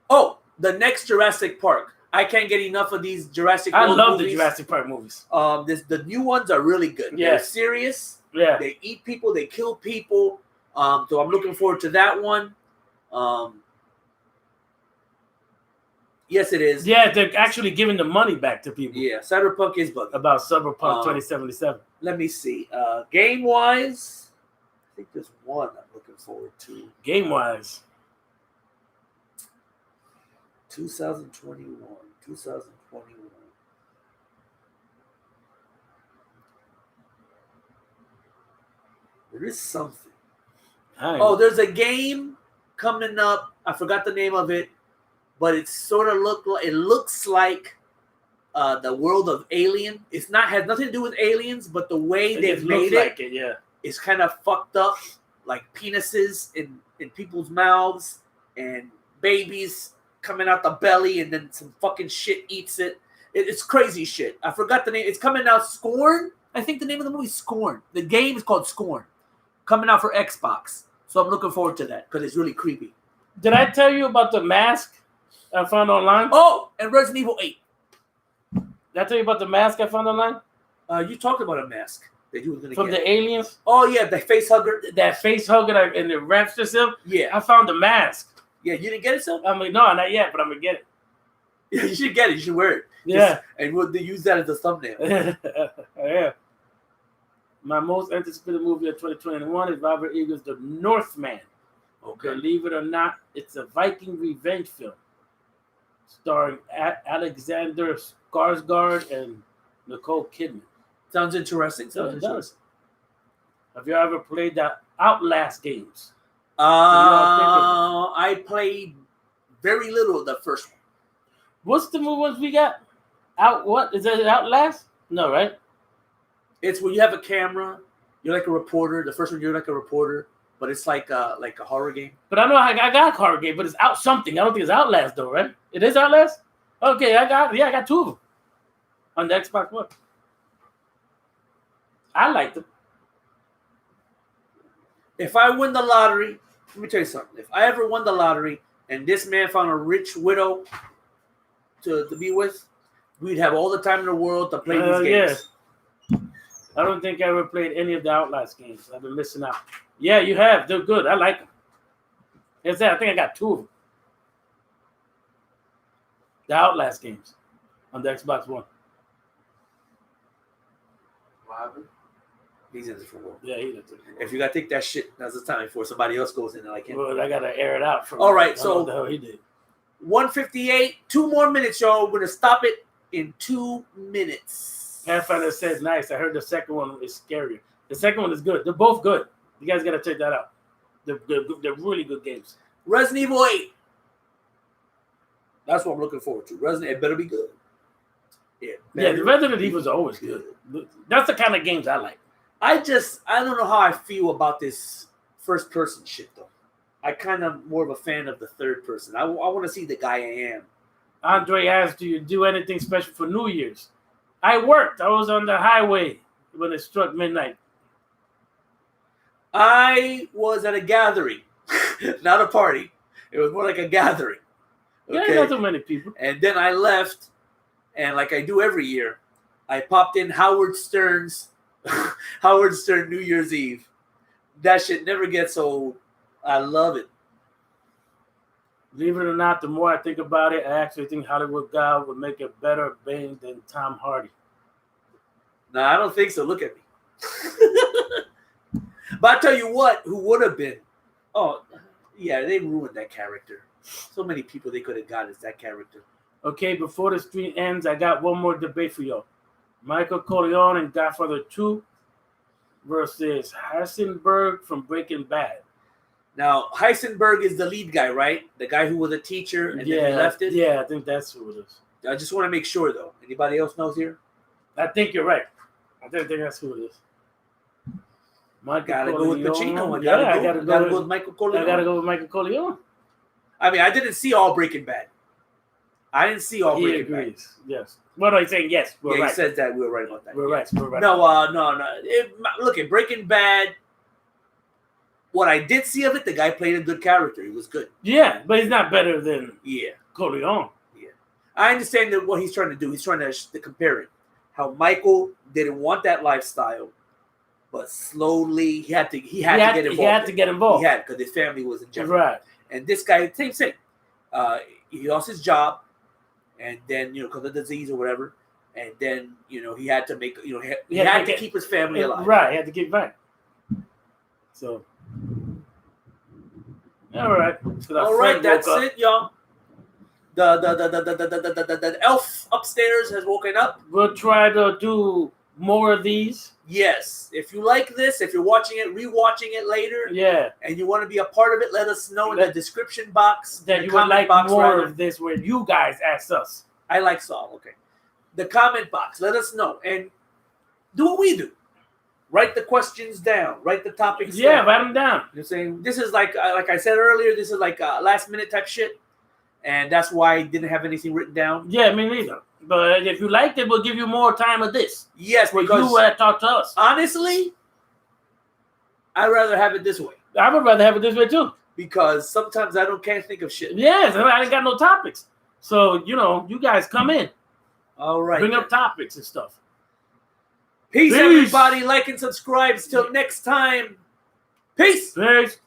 Oh, the next Jurassic Park. I can't get enough of these Jurassic I World love movies. the Jurassic Park movies. The new ones are really good. Yeah. They're serious. Yeah. They eat people. They kill people. So I'm looking forward to that one. Yes, it is. Yeah, they're actually giving the money back to people. Yeah, Cyberpunk is bugging. About Cyberpunk 2077. Let me see. Game wise, I think there's one I'm looking forward to. Game wise. 2021. There is something. Oh, there's a game coming up. I forgot the name of it, but it sort of looks like the world of Alien. Has nothing to do with aliens, but the way they've made it is kind of fucked up, like penises in people's mouths and babies coming out the belly, and then some fucking shit eats it. It's crazy shit. I forgot the name. It's coming out. Scorn. I think the name of the movie is Scorn. The game is called Scorn. Coming out for Xbox. So I'm looking forward to that because it's really creepy. Did I tell you about the mask I found online? Oh, and Resident Evil 8. Did I tell you about the mask I found online? You talked about a mask that you were going to get. From the aliens? Oh, yeah, the face hugger. That face hugger and the wraps yourself? Yeah. I found the mask. Yeah, you didn't get it, so? I'm like, no, not yet, but I'm going to get it. Yeah, you should get it. You should wear it. Yeah. And we'll use that as a thumbnail. Yeah. My most anticipated movie of 2021 is Robert Eagles' The Northman. Okay. Believe it or not, it's a Viking revenge film starring Alexander Skarsgård and Nicole Kidman. Sounds interesting. Have you ever played the Outlast games? I played very little of the first one. What's the movie ones we got? What? Is that Outlast? No, right? It's where you have a camera. You're like a reporter. The first one, you're like a reporter, but it's like a horror game. But I know I got a horror game, but it's out something. I don't think it's Outlast though, right? It is Outlast? Okay, I got two of them on the Xbox One. I like them. If I win the lottery, let me tell you something. If I ever won the lottery and this man found a rich widow to be with, we'd have all the time in the world to play these games. Yeah. I don't think I ever played any of the Outlast games. I've been missing out. Yeah, you have. They're good. I like them. I think I got two of them. The Outlast games on the Xbox One. What happened? He's in this for work. Yeah, he did. If you gotta take that shit, that's the time before somebody else goes in and like him. Well, I gotta air it out. All right, so what the hell he did. 1:58, 2 more minutes, y'all. We're gonna stop it in 2 minutes. Pathfinder says nice. I heard the second one is scarier. The second one is good. They're both good. You guys gotta check that out. They're really good games. Resident Evil 8. That's what I'm looking forward to. It better be good. Yeah, the Resident Evils are always good. That's the kind of games I like. I don't know how I feel about this first person shit though. I kind of more of a fan of the third person. I want to see the guy I am. Andre asked, do you do anything special for New Year's? I worked. I was on the highway when it struck midnight. I was at a gathering, not a party. It was more like a gathering. Okay? Yeah, not so many people. And then I left, and like I do every year, I popped in Howard Stern's New Year's Eve. That shit never gets old. I love it. Believe it or not, the more I think about it, I actually think Hollywood Guy would make a better Bane than Tom Hardy. No, I don't think so. Look at me. But I tell you what, who would have been? Oh, yeah, they ruined that character. So many people they could have got as that character. Okay, before the stream ends, I got one more debate for y'all. Michael Corleone in Godfather 2 versus Heisenberg from Breaking Bad. Now, Heisenberg is the lead guy, right? The guy who was a teacher and then he left it? Yeah, I think that's who it is. I just want to make sure, though. Anybody else knows here? I think you're right. I think that's who it is. Michael Gotta go with Pacino. I gotta go with Michael Corleone. I gotta go with Michael Corleone. I mean, I didn't see all Breaking Bad. He agrees. Yes. What are you saying? Yes, we're right. He says that we're right about that. We're right. We're right. No. Look at Breaking Bad. What I did see of it, the guy played a good character. He was good. Yeah, but he's not better than Corleone. Yeah. I understand that what he's trying to do. He's trying to compare it. How Michael didn't want that lifestyle, but slowly he had to get involved. He had to get involved. He had, because his family was in jeopardy. Right. And this guy, same thing. He lost his job, and then because of disease or whatever, and then he had to make he had to keep his family alive. Right. He had to keep back. So. All right. That's it, y'all. The elf upstairs has woken up. We'll try to do more of these. Yes. If you like this, if you're watching it, rewatching it later, and you want to be a part of it, let us know in the description box. That you would like more of this where you guys ask us. I like Saul. Okay. The comment box. Let us know. And do what we do. Write the questions down. Write the topics down. Yeah, write them down. You're saying this is like I said earlier, this is like last minute type shit. And that's why I didn't have anything written down. Yeah, me neither. But if you liked it, we'll give you more time of this. Yes, because you talk to us. Honestly, I'd rather have it this way. I would rather have it this way too. Because sometimes I can't think of shit. Yes, I ain't got no topics. So, you guys come in. All right. Bring up topics and stuff. Peace, everybody. Like and subscribe. Till next time. Peace. Peace.